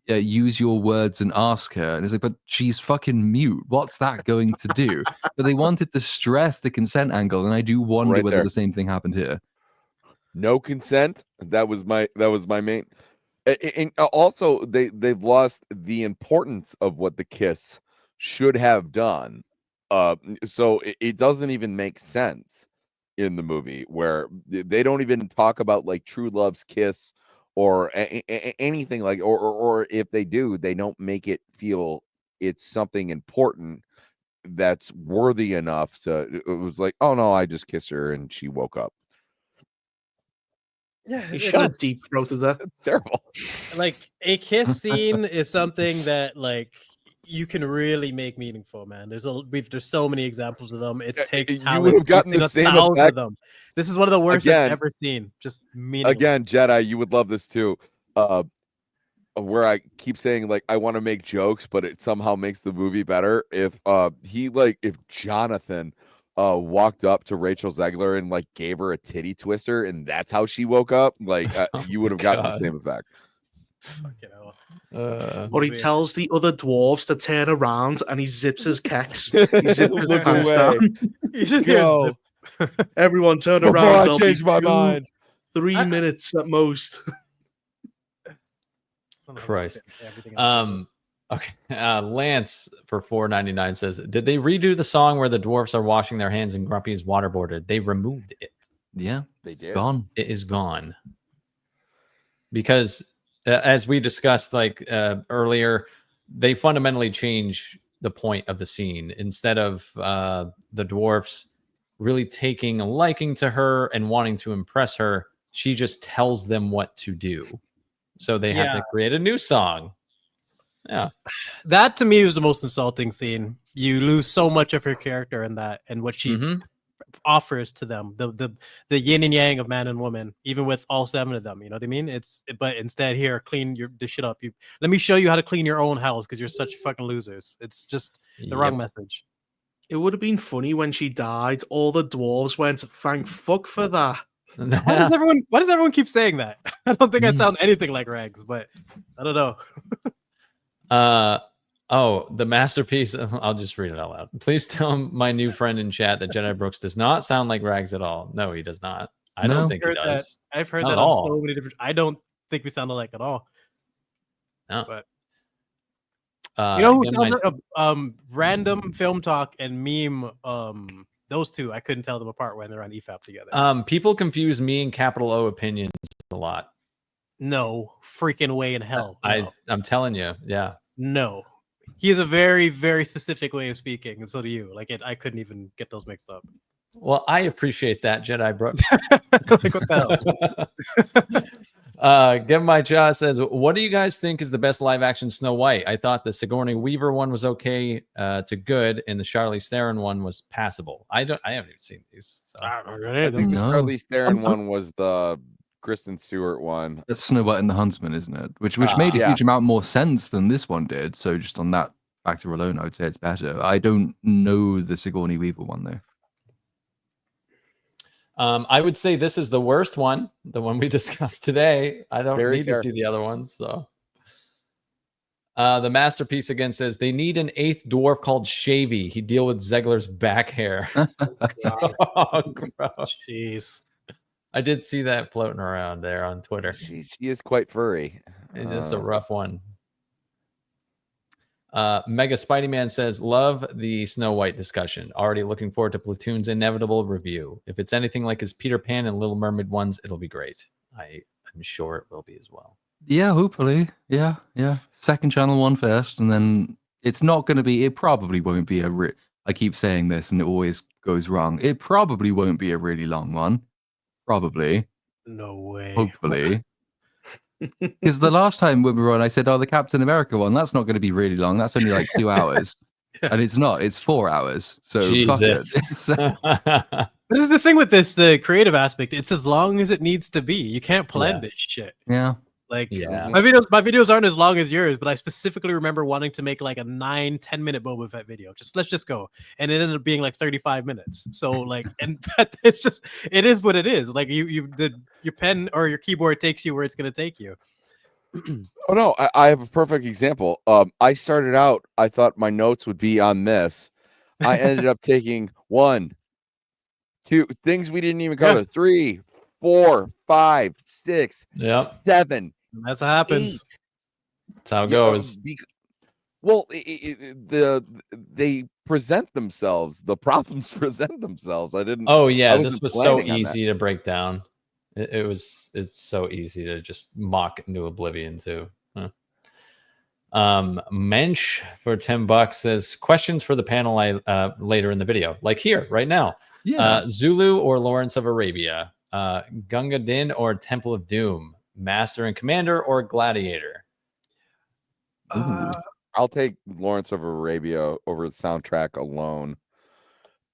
use your words and ask her, and it's like, but she's fucking mute. What's that going to do? But they wanted to stress the consent angle, and I do wonder whether the same thing happened here. No consent. That was my main. And also, they've lost the importance of what the kiss should have done. So it doesn't even make sense in the movie, where they don't even talk about like true love's kiss or anything like, or if they do, they don't make it feel it's something important that's worthy enough to. It was like, oh no, I just kissed her and she woke up. Yeah, he should have deep throated that. It's terrible. Like, a kiss scene is something that, like, you can really make meaningful, man. There's so many examples of them. It takes talent. You would have gotten the same effect. Of them. This is one of the worst I've ever seen. Just meaningful. Again, Jedi, you would love this too. Where I keep saying, like, I want to make jokes, but it somehow makes the movie better. If Jonathan walked up to Rachel Zegler and like gave her a titty twister, and that's how she woke up, like, you would have gotten the same effect. Or he tells the other dwarves to turn around and he zips his kecks. He zips his pants down. He just go. Everyone turn Before around. I change my mind. 3 minutes at most. Christ. Okay. Lance for $4.99 says, did they redo the song where the dwarfs are washing their hands and Grumpy is waterboarded? They removed it. Yeah, they did. Gone. It is gone. Because as we discussed earlier, they fundamentally change the point of the scene. Instead of the dwarfs really taking a liking to her and wanting to impress her, she just tells them what to do. So they have to create a new song. Yeah. That to me was the most insulting scene. You lose so much of her character in that and what she offers to them. The yin and yang of man and woman, even with all 7 of them. You know what I mean? But instead, here, clean this shit up. Let me show you how to clean your own house because you're such fucking losers. It's just the wrong message. It would have been funny when she died. All the dwarves went, thank fuck for that. Why does everyone keep saying that? I don't think I sound anything like Rags, but I don't know. The masterpiece. I'll just read it out loud. Please tell my new friend in chat that Jedi Brooks does not sound like Rags at all. No, he does not. I don't think he does. I've heard that on so many different. I don't think we sound alike at all. No, but who sounds like random film talk and meme? Those two, I couldn't tell them apart when they're on EFAP together. People confuse me and capital O opinions a lot. No freaking way in hell. No. I'm telling you, yeah. No, he has a very, very specific way of speaking, and so do you. Like, I couldn't even get those mixed up. Well, I appreciate that, Jedi Brooks. Like, what the Give My Jaw says, what do you guys think is the best live action Snow White? I thought the Sigourney Weaver one was okay to good, and the Charlize Theron one was passable. I haven't even seen these. So. I don't know. I think the No. Charlize Theron one was the Kristen Stewart one. That's Snow White and the Huntsman, isn't it? Which made a yeah. huge amount more sense than this one did. So just on that factor alone, I would say it's better. I don't know the Sigourney Weaver one though. I would say this is the worst one, the one we discussed today. I don't Very need fair. to see the other ones. So, the Masterpiece again says they need an 8th dwarf called Shavy. He deal with Zegler's back hair. Oh, gross. Jeez. I did see that floating around there on Twitter. She is quite furry. It's just a rough one. Mega Spidey Man says, love the Snow White discussion. Already looking forward to Platoon's inevitable review. If it's anything like his Peter Pan and Little Mermaid ones, it'll be great. I'm sure it will be as well. Yeah, hopefully. Yeah. Second channel one first, and then it's not going to be. It probably won't be I keep saying this, and it always goes wrong. It probably won't be a really long one. Probably. No way. Hopefully. Because the last time when we were on, I said, the Captain America one, that's not going to be really long. That's only like 2 hours. And it's not. It's 4 hours. So Jesus. fuck it. This is the thing with this, the creative aspect. It's as long as it needs to be. You can't plan Yeah. this shit. Yeah. Like Yeah. my videos aren't as long as yours, but I specifically remember wanting to make like a 9-10 minute Boba Fett video. Let's just go. And it ended up being like 35 minutes. So like, and it's just, it is what it is. Like your pen or your keyboard takes you where it's going to take you. Oh no, I have a perfect example. I started out, I thought my notes would be on this. I ended up taking 1, 2 things we didn't even cover. 3, 4, 5, 6, Yep. 7. That's what happens. 8. That's how it goes. Well, they present themselves. The problems present themselves. Oh yeah, I this wasn't was so planning on that. easy to break down. It's so easy to just mock into oblivion too. Mensch for $10 says questions for the panel later in the video, like here right now. Yeah. Zulu or Lawrence of Arabia, Gunga Din or Temple of Doom, Master and Commander or Gladiator. I'll take Lawrence of Arabia over the soundtrack alone.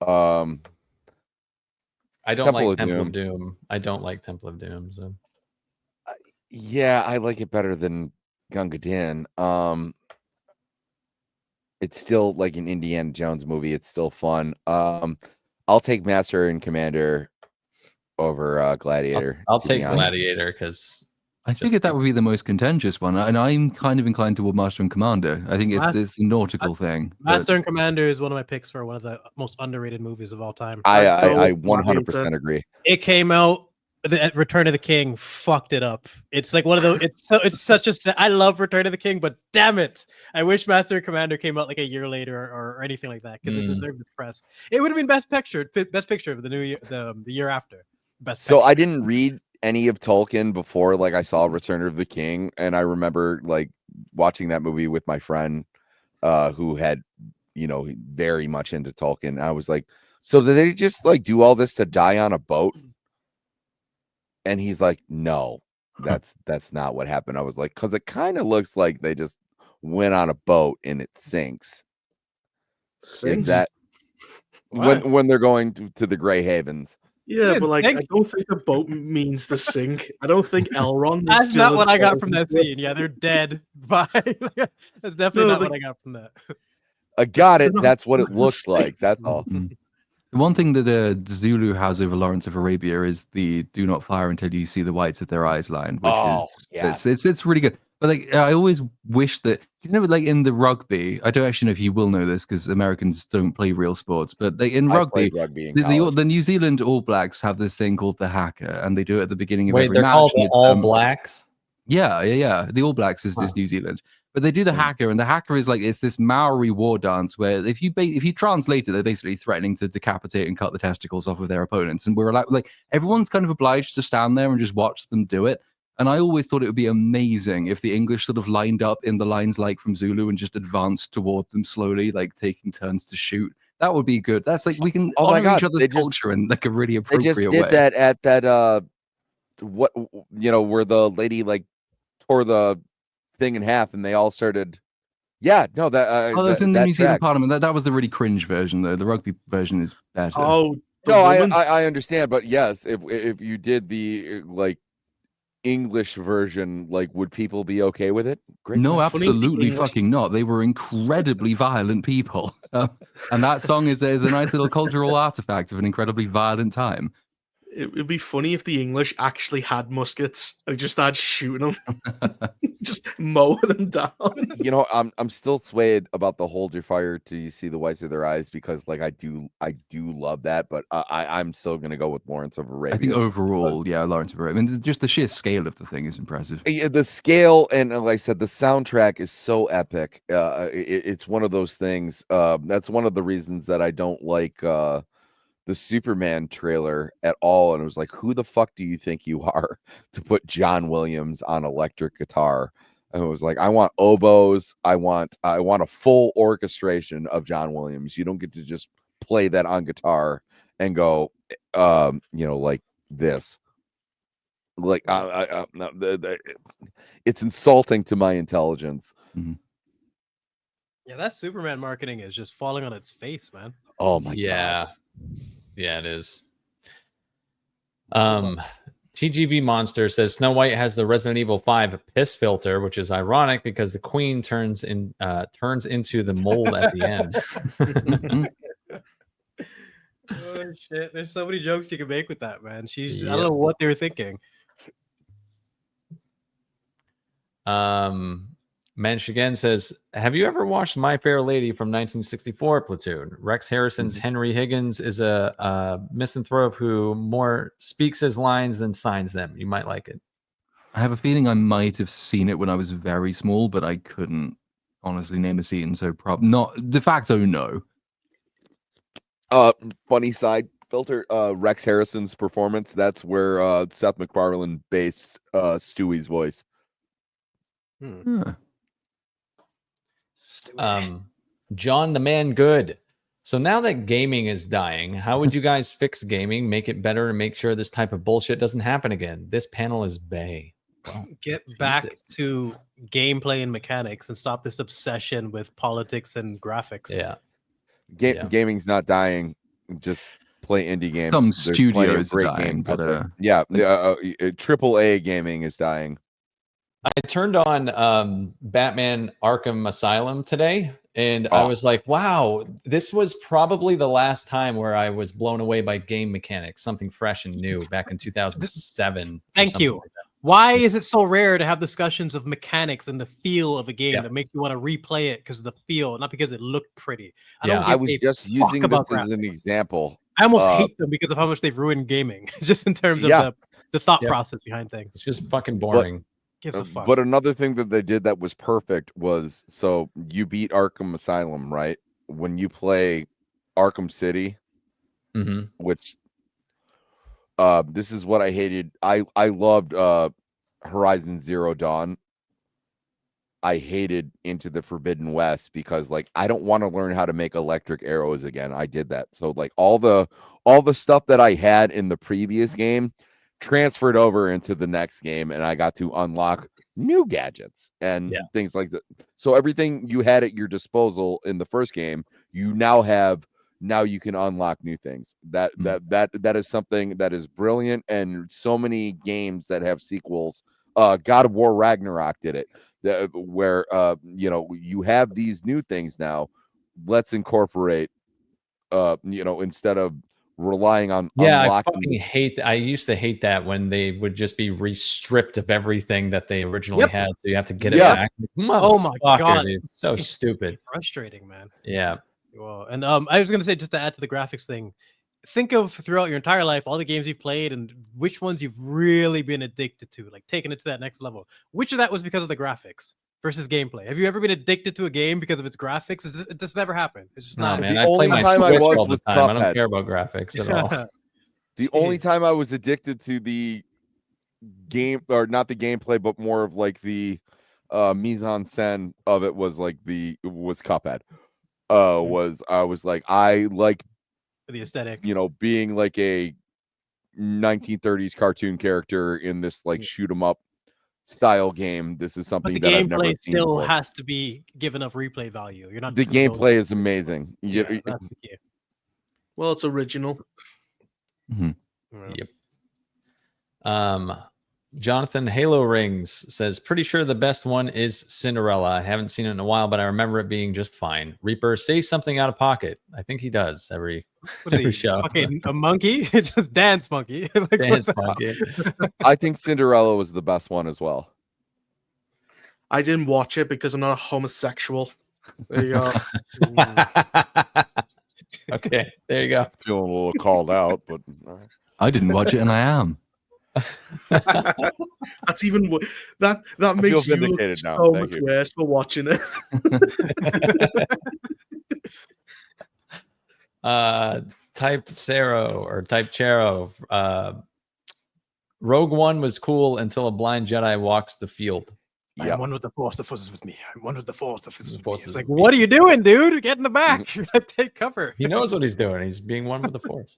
I don't Temple like of Temple of Doom. Doom. I don't like Temple of Doom. So Yeah, I like it better than Gunga Din. It's still like an Indiana Jones movie. It's still fun. I'll take Master and Commander over Gladiator. I'll to be take honest. Gladiator because I figured that would be the most contentious one, and I'm kind of inclined toward Master and Commander. I think it's the nautical thing. Master and Commander is one of my picks for one of the most underrated movies of all time. I Gladiator. 100% agree. It came out at Return of the King, fucked it up. It's like one of those. It's such a. I love Return of the King, but damn it, I wish Master and Commander came out like a year later or anything like that because it deserved its press. It would have been best picture of the new year, the year after. Best. So picture. I didn't read any of Tolkien before like I saw Return of the King, and I remember like watching that movie with my friend who had very much into Tolkien. I was like, so did they just like do all this to die on a boat? And he's like, no, that's not what happened. I was like, because it kind of looks like they just went on a boat and it sinks. Is that when they're going to the Grey Havens? Yeah, but like, I don't think a boat means to sink. I don't think Elrond. That's not what I got from that scene. Yeah, they're dead. Bye. That's definitely not what I got from that. I got it. That's what it looks like. That's all. The one thing that Zulu has over Lawrence of Arabia is the "do not fire until you see the whites of their eyes" line, which it's really good. But like, I always wish that like in the rugby, I don't actually know if you will know this because Americans don't play real sports, but in rugby the New Zealand All Blacks have this thing called the haka, and they do it at the beginning of every match. Wait, they're called the All Blacks? Yeah. The All Blacks is New Zealand. But they do the haka, and the haka is like it's this Maori war dance where if you translate it, they're basically threatening to decapitate and cut the testicles off of their opponents. And we're allowed, like, everyone's kind of obliged to stand there and just watch them do it. And I always thought it would be amazing if the English sort of lined up in the lines like from Zulu and just advanced toward them slowly, like taking turns to shoot. That would be good. That's like we can honor each other's culture in like a really appropriate way. They just did that at that what where the lady like tore the thing in half and they all started. Yeah, no, that Oh, that's in the that New Zealand track. Parliament. That was the really cringe version, though. The rugby version is better. Oh, the No, woman. I understand, but yes, if you did the like English version, like, would people be okay with it? Great No, question. absolutely English- fucking not. They were incredibly violent people. And that song is a nice little cultural artifact of an incredibly violent time. It would be funny if the English actually had muskets and just started shooting them, just mow them down. I'm still swayed about the hold your fire till you see the whites of their eyes, because like I do love that, but I'm still gonna go with Lawrence of Arabia. I think overall, yeah, Lawrence of Arabia. I mean, just the sheer scale of the thing is impressive. The scale and like I said, the soundtrack is so epic. It's one of those things. That's one of the reasons that I don't like the Superman trailer at all. And it was like, who the fuck do you think you are to put John Williams on electric guitar? And it was like, I want oboes. I want a full orchestration of John Williams. You don't get to just play that on guitar and go, like this. Like it's insulting to my intelligence. Mm-hmm. Yeah, that Superman marketing is just falling on its face, man. Oh my god. Yeah, it is. TGV Monster says Snow White has the Resident Evil 5 piss filter, which is ironic because the queen turns into the mold at the end. Oh shit! There's so many jokes you can make with that, man. I Yep. don't know what they were thinking. Mensch again says, have you ever watched My Fair Lady from 1964 Platoon? Rex Harrison's Henry Higgins is a misanthrope who more speaks his lines than signs them. You might like it. I have a feeling I might have seen it when I was very small, but I couldn't honestly name a scene, so not de facto no. Funny side filter, Rex Harrison's performance, that's where Seth MacFarlane based Stewie's voice. Huh. John the Man Good. So now that gaming is dying, how would you guys fix gaming, make it better, and make sure this type of bullshit doesn't happen again? This panel is bae. Well, Get back to gameplay and mechanics and stop this obsession with politics and graphics. Yeah. Gaming's not dying. Just play indie games. Some There's plenty of studios are dying, but AAA gaming is dying. I turned on Batman Arkham Asylum today, and I was like, wow, this was probably the last time where I was blown away by game mechanics, something fresh and new back in 2007. Thank you. Like that. Why is it so rare to have discussions of mechanics and the feel of a game that make you want to replay it because of the feel, not because it looked pretty? I was just using this as an example. I almost hate them because of how much they've ruined gaming, just in terms of the thought process behind things. It's just fucking boring. Gives a fuck. But another thing that they did that was perfect was, so you beat Arkham Asylum, right? When you play Arkham City, which this is what I hated. I loved Horizon Zero Dawn. I hated Into the Forbidden West because like I don't want to learn how to make electric arrows again. I did that. So like all the stuff that I had in the previous game transferred over into the next game, and I got to unlock new gadgets and things like that. So everything you had at your disposal in the first game, you now have. Now you can unlock new things. That is something that is brilliant, and so many games that have sequels. God of War Ragnarok did it, where you have these new things now. Let's incorporate, instead of relying on unlocking. I fucking hate that. I used to hate that when they would just be stripped of everything that they originally had, so you have to get it back. Oh my god, it's so stupid, frustrating, man. Yeah. Well, and I was gonna say, just to add to the graphics thing, think of throughout your entire life all the games you've played and which ones you've really been addicted to, like taking it to that next level. Which of that was because of the graphics versus gameplay? Have you ever been addicted to a game because of its graphics? It just never happened. It's just not. Man, I play my Switch all the time. I don't care about graphics at all. The only time I was addicted to the game, or not the gameplay, but more of like the mise en scène of it, was Cuphead. I was like, I like the aesthetic, being like a 1930s cartoon character in this like shoot 'em up style game. This is But something the that I've never gameplay seen still before. has to be given enough replay value. You're not The just gonna go gameplay is amazing. Yeah, that's the key. Well, it's original. Mhm. Yep. Jonathan Halo Rings says, pretty sure the best one is Cinderella. I haven't seen it in a while, but I remember it being just fine. Reaper, say something out of pocket. I think he does every show. Fucking a monkey, just dance monkey. Like, Dance monkey. I think Cinderella was the best one as well. I didn't watch it because I'm not a homosexual. There you go. Okay, there you go. Feeling a little called out, but I didn't watch it, and I am. That's even that makes feel you look vindicated now. so Thank much you. worse for watching it. Type Cero or Type Chero. Rogue One was cool until a blind Jedi walks the field. I'm one with the Force. The Force is with me. I'm one with the Force. The Force is with me. Force It's is like, with me. what are you doing, dude? Get in the back. Take cover. He knows what he's doing. He's being one with the Force.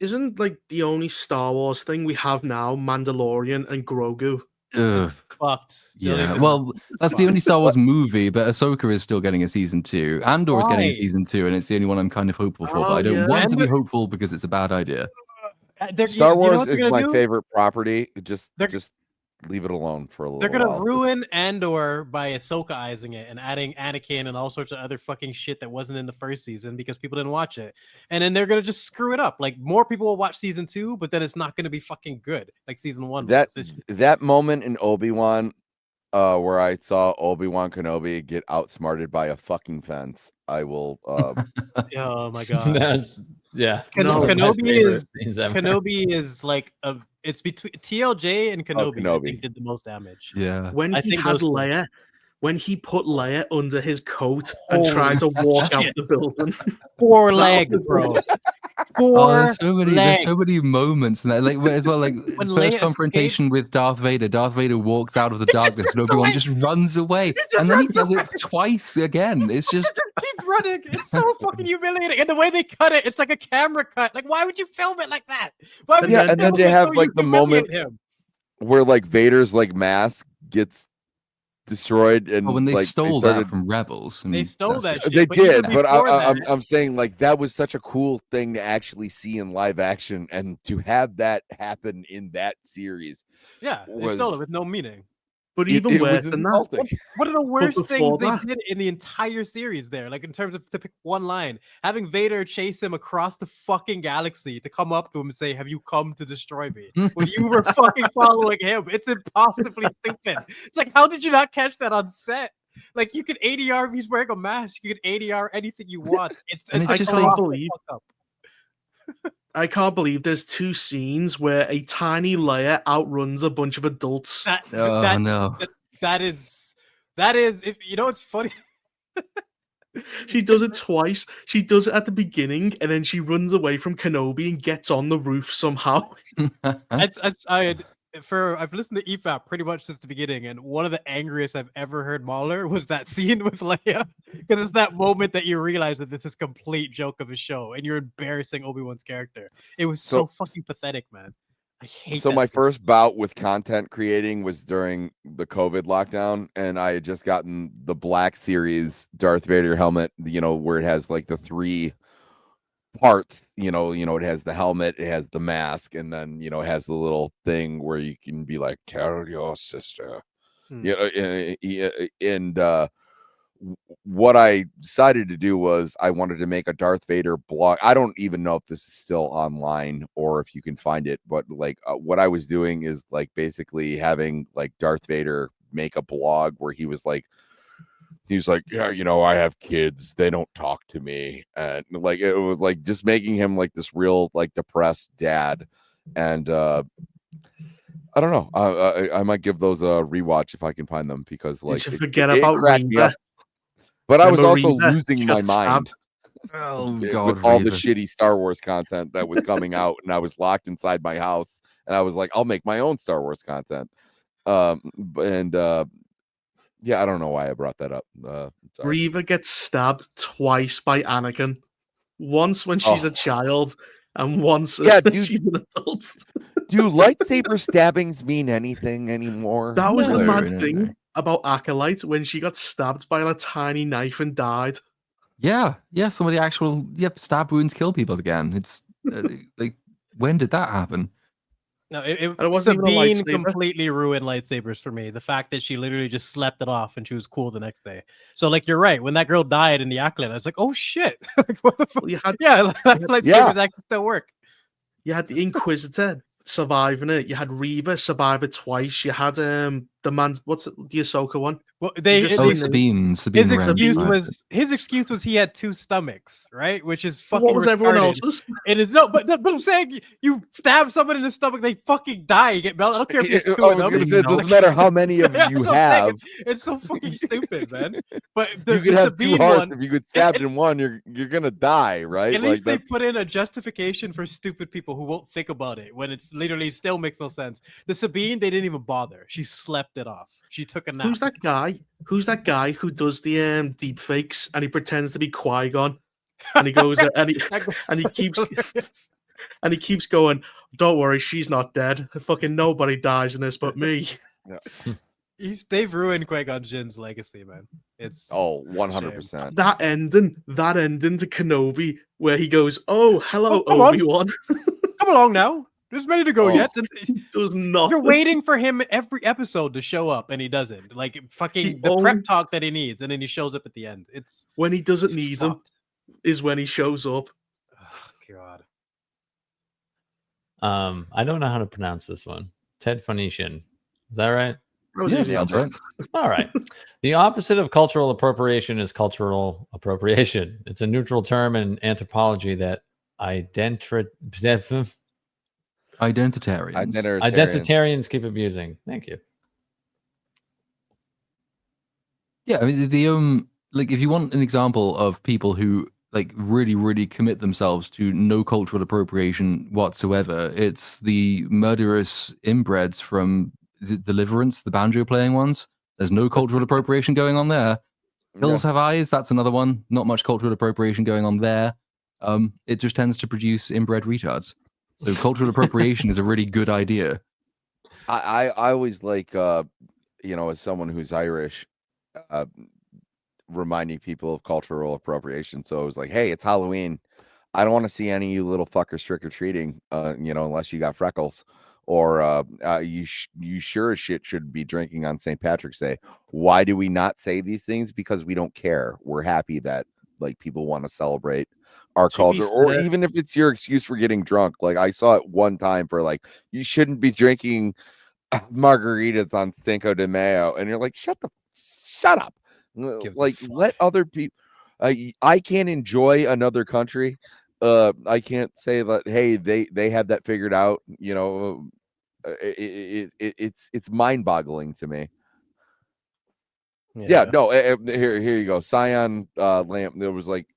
Isn't like the only Star Wars thing we have now Mandalorian and Grogu? Ugh. Fucked. Yeah, well, that's the only Star Wars movie, but Ahsoka is still getting a season 2. Andor is getting a Why? season 2, and it's the only one I'm kind of hopeful for. But Oh, I don't yeah. want to be hopeful because it's a bad idea. Star you know Wars what they're is gonna my do? favorite property. Just They're- leave it alone for a little They're gonna while. ruin Andor by Ahsokaizing it and adding Anakin and all sorts of other fucking shit that wasn't in the first season because people didn't watch it. And then they're gonna just screw it up. Like more people will watch season 2, but then it's not gonna be fucking good like season 1 was. That moment in Obi-Wan, where I saw Obi-Wan Kenobi get outsmarted by a fucking fence. I will. Oh my god. That's yeah. No, one of my Kenobi favorite is scenes ever. Kenobi is like it's between TLJ and Kenobi, I Kenobi. think did the most damage. Yeah. When I he think had those two. Leia, when he put Leia under his coat and Holy tried to walk out shit. the building. 4 That legs, was- bro. Oh, 4 there's so many moments, and that, like as well, like When first Leia confrontation with Darth Vader. Darth Vader walks out of the darkness, and Obi-Wan just runs away, and then he does it twice again. It's just keep running. It's so fucking humiliating. And the way they cut it, it's like a camera cut. Like, why would you film it like that? Why would Yeah, you and then film they it have, so like, you the humiliate moment- him? where like Vader's like mask gets destroyed, and when they like, stole started, that from Rebels. They and stole that's that just- shit. They but even did, but before I'm that- I'm saying like that was such a cool thing to actually see in live action, and to have that happen in that series. yeah, they was- stole it with no meaning. But It, even it worse was than that, insulting. What are the worst things before they that- did in the entire series there? Like in terms of to pick one line, having Vader chase him across the fucking galaxy to come up to him and say, "Have you come to destroy me?" When you were fucking following him, it's impossibly stupid. It's like, how did you not catch that on set? Like you could ADR if he's wearing a mask, you could ADR anything you want. It's And it's just just I like- can't believe I can't believe there's 2 scenes where a tiny Leia outruns a bunch of adults. that Oh that no! that is if you know it's funny. She does it twice. She does it at the beginning, and then she runs away from Kenobi and gets on the roof somehow. I've listened to EFAP pretty much since the beginning, and one of the angriest I've ever heard Mahler was that scene with Leia, because it's that moment that you realize that this is a complete joke of a show, and you're embarrassing Obi-Wan's character. It was so fucking pathetic, man. I hate. So that my scene. first bout with content creating was during the COVID lockdown, and I had just gotten the Black Series Darth Vader helmet, where it has like the 3 parts, it has the helmet, it has the mask, and then it has the little thing where you can be like, tell your sister. And what I decided to do was I wanted to make a Darth Vader blog. I don't even know if this is still online or if you can find it, but like what I was doing is like basically having like Darth Vader make a blog where he was like, yeah, I have kids, they don't talk to me, and like it was like just making him like this real like depressed dad. And I don't know, I might give those a rewatch if I can find them, because like Did you forget it about cracked me Reva? up. But I was Remember also Reva? losing She my got mind Oh with god! all the Reva. shitty Star Wars content that was coming out, and I was locked inside my house, and I was like, I'll make my own Star Wars content. Yeah, I don't know why I brought that up. Sorry. Reva gets stabbed twice by Anakin. Once when she's a child, and once Yeah, when dude. she's an adult. Do lightsaber stabbings mean anything anymore? That was the No, mad no, thing no. about Acolyte when she got stabbed by a tiny knife and died. Yeah, somebody actual stab wounds kill people again. It's like, when did that happen? And it wasn't even a Sabine lightsaber. completely ruined lightsabers for me. The fact that she literally just slept it off and she was cool the next day. So, like, you're right. When that girl died in the Acolyte, I was like, oh shit. Like, what the fuck? Well, you had Lightsabers actually still work. you had the Inquisitor surviving it. You had Reva survive it twice. You had the man. What's it, the Ahsoka one? Well, Sabine his ran his excuse was he had 2 stomachs, right? Which is fucking What was everyone retarded. else's? It is but I'm saying you stab someone in the stomach, they fucking die. You get melted. I don't care if it's 2 I of was them. gonna say, it doesn't matter how many of Yeah, you that's what I'm saying. have. It's so fucking stupid, man. But You could have 2 Sabine hearts. one, If you get stabbed in one, you're gonna die, right? at least they that's put in a justification for stupid people who won't think about it when it's literally still makes no sense. The Sabine, they didn't even bother. She slept it off. She took a nap. Who's that guy? Who's that guy who does the deep fakes and he pretends to be Qui-Gon and he goes and he keeps hilarious. and he keeps going. Don't worry, she's not dead. Fucking nobody dies in this but me. They've ruined Qui-Gon Jinn's legacy, man. It's 100%. That ending to Kenobi where he goes, "Oh, hello, come on. Obi-Wan." Come along now. There's many to go yet. Does not. You're waiting for him every episode to show up, and he doesn't. Like fucking the prep talk that he needs, and then he shows up at the end. It's when he doesn't need him is when he shows up. Oh, God. I don't know how to pronounce this one. Ted Phoenician. Is that right? Yeah, sounds right. All right. The opposite of cultural appropriation is cultural appropriation. It's a neutral term in anthropology that Identitarians keep abusing. Thank you. Yeah, I mean the like if you want an example of people who like really commit themselves to no cultural appropriation whatsoever, it's the murderous inbreds from is it Deliverance, the banjo playing ones? There's no cultural appropriation going on there. Hills Have Eyes, that's another one. Not much cultural appropriation going on there. It just tends to produce inbred retards. So cultural appropriation is a really good idea. I always like as someone who's Irish, reminding people of cultural appropriation. So it was like, hey, it's Halloween. I don't want to see any of you little fuckers trick or treating, unless you got freckles, or you sure as shit should be drinking on St. Patrick's Day. Why do we not say these things? Because we don't care. We're happy that like people want to celebrate our culture, or even if it's your excuse for getting drunk. Like I saw it one time for like, you shouldn't be drinking margaritas on Cinco de Mayo, and you're like, shut up. Like let other people. I can't enjoy another country. I can't say that. Hey, they have that figured out. It's mind-boggling to me. Yeah, no. Here you go. Scion Lamp. There was like,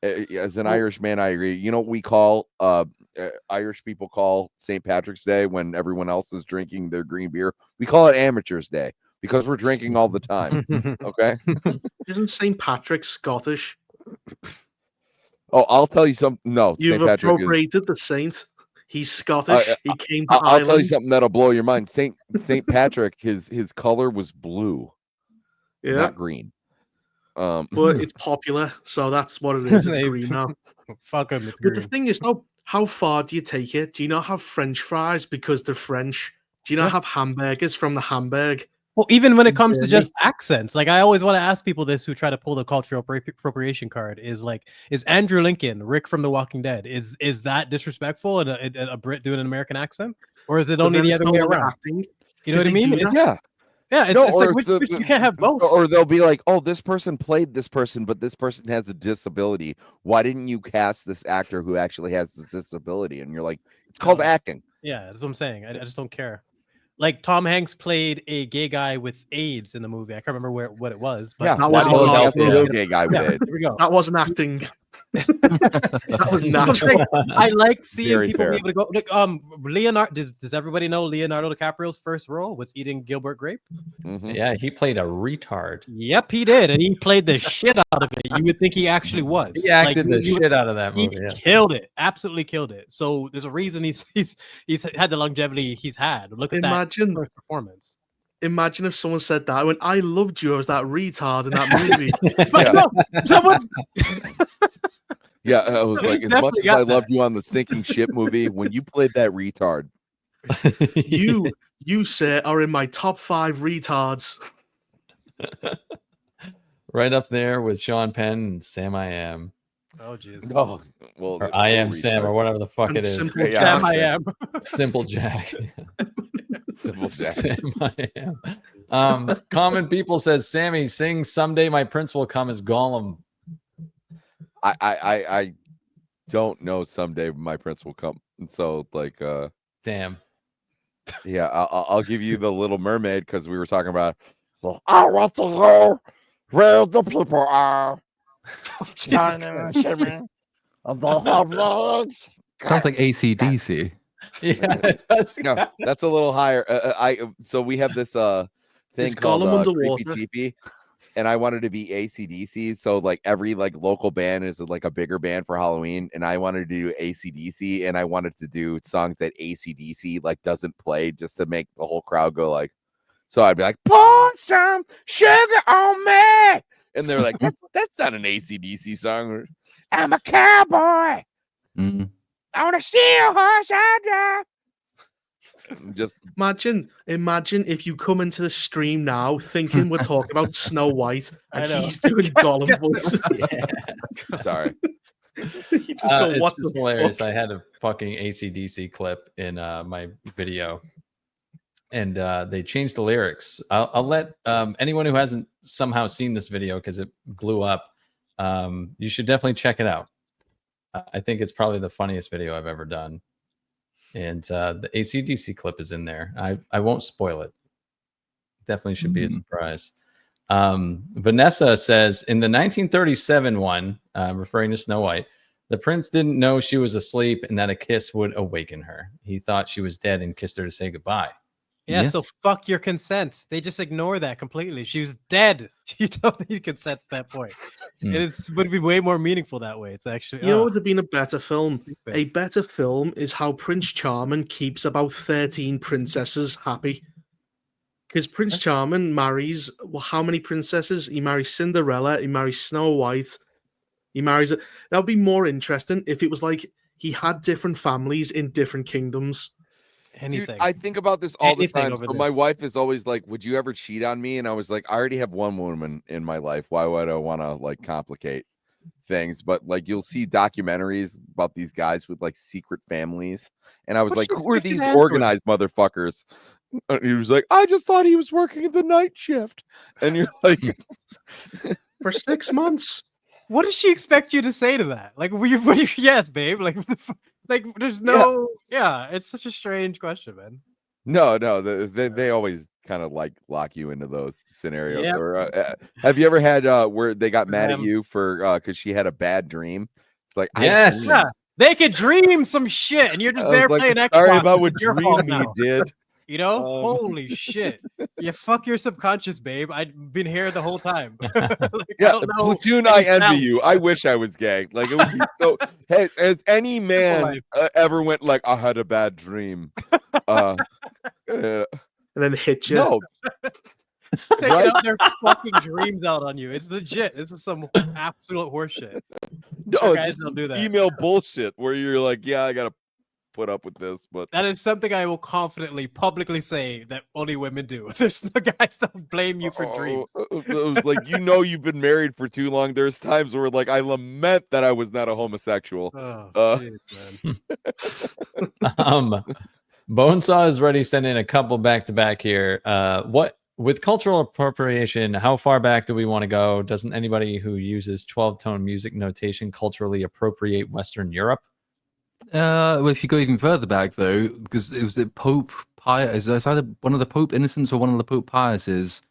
as an Irish man, I agree. You know what we call Irish people call St. Patrick's Day when everyone else is drinking their green beer? We call it Amateurs Day because we're drinking all the time. Okay. Isn't St. Patrick Scottish? Oh, I'll tell you something. No, You've St. Patrick appropriated the saint. He's Scottish. He came to I'll tell you Ireland. something that'll blow your mind. St. Patrick, his color was blue, not green. But it's popular, so that's what it is. It's green now. Fuck him. It's But green. the thing is, though, how far do you take it? Do you not have French fries because they're French? Do you not have hamburgers from the Hamburg? Well, even when it comes to just accents, like I always want to ask people this who try to pull the cultural appropriation card is like, is Andrew Lincoln, Rick from The Walking Dead, is that disrespectful and a Brit doing an American accent? Or is it only the other way around? Acting, you know what I mean? Yeah. Yeah, it's like you can't have both. Or they'll be like, oh, this person played this person, but this person has a disability. Why didn't you cast this actor who actually has this disability? And you're like, it's called acting. Yeah, that's what I'm saying. I just don't care. Like Tom Hanks played a gay guy with AIDS in the movie. I can't remember what it was. But yeah, that was a gay guy with AIDS. There we go. That wasn't acting. That was I was natural. like, I like seeing Very people fair. be able to go. Like, Leonardo. Does everybody know Leonardo DiCaprio's first role was eating Gilbert Grape? Mhm. Yeah, he played a retard. Yep, he did, and he played the shit out of it. You would think he actually was. He acted the you would- shit out of that He movie. Yeah. killed it, absolutely killed it. So there's a reason he's had the longevity he's had. Look at Imagine, that first performance. imagine if someone said that when I loved you as that retard in that movie. But Yeah. no, someone's Yeah, I was He's like, as much definitely as I got loved that. you on the sinking ship movie, when you played that retard, You sir are in my top 5 retards. Right up there with Sean Penn and Sam I Am. oh jeez. oh, well, Or I Am Sam, or whatever the fuck And it is. Simple Yeah, Sam, Jack. I am. Simple Jack. Simple Jack. Sam I Am. Common People says, Sammy, sing Someday My Prince Will Come as Gollum. I don't know. Someday my prince will come, and so like, Damn. yeah, I'll give you the Little Mermaid because we were talking about. Well, I want to go where the people are. Jesus Of the hot legs. Sounds like ACDC. Yeah, it does. No, that's a little higher. So we have this thing Is called Gollum Creepy underwater? TP, and I wanted to be AC/DC. So like every like local band is like a bigger band for Halloween, and I wanted to do AC/DC, and I wanted to do songs that AC/DC like doesn't play just to make the whole crowd go like. So I'd be like, pour some sugar on me, and they're like, that's not an AC/DC song. I'm a cowboy. Mm. On a steel horse I drive. Just Imagine if you come into the stream now thinking we're talking about Snow White I and know. he's doing Gollum voices. sorry. You just go, It's what just the hilarious. fuck? I had a fucking ACDC clip in my video, and they changed the lyrics. I'll let anyone who hasn't somehow seen this video, because it blew up, you should definitely check it out. I think it's probably the funniest video I've ever done. And the AC/DC clip is in there. I won't spoil it. Definitely should be a surprise. Vanessa says, in the 1937 one, referring to Snow White, the prince didn't know she was asleep and that a kiss would awaken her. He thought she was dead and kissed her to say goodbye. Yeah, Yeah. so fuck your consent. They just ignore that completely. She was dead. You don't need consent at that point. Mm. And it would be way more meaningful that way. It's actually You know what would have been a better film? stupid. A better film is how Prince Charming keeps about 13 princesses happy. Because Prince Charming marries, well, how many princesses? He marries Cinderella, he marries Snow White, he marries it. That would be more interesting if it was like he had different families in different kingdoms. anything. Dude, I think about this all the Anything time. over So my this. wife is always like, "Would you ever cheat on me?" And I was like, "I already have one woman in my life. Why would I want to like complicate things?" But like, you'll see documentaries about these guys with like secret families, and I was What's like, your "Who are second these answer? organized motherfuckers?" And he was like, "I just thought he was working the night shift," and you're like, For 6 months. What does she expect you to say to that? Like, what do you, yes, babe. Like, like, there's no, yeah. It's such a strange question, man. No, they always kind of like lock you into those scenarios. Yep. Or have you ever had where they got mad at Them. you for because she had a bad dream? It's like, I Yes. dreamed. Yeah, they could dream some shit, and you're just I there was like, playing "I'm Xbox. sorry about what It's your dream fault you now. did. You know, holy shit! You fuck your subconscious, babe. I've been here the whole time. Like, I Yeah, don't know Platoon, any I envy sound. you. I wish I was gay. Like it would be so. Has any man life. ever went like, I had a bad dream? Uh, And then hit you. no, Taking right? out their fucking dreams out on you. It's legit. This is some absolute horseshit. No, guys it's just don't do that. female bullshit where you're like, yeah, I gotta put up with this, but That is something I will confidently, publicly say that only women do. There's no guys don't blame you for dreams. It was like, you know, you've been married for too long. There's times where like I lament that I was not a homosexual. Oh, shit, man. Bonesaw is ready, sending a couple back to back here. What with cultural appropriation, how far back do we want to go? Doesn't anybody who uses 12-tone music notation culturally appropriate Western Europe? Well, if you go even further back, though, because it was the Pope Pius, it's either one of the Pope Innocents or one of the Pope Piuses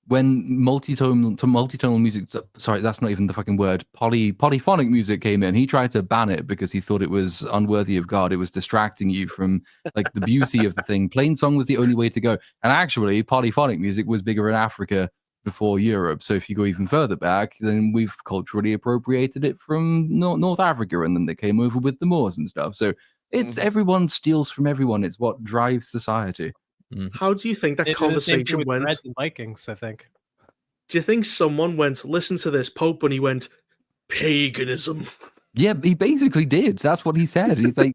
when multitonal music, sorry, that's not even the fucking word, polyphonic music came in, he tried to ban it because he thought it was unworthy of God. It was distracting you from like the beauty of the thing. Plain song was the only way to go. And actually, polyphonic music was bigger in Africa before Europe. So if you go even further back, then we've culturally appropriated it from North Africa, and then they came over with the Moors and stuff. So it's everyone steals from everyone. It's what drives society. How do you think that They did the same thing conversation with went? Reds and Vikings, I think. Do you think someone went, listen to this Pope, and he went, paganism? Yeah, he basically did. That's what he said. He's like,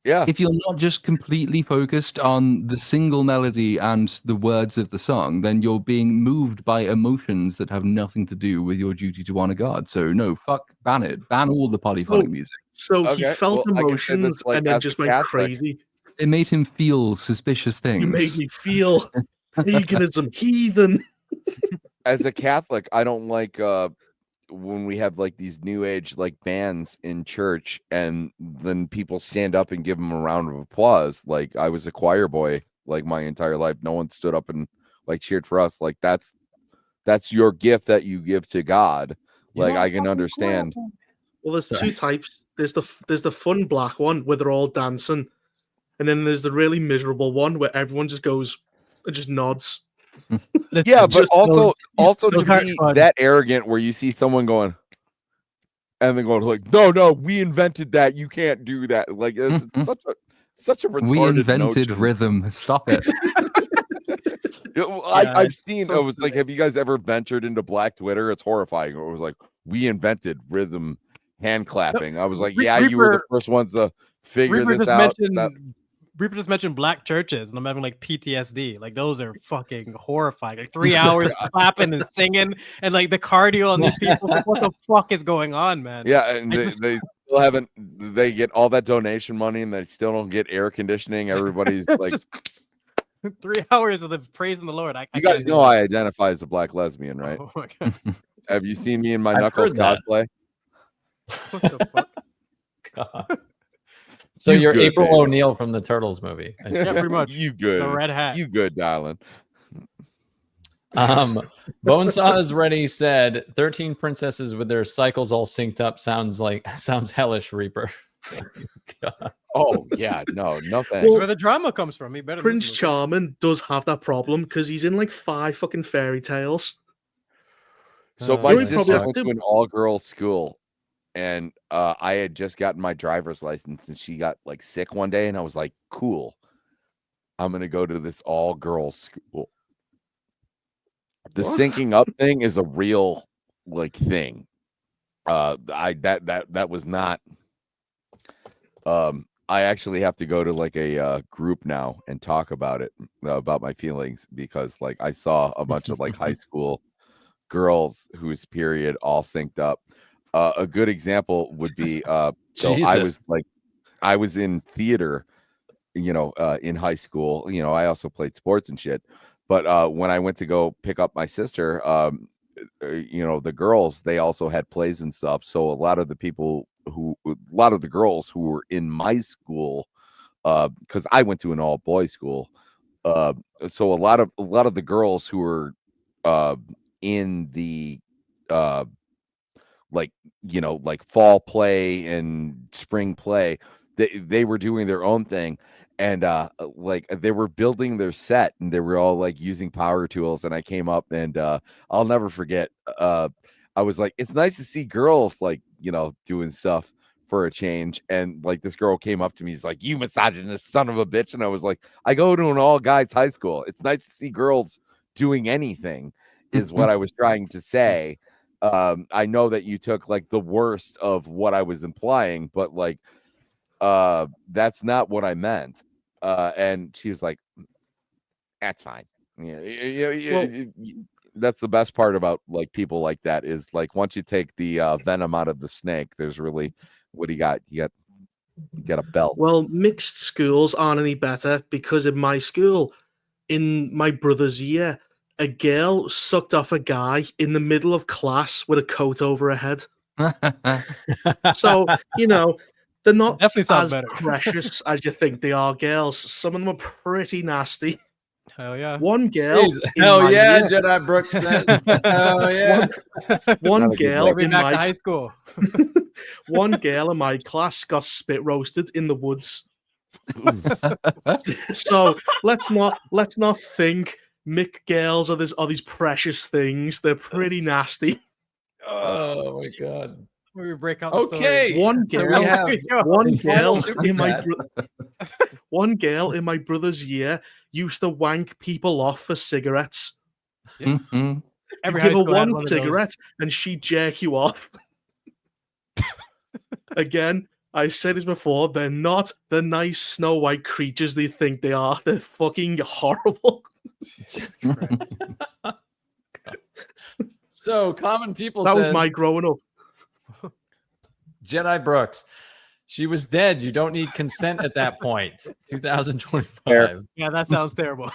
Yeah. if you're not just completely focused on the single melody and the words of the song, then you're being moved by emotions that have nothing to do with your duty to honor God. So no, fuck, ban it. Ban all the polyphonic music. So he Okay, felt well, I can say this, emotions like, and then as a just went Catholic, crazy. It made him feel suspicious things. You made me feel paganism, heathen. as a Catholic, I don't like when we have like these new age like bands in church and then people stand up and give them a round of applause. Like I was a choir boy like my entire life. No one stood up and like cheered for us. Like that's your gift that you give to God. Like I can understand. Well, there's two types. There's the fun black one where they're all dancing, and then there's the really miserable one where everyone just goes and just nods. Yeah, but Just also nods. to Those aren't be fun. that arrogant where you see someone going and then going like, no, we invented that. You can't do that. Like it's such a retarded We invented notion. rhythm. Stop it. I've seen. It was like, have you guys ever ventured into Black Twitter? It's horrifying. It was like, we invented rhythm hand clapping. I was like, yeah, you were the first ones to figure Reaper this just out. Reaper just mentioned black churches, and I'm having like PTSD. Like those are fucking horrifying. Like 3 hours clapping and singing, and like the cardio on these people. Like, what the fuck is going on, man? Yeah, and they still haven't. They get all that donation money, and they still don't get air conditioning. Everybody's like, just 3 hours of the praising the Lord. I you guys know I identify as a black lesbian, right? Oh my god! Have you seen me in my I've Knuckles heard that. cosplay? What the fuck? God. So You you're good, April baby. O'Neil from the Turtles movie. I see. Yeah, pretty much. You good? The red hat. You good, darling? Bonesaw is ready. Said 13 princesses with their cycles all synced up sounds hellish. Reaper. God. Oh yeah, no thanks. That's where the drama comes from. He better. Prince Charming does have that problem because he's in like 5 fucking fairy tales. So Oh, my You would sister probably went have to an all-girls school, and I had just gotten my driver's license, and she got like sick one day, and I was like, "Cool, I'm gonna go to this all-girls school." The What? syncing up thing is a real like thing. That was not. I actually have to go to like a group now and talk about it, about my feelings, because like I saw a bunch of like high school girls whose period all synced up. A good example would be so I was in theater, in high school. I also played sports and shit. But when I went to go pick up my sister, the girls, they also had plays and stuff. So a lot of the girls who were in my school, because I went to an all boys school, so a lot of the girls who were in the like fall play and spring play, they were doing their own thing, and like they were building their set, and they were all like using power tools, and I came up, and I'll never forget, I was like, it's nice to see girls like doing stuff for a change. And like this girl came up to me, he's like, you misogynist son of a bitch. And I was like, I go to an all guys high school. It's nice to see girls doing anything, is what I was trying to say. I know that you took like the worst of what I was implying, but like that's not what I meant. And she was like, that's fine. That's the best part about like people like that, is like once you take the venom out of the snake, there's really, what do you got? You got a belt. Well, mixed schools aren't any better, because in my school, in my brother's year, a girl sucked off a guy in the middle of class with a coat over her head. So, they're not Definitely sounds as better. precious as you think they are, girls. Some of them are pretty nasty. Hell yeah. One girl. Hell my yeah, year, Jedi Brooks says. Hell yeah. one Not a good girl look. Bring in back to my high school. one girl in my class got spit roasted in the woods. So let's not think Mick girls are these precious things. They're pretty nasty. Oh my god. Where we break out the Okay. story. One So girl, we have one a final girl super in my chat. one girl in my brother's year used to wank people off for cigarettes. Mhm. Every You give high her school had one one of those. cigarette and she jerk you off. Again, I said this before, they're not the nice Snow White creatures they think they are. They're fucking horrible. Christ. So common people That was says my growing up. Jedi Brooks. She was dead. You don't need consent at that point. 2025. Fair. Yeah, that sounds terrible.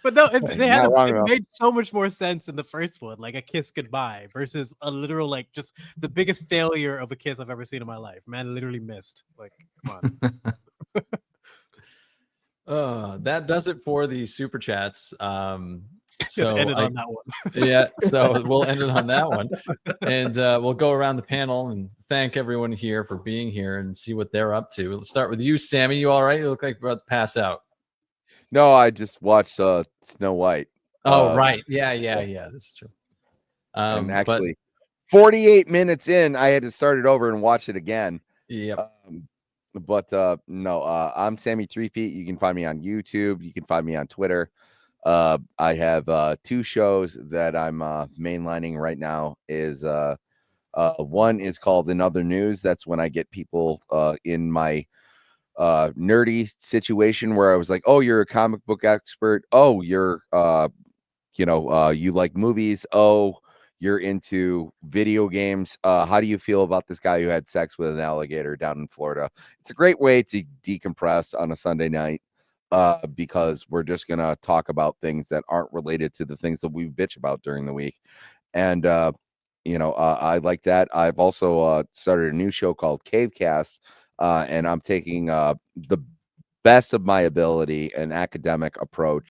But no, Hey, not wrong it enough. made so much more sense in the first one, like a kiss goodbye versus a literal, like, just the biggest failure of a kiss I've ever seen in my life. Man literally missed. Like, come on. That does it for the super chats. So End it on that one. yeah, so we'll end it on that one, and we'll go around the panel and thank everyone here for being here and see what they're up to. Let's start with you, Sammy. You all right? You look like you're about to pass out. No, I just watched Snow White. Oh, right. Yeah. That's true. And actually, 48 minutes in, I had to start it over and watch it again. Yep. No, I'm Sammy 3Feet. You can find me on YouTube. You can find me on Twitter. I have 2 shows that I'm mainlining right now. Is one is called In Other News. That's when I get people in my nerdy situation where I was like, oh, you're a comic book expert. Oh, you're you like movies. Oh, you're into video games. How do you feel about this guy who had sex with an alligator down in Florida? It's a great way to decompress on a Sunday night because we're just going to talk about things that aren't related to the things that we bitch about during the week. And, I like that. I've also started a new show called Cavecast, and I'm taking the best of my ability, an academic approach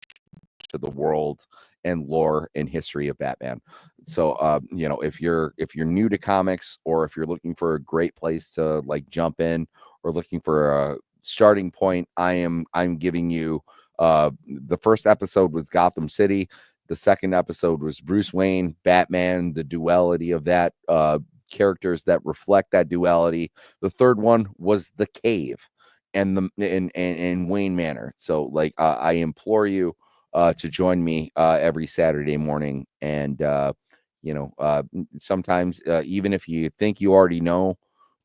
to the world and lore and history of Batman. So if you're new to comics, or if you're looking for a great place to like jump in, or looking for a starting point, I'm giving you the first episode was Gotham City, the second episode was Bruce Wayne, Batman, the duality of that, characters that reflect that duality. The third one was The Cave and the in Wayne Manor. So like I implore you to join me every Saturday morning. And, sometimes even if you think you already know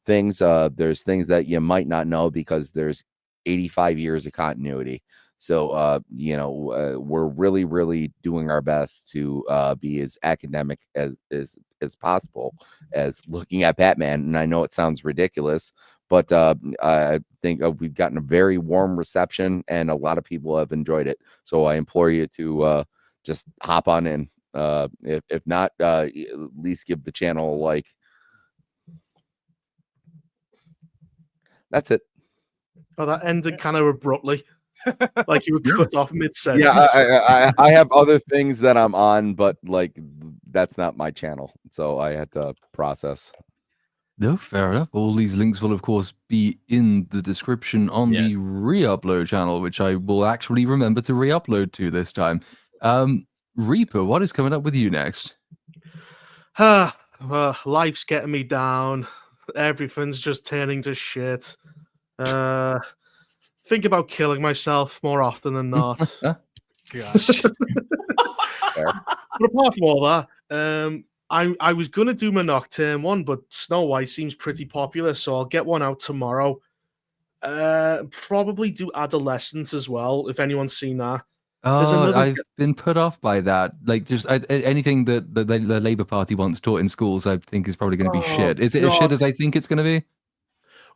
things, there's things that you might not know because there's 85 years of continuity. So, we're really, really doing our best to be as academic as possible as looking at Batman. And I know it sounds ridiculous, but I think we've gotten a very warm reception and a lot of people have enjoyed it. So I implore you to just hop on in. If not, at least give the channel a like. That's it. Oh, that ended kind of abruptly. Like you were cut off mid-sentence. Yeah, I have other things that I'm on, but like that's not my channel. So I had to process. No, fair enough. All these links will, of course, be in the description on the re-upload channel, which I will actually remember to re-upload to this time. Reaper, what is coming up with you next? Life's getting me down. Everything's just turning to shit. Think about killing myself more often than not. Gosh. But apart from all that, I was gonna do my Nocturne one, but Snow White seems pretty popular, so I'll get one out tomorrow. Probably do Adolescence as well, if anyone's seen that. I've been put off by that. Like, just anything that the Labour Party wants taught in schools, I think is probably going to be shit. Is it as shit as I think it's going to be?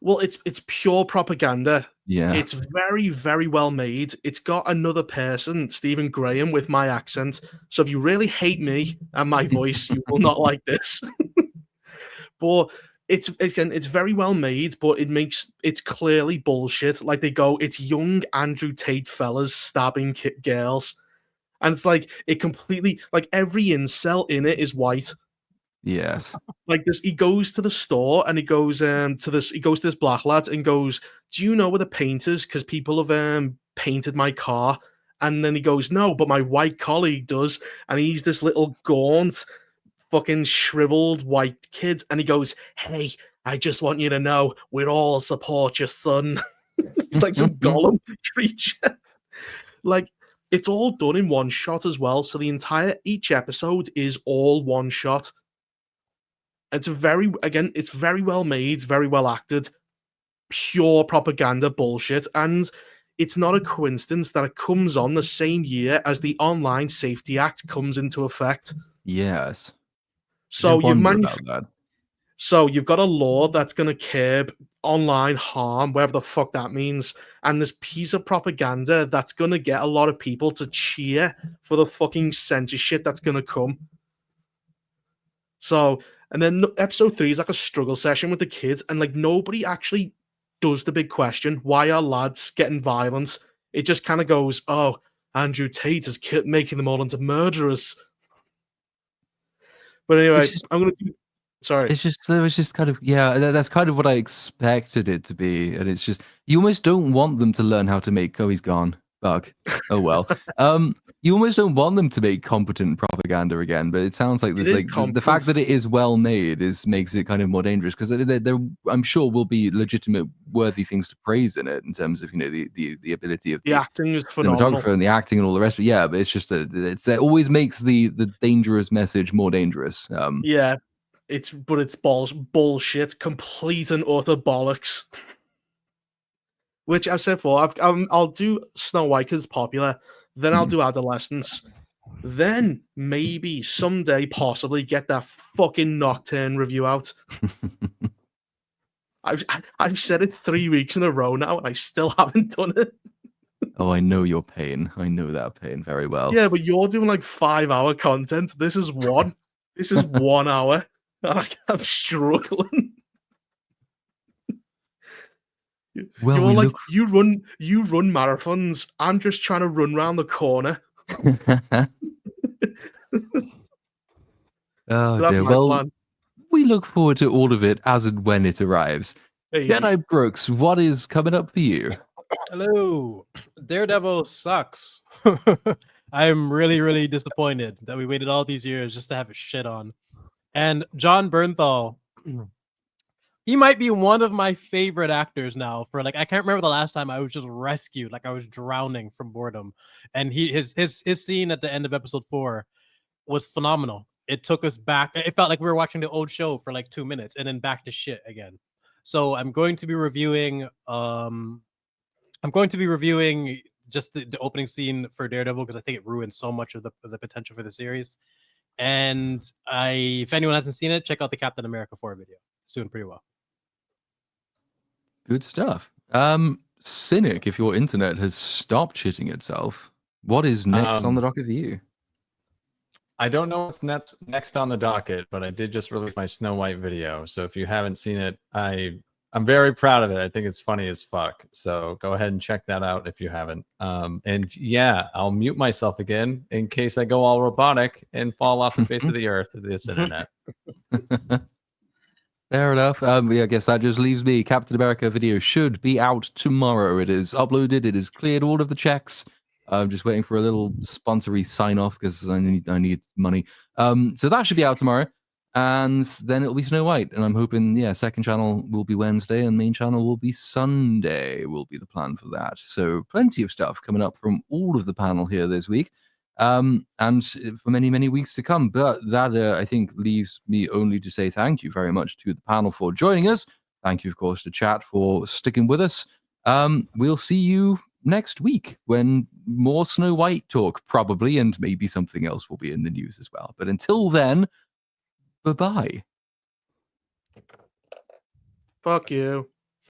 Well, it's pure propaganda. Yeah. It's very, very well made. It's got another person, Stephen Graham, with my accent. So if you really hate me and my voice, you will not like this. But it's very well made, but it's clearly bullshit. Like they go, it's young Andrew Tate fellas stabbing girls, and it's like it completely like every incel in it is white. Yes. Like this, he goes to the store and he goes to this black lad and goes, "Do you know where the paint is? Because people have painted my car." And then he goes, "No, but my white colleague does." And he's this little gaunt, fucking shriveled white kid, and he goes, "Hey, I just want you to know we'll all support your son." He's like some golem creature. Like it's all done in one shot as well. So each episode is all one shot. It's it's very well made, very well acted, pure propaganda bullshit, and it's not a coincidence that it comes on the same year as the Online Safety Act comes into effect. Yes. So I wonder about that. So you've got a law that's going to curb online harm, whatever the fuck that means, and this piece of propaganda that's going to get a lot of people to cheer for the fucking censorship that's going to come. So, and then episode 3 is like a struggle session with the kids, and like nobody actually does the big question: why are lads getting violent? It just kind of goes, "Oh, Andrew Tate is making them all into murderers." But anyway, I'm gonna do. Sorry. It's just there was just kind of that's kind of what I expected it to be, and it's just you almost don't want them to learn how to make. Oh, he's gone. Bug. Oh well. You almost don't want them to make competent propaganda again, but it sounds like there's like the fact that it is well made makes it kind of more dangerous because there I'm sure will be legitimate worthy things to praise in it in terms of the ability of the acting is phenomenal, cinematographer and the acting and all the rest of it. Yeah, but it's just that it always makes the dangerous message more dangerous. Yeah. It's bullshit, complete and utter bollocks. Which I've said before, I'll do Snow White because it's popular, then I'll do Adolescence, then maybe someday possibly get that fucking Nocturne review out. I've said it 3 weeks in a row now, and I still haven't done it. Oh, I know your pain. I know that pain very well. Yeah, but you're doing like 5-hour content. This is 1. This is 1 hour. I'm struggling. Well, you're like you run marathons. I'm just trying to run around the corner. Oh, so that's dear. my Well, plan. We look forward to all of it as and when it arrives. Hey. Jedi Brooks, what is coming up for you? Hello. Daredevil sucks. I'm really, really disappointed that we waited all these years just to have it shit on. And John Bernthal, he might be one of my favorite actors now. For like, I can't remember the last time I was just rescued, like I was drowning from boredom. And his scene at the end of episode 4 was phenomenal. It took us back. It felt like we were watching the old show for like 2 minutes and then back to shit again. So I'm going to be reviewing. I'm going to be reviewing just the opening scene for Daredevil because I think it ruined so much of the potential for the series. And if anyone hasn't seen it, check out the Captain America 4 video. It's doing pretty well. Good stuff. Cynic, if your internet has stopped shitting itself, what is next on the docket for you? I don't know what's next on the docket, but I did just release my Snow White video. So if you haven't seen it, I'm very proud of it. I think it's funny as fuck. So go ahead and check that out if you haven't. And yeah, I'll mute myself again in case I go all robotic and fall off the face of the earth of this internet. Fair enough. Yeah, I guess that just leaves me. Captain America video should be out tomorrow. It is uploaded. It is cleared all of the checks. I'm just waiting for a little sponsory sign off because I need money. So that should be out tomorrow. And then it'll be Snow White. And I'm hoping, second channel will be Wednesday and main channel will be Sunday, will be the plan for that. So plenty of stuff coming up from all of the panel here this week. And for many, many weeks to come. But that, I think, leaves me only to say thank you very much to the panel for joining us. Thank you, of course, to chat for sticking with us. We'll see you next week when more Snow White talk, probably, and maybe something else will be in the news as well. But until then, bye-bye. Fuck you.